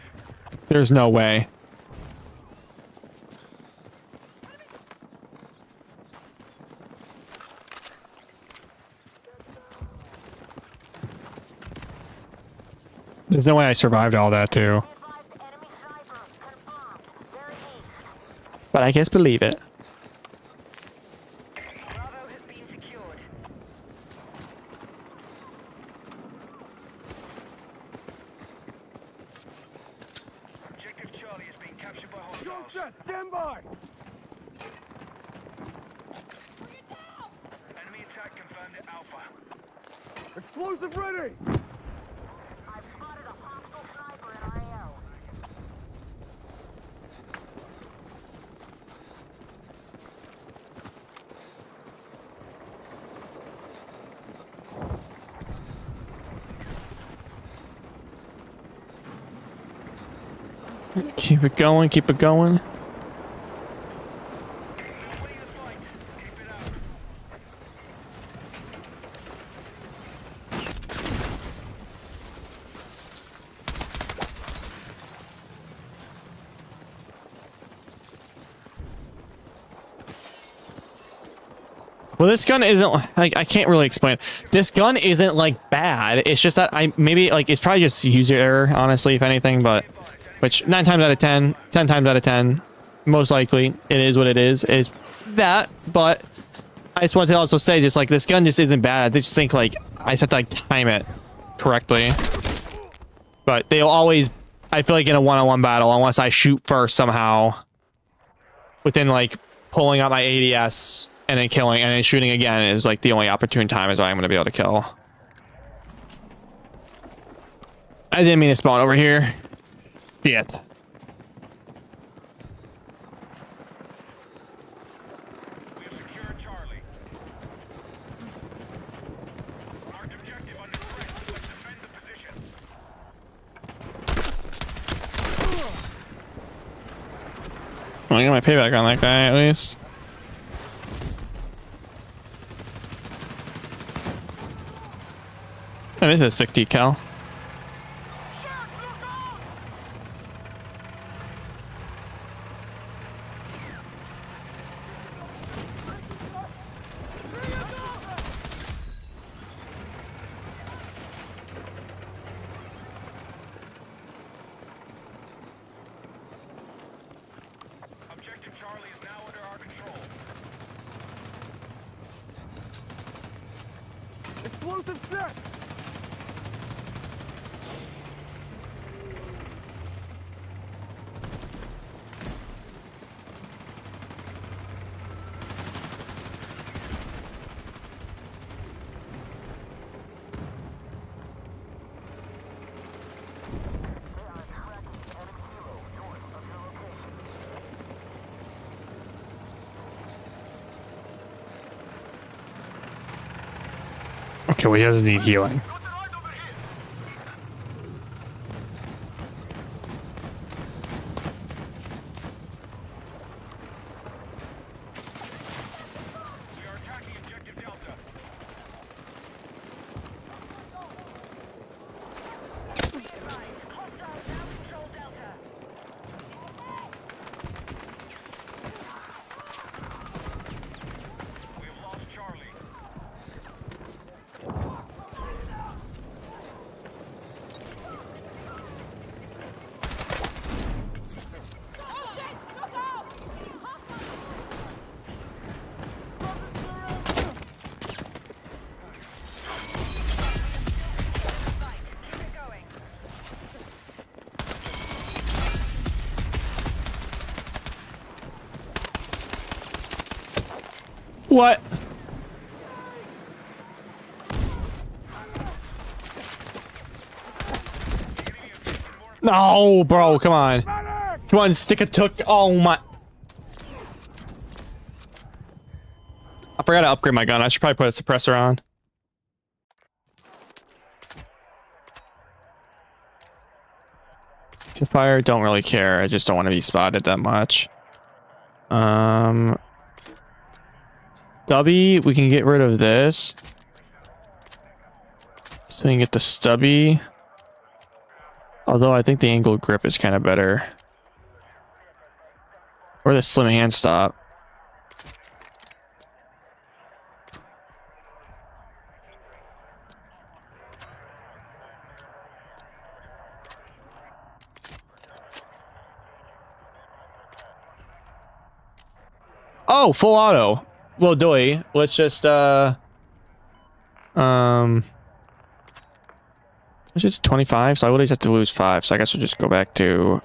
Speaker 1: There's no way. There's no way I survived all that too. But I guess believe it.
Speaker 3: Bravo has been secured.
Speaker 2: Objective Charlie has been captured by
Speaker 4: Drone
Speaker 2: hostiles.
Speaker 4: set, stand by!
Speaker 3: Bring it down!
Speaker 2: Enemy attack confirmed at Alpha.
Speaker 4: Explosive ready!
Speaker 3: I've spotted a hostile sniper in our AO.
Speaker 1: Keep it going, keep it going.
Speaker 2: Flee the fight. Keep it up.
Speaker 1: Well, this gun isn't like, I can't really explain. This gun isn't like bad. It's just that I maybe like it's probably just user error, honestly, if anything. But which 9 times out of 10, 10 times out of 10, most likely it is what it is that. But I just want to also say, just like this gun just isn't bad. I just think like I just have to like time it correctly. But they'll always, I feel like in a one-on-one battle, unless I shoot first somehow, within like pulling out my ADS. And then killing, and then shooting again is like the only opportune time is when I'm going to be able to kill. I didn't mean to spawn over here. Shit.
Speaker 2: We have secured Charlie. Marked objective under threat. Let's defend the position.
Speaker 1: I get my payback on that guy at least. That is a sick decal.
Speaker 2: Objective Charlie is now under our control.
Speaker 4: Explosive set!
Speaker 1: Okay, well, he doesn't need healing.
Speaker 2: We are attacking objective Delta.
Speaker 3: Be advised, hostiles now control Delta.
Speaker 2: We have lost Charlie.
Speaker 3: Oh shit! Look out! Fight. Keep it going.
Speaker 1: What? No, bro, come on. Come on, stick a took. Oh my. I forgot to upgrade my gun. I should probably put a suppressor on. Fire, don't really care. I just don't want to be spotted that much. Stubby, we can get rid of this. So we can get the stubby. Although I think the angled grip is kind of better. Or the slim hand stop. Oh, full auto. Well, doy. Let's just it's just 25, so I would just have to lose 5, so I guess we'll just go back to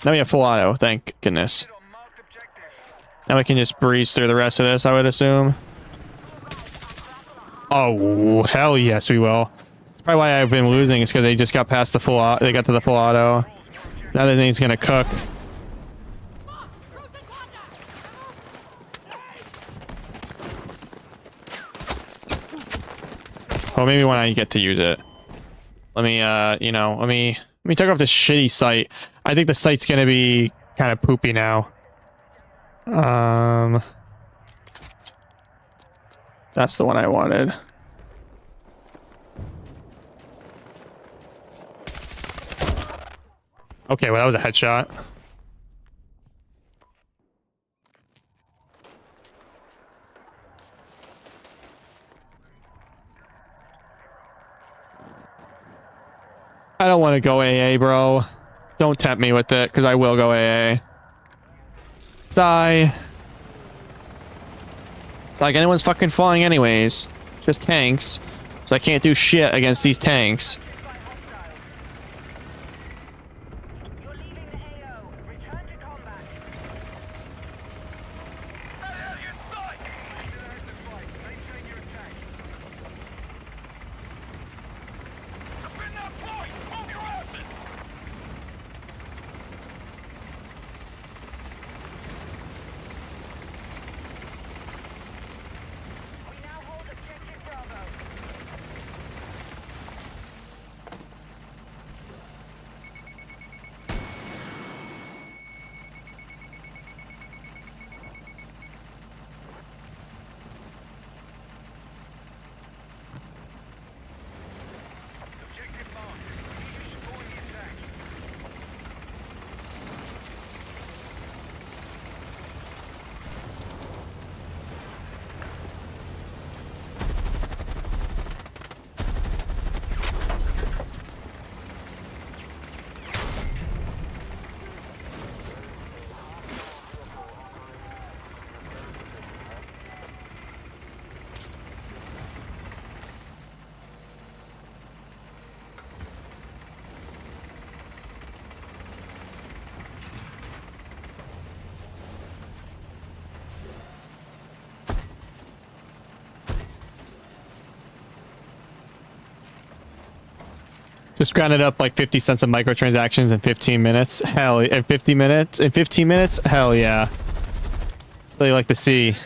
Speaker 1: now we have full auto, thank goodness.
Speaker 2: Hit on marked objective.
Speaker 1: Now we can just breeze through the rest of this, I would assume. Oh, hell yes, we will. Probably why I've been losing is because they just got past the full auto. They got to the full auto. Now the thing's gonna cook. Well, maybe when I get to use it. Let me, you know, let me take off this shitty sight. I think the sight's gonna be kind of poopy now. That's the one I wanted. Okay, well, that was a headshot. I don't want to go AA, bro. Don't tempt me with it, because I will go AA. Die. It's like anyone's fucking flying anyways. Just tanks. So I can't do shit against these tanks.
Speaker 3: You're leaving the AO. Return to combat.
Speaker 2: Alien sight!
Speaker 1: Just grounded up like 50 cents of microtransactions in 15 minutes. Hell, in 50 minutes? In 15 minutes? Hell yeah. That's what you like to see.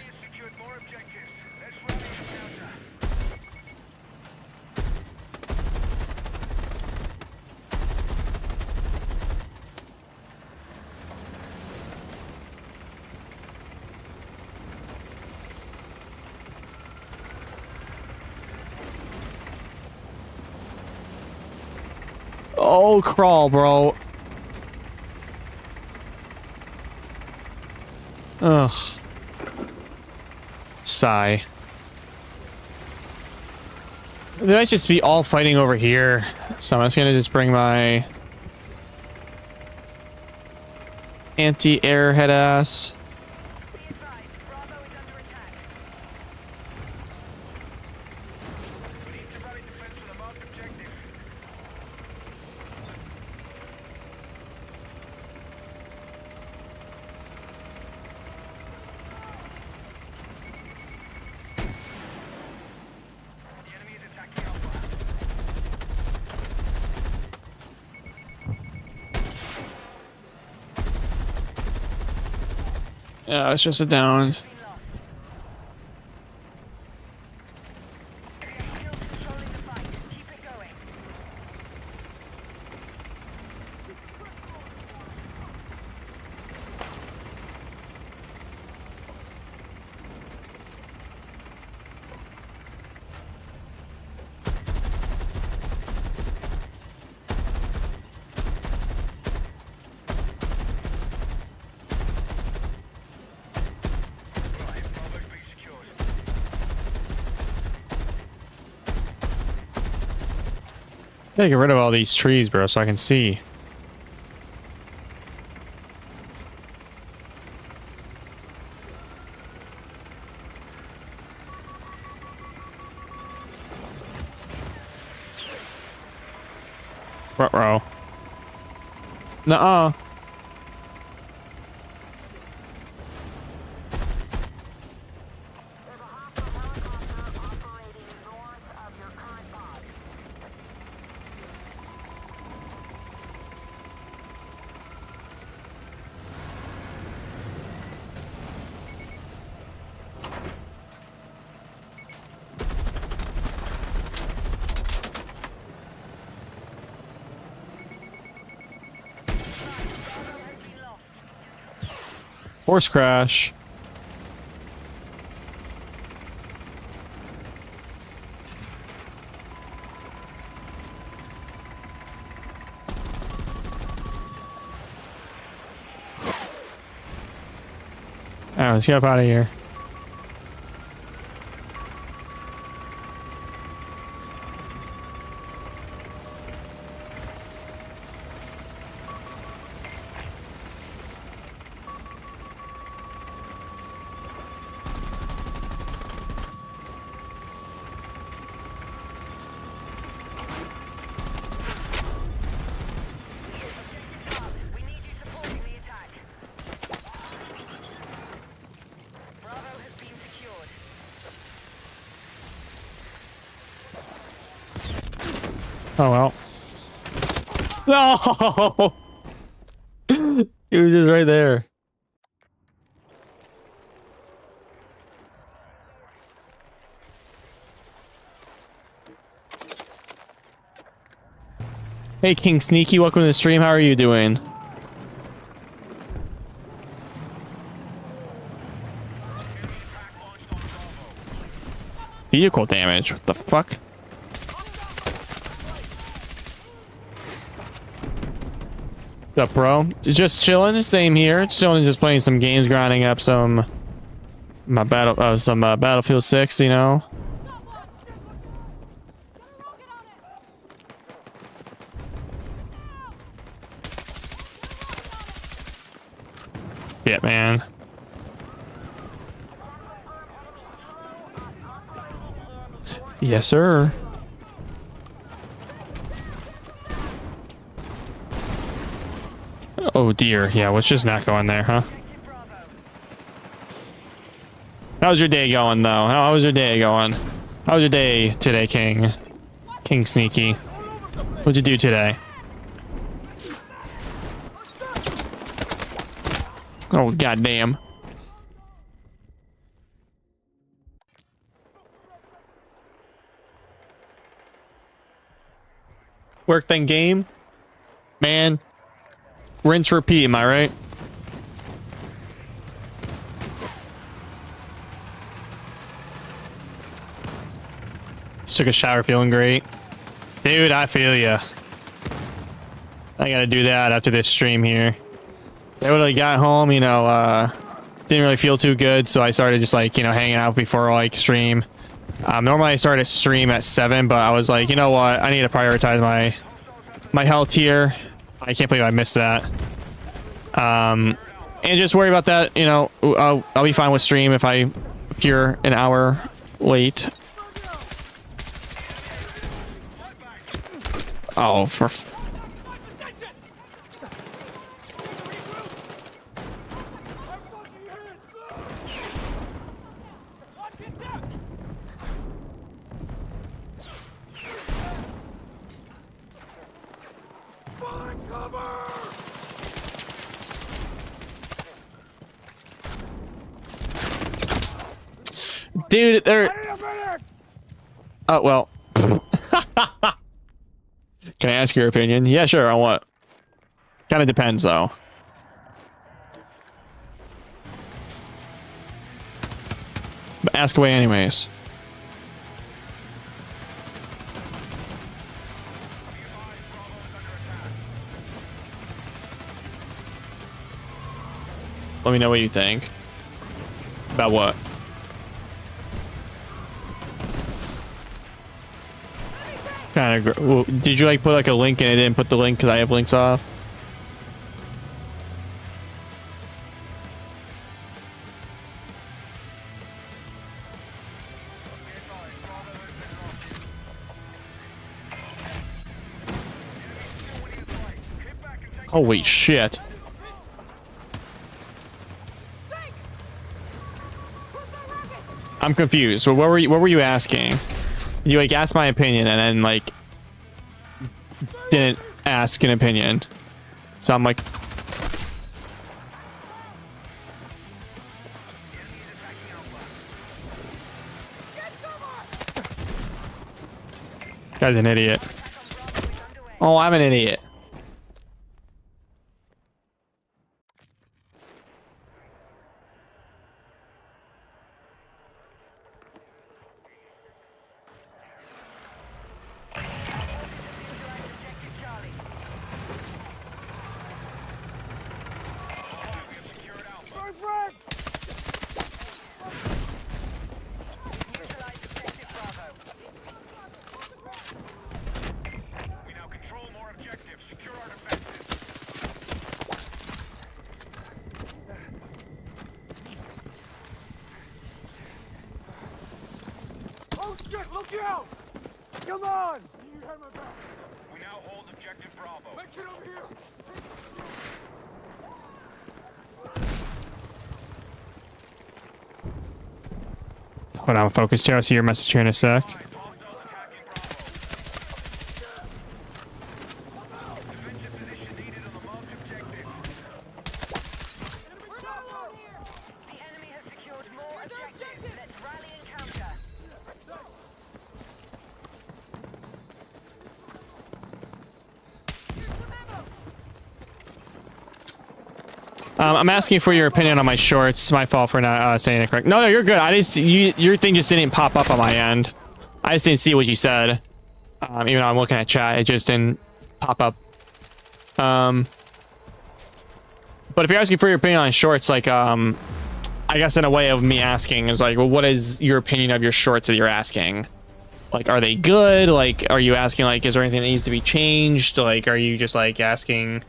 Speaker 1: Oh, crawl, bro. Ugh. Sigh. They might just be all fighting over here. So I'm just gonna just bring my anti-airhead ass. Yeah, it's just a down. Gotta get rid of all these trees, bro, so I can see. Ruh-roh. Nuh-uh. Horse crash. Alright, let's get up out of here. Oh well. No! He was just right there. Hey King Sneaky, welcome to the stream. How are you doing? Vehicle damage? What the fuck? What's up, bro? Just chilling. Same here. Chilling, just playing some games, grinding up some Battlefield 6. You know. Yeah, man. Yes, sir. Oh dear, yeah, let's just not go in there, huh? How's your day going, though? How was your day going? How was your day today, King? King Sneaky. What'd you do today? Oh, goddamn. Work then game? Man. Rinse repeat, am I right? Just took a shower feeling great. Dude, I feel ya. I gotta do that after this stream here. I really got home, you know, didn't really feel too good, so I started just like, you know, hanging out before like stream. Normally I start a stream at 7, but I was like, you know what, I need to prioritize my health here. I can't believe I missed that. And just worry about that, you know, I'll be fine with stream if I appear an hour late. Oh, for dude, they're... Oh, well. Can I ask your opinion? Yeah, sure. On what? Kind of depends, though. But ask away anyways. Let me know what you think. About what? Kind of. Well, did you like put like a link and it didn't put the link because I have links off? Holy shit. I'm confused. So what were you asking? You like asked my opinion and then like didn't ask an opinion. So I'm like, guy's an idiot. Oh, I'm an idiot.
Speaker 4: Oh shit, look out! Come on! You have my back.
Speaker 2: We now hold objective Bravo.
Speaker 4: Make it over here!
Speaker 1: Hold on, focus here. I'll see your message here in a sec. I'm asking for your opinion on my shorts. My fault for not saying it correct. No, you're good. I just your thing just didn't pop up on my end. I just didn't see what you said. Even though I'm looking at chat, it just didn't pop up. But if you're asking for your opinion on shorts, like I guess in a way of me asking is like, well, what is your opinion of your shorts that you're asking? Like, are they good? Like, are you asking like, is there anything that needs to be changed? Like, are you just like asking?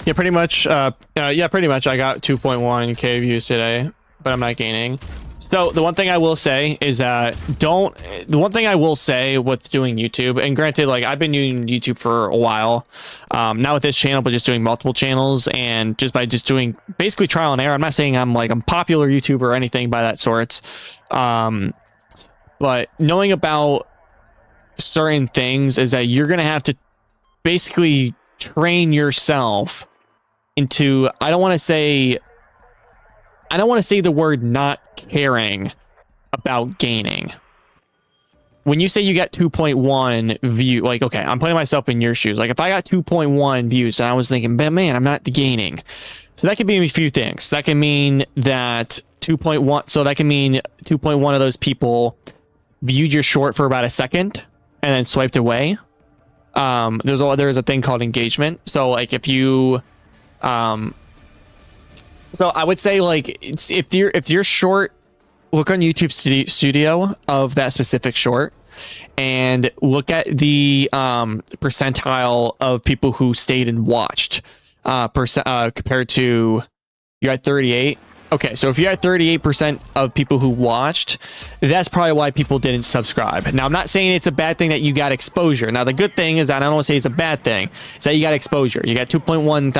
Speaker 1: Yeah, pretty much. Yeah, pretty much. I got 2.1k views today, but I'm not gaining. So the one thing I will say is that the one thing I will say with doing YouTube, and granted, like I've been doing YouTube for a while, not with this channel, but just doing multiple channels, and just by just doing basically trial and error. I'm not saying I'm like a popular YouTuber or anything by that sorts, but knowing about certain things is that you're gonna have to basically train yourself into, I don't want to say the word not caring about gaining. When you say you got 2.1 view, like, okay, I'm putting myself in your shoes. Like if I got 2.1 views and I was thinking, but man, I'm not gaining. So that could mean a few things. That can mean that 2.1, so that can mean 2.1 of those people viewed your short for about a second and then swiped away. There's a thing called engagement. So like if you, so I would say like if you're short, look on YouTube Studio of that specific short and look at the percentile of people who stayed and watched compared to, you're at 38. Okay, so if you're at 38% of people who watched, that's probably why people didn't subscribe. Now, I'm not saying it's a bad thing that you got exposure. Now, the good thing is that I don't want to say it's a bad thing. It's that you got exposure. You got 2.1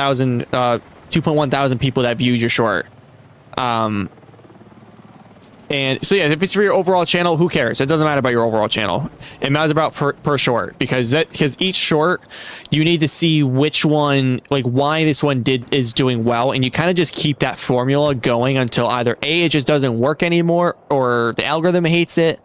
Speaker 1: thousand people that viewed your short. And so yeah, if it's for your overall channel, who cares? It doesn't matter about your overall channel. It matters about per short, because each short, you need to see which one, like why this one is doing well, and you kind of just keep that formula going until either A, it just doesn't work anymore, or the algorithm hates it,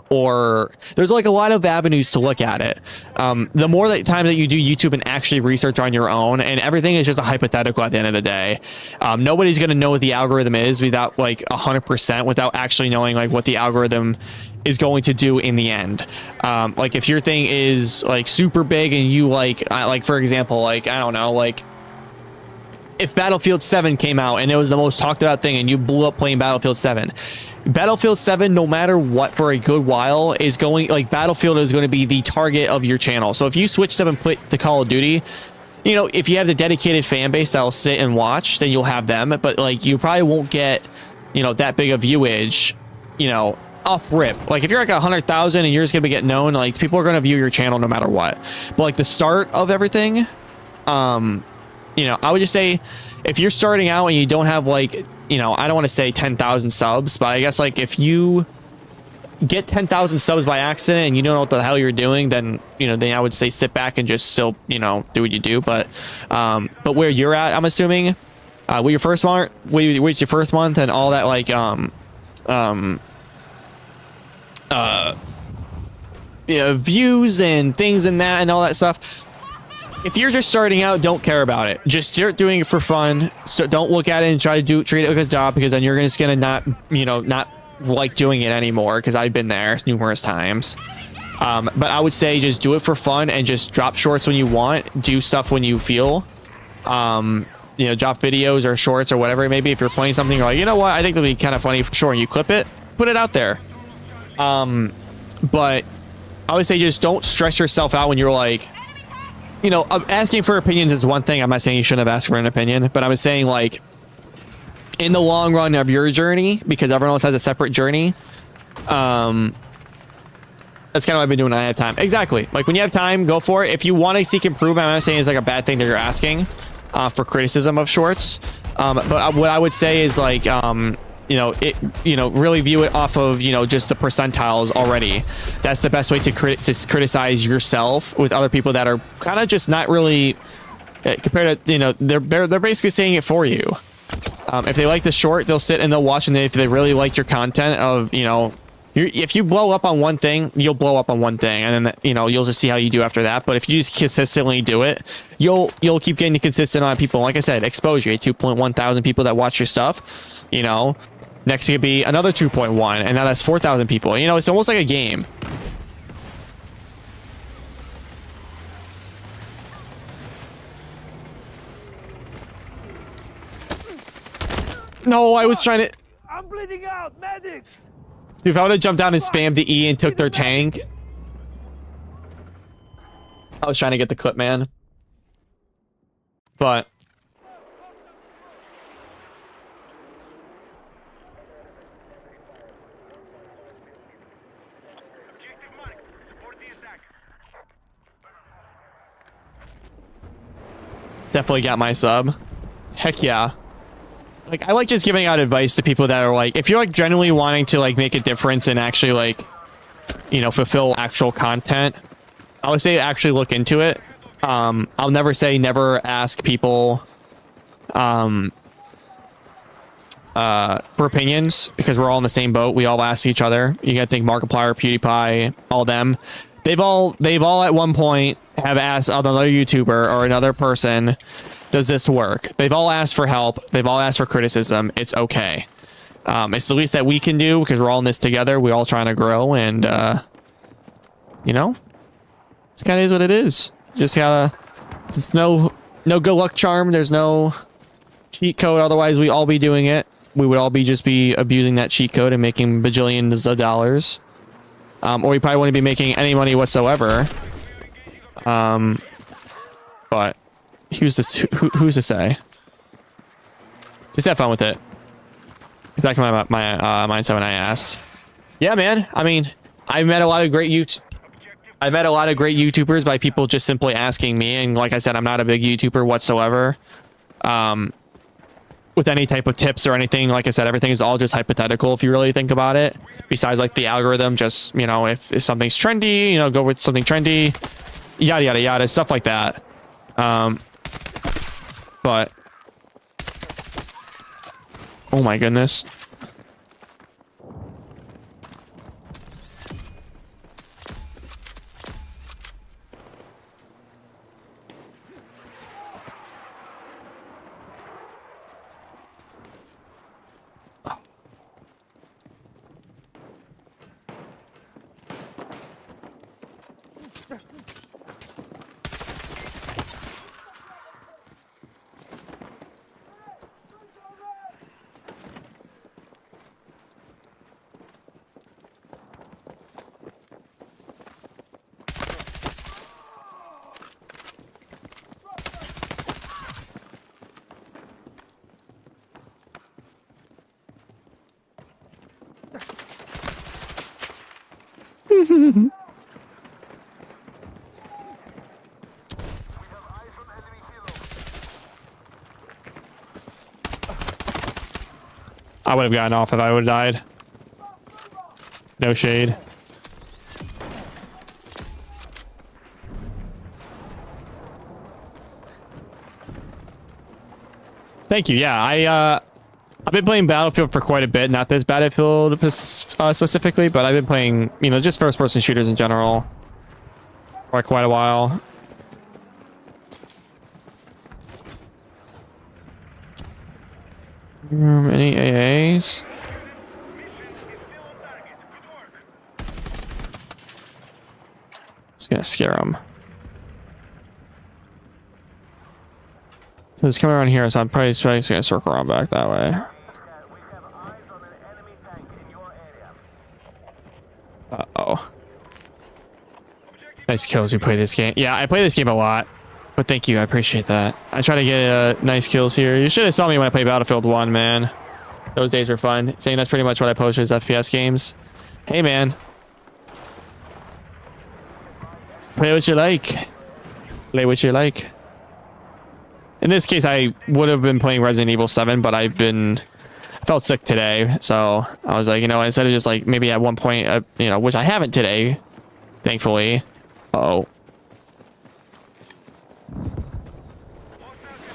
Speaker 1: or there's like a lot of avenues to look at it. The more time that you do YouTube and actually research on your own, and everything is just a hypothetical at the end of the day. Nobody's going to know what the algorithm is without like 100%, without actually knowing like what the algorithm is going to do in the end. Like if your thing is like super big and you like for example, like, I don't know, like if Battlefield 7 came out and it was the most talked about thing and you blew up playing Battlefield 7, no matter what, for a good while is going, like Battlefield is going to be the target of your channel. So if you switched up and put the Call of Duty, you know, if you have the dedicated fan base that'll sit and watch, then you'll have them, but like you probably won't get, you know, that big of viewage, you know, off rip. Like if you're like 100,000 and you're just gonna get known, like people are gonna view your channel no matter what. But like the start of everything, you know, I would just say if you're starting out and you don't have like, you know, I don't want to say 10,000 subs, but I guess like if you get 10,000 subs by accident and you don't know what the hell you're doing, then, you know, then I would say sit back and just still, you know, do what you do. But where you're at, I'm assuming, with your first month, what's your first month and all that, like, you know, views and things and that and all that stuff. If you're just starting out, don't care about it. Just start doing it for fun. So don't look at it and try to treat it like a job, because then you're just gonna not like doing it anymore. Because I've been there numerous times. But I would say just do it for fun and just drop shorts when you want. Do stuff when you feel. You know, drop videos or shorts or whatever it may be. If you're playing something, you're like, you know what, I think it'll be kind of funny for sure, and you clip it, put it out there. But I would say just don't stress yourself out when you're like, you know, asking for opinions is one thing. I'm not saying you shouldn't have asked for an opinion, but I was saying like in the long run of your journey, because everyone else has a separate journey. That's kind of what I've been doing when I have time. Exactly. Like when you have time, go for it. If you want to seek improvement, I'm not saying it's like a bad thing that you're asking for criticism of shorts. But what I would say is like, you know, really view it off of, you know, just the percentiles already. That's the best way to criticize yourself with other people that are kind of just not really compared to, you know, they're basically saying it for you. If they like the short, they'll sit and they'll watch, and if they really liked your content of, you know, if you blow up on one thing, you'll blow up on one thing, and then, you know, you'll just see how you do after that. But if you just consistently do it, you'll keep getting consistent on people. Like I said, exposure, 2.1 thousand people that watch your stuff, you know. Next it could be another 2.1, and now that's 4,000 people. You know, it's almost like a game. No, I was trying to...
Speaker 2: I'm bleeding out, medics!
Speaker 1: Dude, if I would have jumped down and spammed the E and took their tank... I was trying to get the clip, man. But Definitely got my sub. Heck yeah. Like, I like just giving out advice to people that are like, if you're like genuinely wanting to like make a difference and actually like, you know, fulfill actual content, I would say actually look into it. I'll never say never ask people for opinions, because we're all in the same boat. We all ask each other. You gotta think Markiplier, PewDiePie, all them. They've all at one point have asked another YouTuber or another person, does this work? They've all asked for help. They've all asked for criticism. It's okay. It's the least that we can do, because we're all in this together. We're all trying to grow, and you know, it kind of is what it is. Just gotta, it's no good luck charm. There's no cheat code. Otherwise, we all be doing it. We would all just be abusing that cheat code and making bajillions of dollars. Or we probably wouldn't be making any money whatsoever. But who's to say? Just have fun with it. Exactly my mindset when I ask. Yeah, man. I mean, I've met a lot of great YouTubers by people just simply asking me, and like I said, I'm not a big YouTuber whatsoever. With any type of tips or anything, like I said, everything is all just hypothetical if you really think about it. Besides, like, the algorithm, just, you know, if something's trendy, you know, go with something trendy, yada yada yada, stuff like that. But oh my goodness. I would have gotten off if I would have died. No shade. Thank you. Yeah, I've been playing Battlefield for quite a bit. Not this Battlefield specifically, but I've been playing, you know, just first-person shooters in general for quite a while. Any AAs? Just gonna scare him. So it's coming around here, so I'm probably just gonna circle around back that way. Uh-oh. Nice kills. You play this game. Yeah, I play this game a lot. But thank you, I appreciate that. I try to get nice kills here. You should have saw me when I played Battlefield 1, man. Those days were fun. Saying that's pretty much what I posted as FPS games. Hey, man. Play what you like. Play what you like. In this case, I would have been playing Resident Evil 7, but I felt sick today. So I was like, you know, instead of just like maybe at one point, you know, which I haven't today, thankfully. Uh-oh.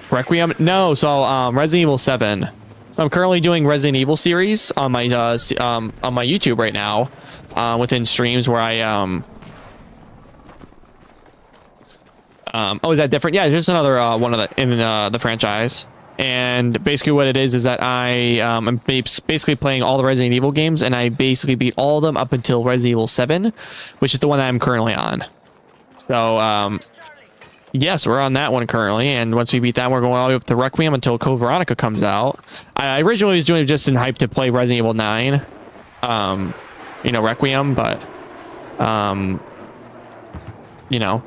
Speaker 1: Requiem? No, so Resident Evil 7. So I'm currently doing Resident Evil series on my YouTube right now, within streams where I oh, is that different? Yeah, it's just another one of the in the franchise. And basically what it is that I am basically playing all the Resident Evil games, and I basically beat all of them up until Resident Evil 7, which is the one that I'm currently on. So yes, we're on that one currently, and once we beat that, we're going all the way up to Requiem until Code Veronica comes out. I originally was doing it just in hype to play Resident Evil 9, you know, Requiem, but you know,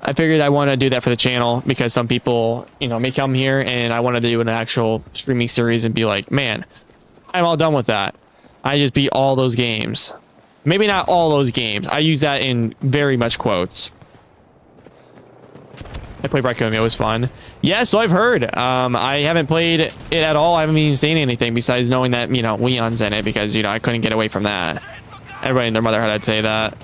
Speaker 1: I figured I want to do that for the channel because some people, you know, may come here, and I wanted to do an actual streaming series and be like, man, I'm all done with that. I just beat all those games. Maybe not all those games. I use that in very much quotes. I played Raccoon. It was fun. Yeah, so I've heard. I haven't played it at all. I haven't even seen anything besides knowing that, you know, Leon's in it because, you know, I couldn't get away from that. Everybody and their mother had to say that.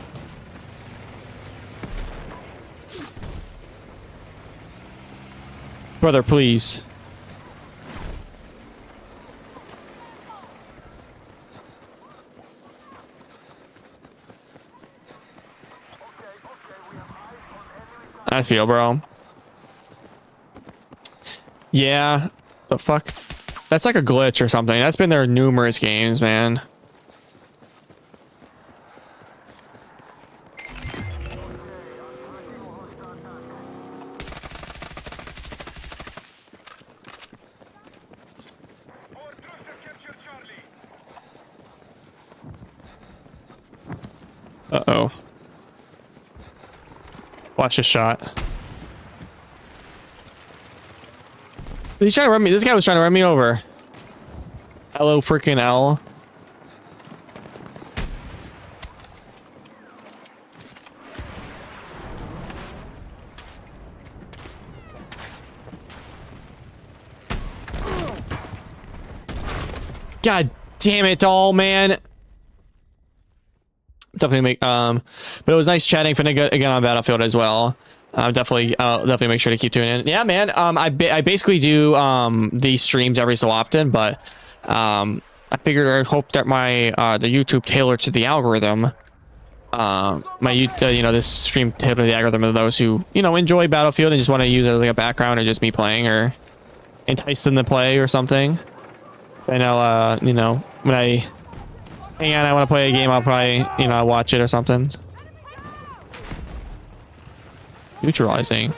Speaker 1: Brother, please. I feel, bro. Yeah. The fuck? That's like a glitch or something. That's been there in numerous games, man. Uh-oh. Watch this shot. He's trying to run me. This guy was trying to run me over. Hello, freaking L. God damn it all, man. Definitely make but it was nice chatting for again on Battlefield as well. Definitely make sure to keep tuning in. Yeah, man. I basically do these streams every so often, but I figured I hope that my the YouTube tailored to the algorithm. You know, this stream tailored to the algorithm of those who, you know, enjoy Battlefield and just want to use it as like a background or just me playing or entice them to play or something. So I know you know, when I hang on, I want to play a game, I'll probably, you know, watch it or something. Neutralizing.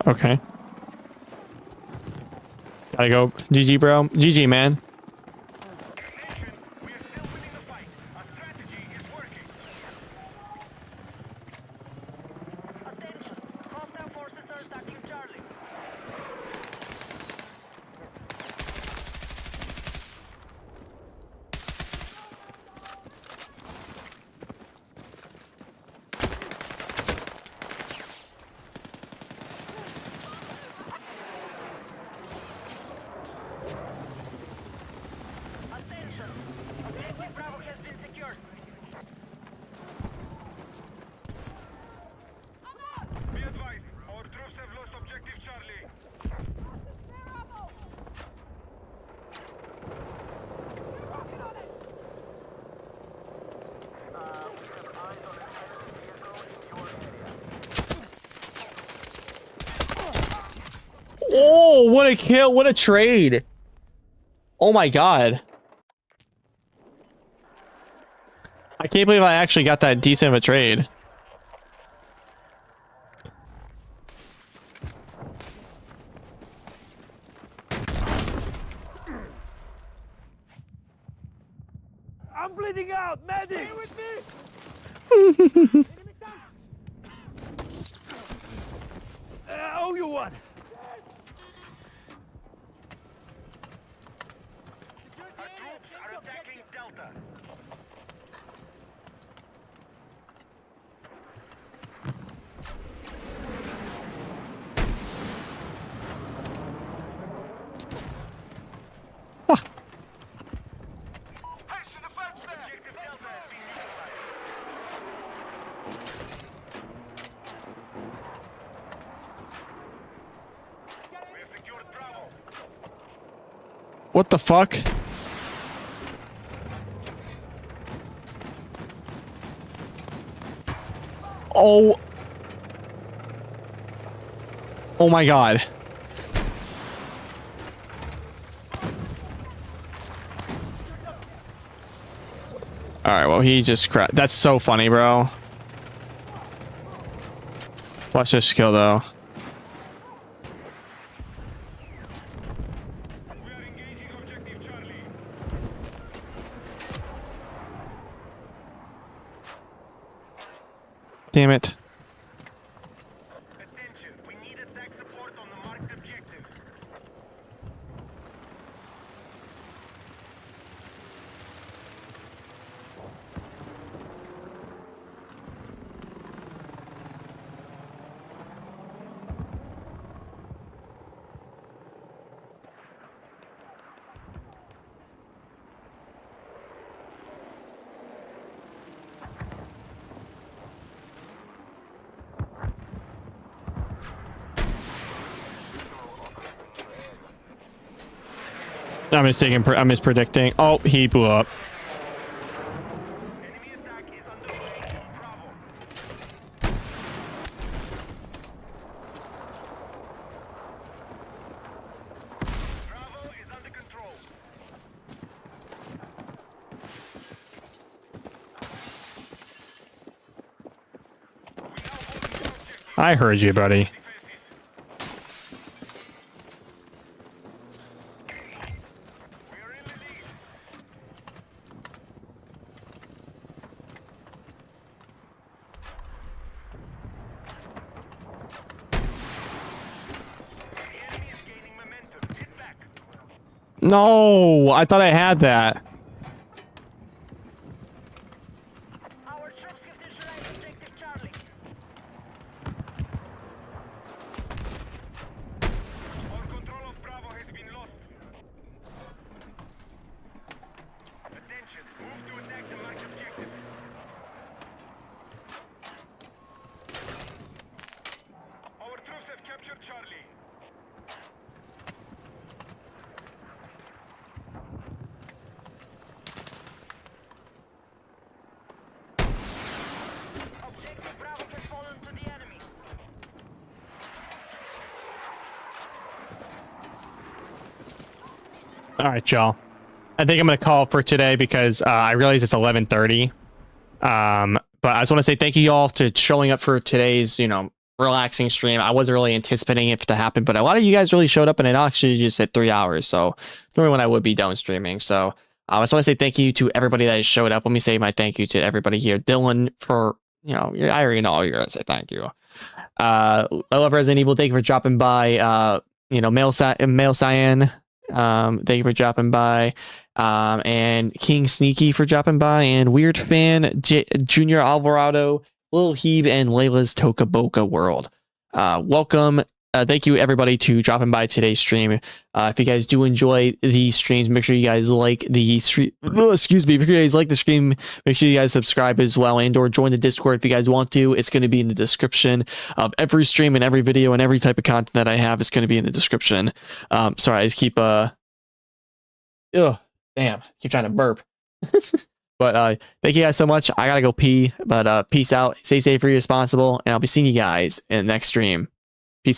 Speaker 1: Okay. Gotta go. GG, bro. GG, man. Oh, what a kill. What a trade. Oh my god. I can't believe I actually got that decent of a trade.
Speaker 2: I'm bleeding out! Medic! Stay with me! I owe you one! Our troops are attacking Delta.
Speaker 1: What the fuck? Oh. Oh my god. Alright, well, he just cracked. That's so funny, bro. Watch this kill, though.
Speaker 2: We are engaging
Speaker 1: Damn it.
Speaker 4: Attention, we need attack support on the marked objective.
Speaker 1: I'm mistaken. I'm mispredicting. Oh, he blew up.
Speaker 4: Enemy attack is underway on Bravo. Bravo is under control.
Speaker 1: I heard you, buddy.
Speaker 4: We're in the lead. The enemy is gaining momentum. Hit back.
Speaker 1: No, I thought I had that.
Speaker 3: Our troops have neutralized objective Charlie.
Speaker 4: All control of Bravo has been lost. Attention, move to attack the marked objective. Our troops have captured Charlie.
Speaker 3: Objective Bravo has fallen to the enemy.
Speaker 1: All right, y'all. I think I'm gonna call for today because I realize it's 11:30. But I just want to say thank you all to showing up for today's, relaxing stream. I wasn't really anticipating it to happen, but a lot of you guys really showed up, and it actually just hit 3 hours. So it's normally when I would be done streaming. So I just want to say thank you to everybody that has showed up. Let me say my thank you to everybody here. Dylan for, I already know you're gonna say thank you. I love Resident Evil. Thank you for dropping by. Male Cyan. Thank you for dropping by. And King Sneaky for dropping by, and Weird Fan, Junior Alvarado, Lil Heeb, and Layla's Tokaboka World. Welcome. Thank you everybody to dropping by today's stream. If you guys do enjoy these streams, make sure you guys like the stream. Excuse me. If you guys like the stream, make sure you guys subscribe as well, and/or join the Discord if you guys want to. It's going to be in the description of every stream and every video and every type of content that I have. It's going to be in the description. Sorry, I just keep keep trying to burp. But thank you guys so much. I gotta go pee. But peace out. Stay safe, be responsible, and I'll be seeing you guys in the next stream.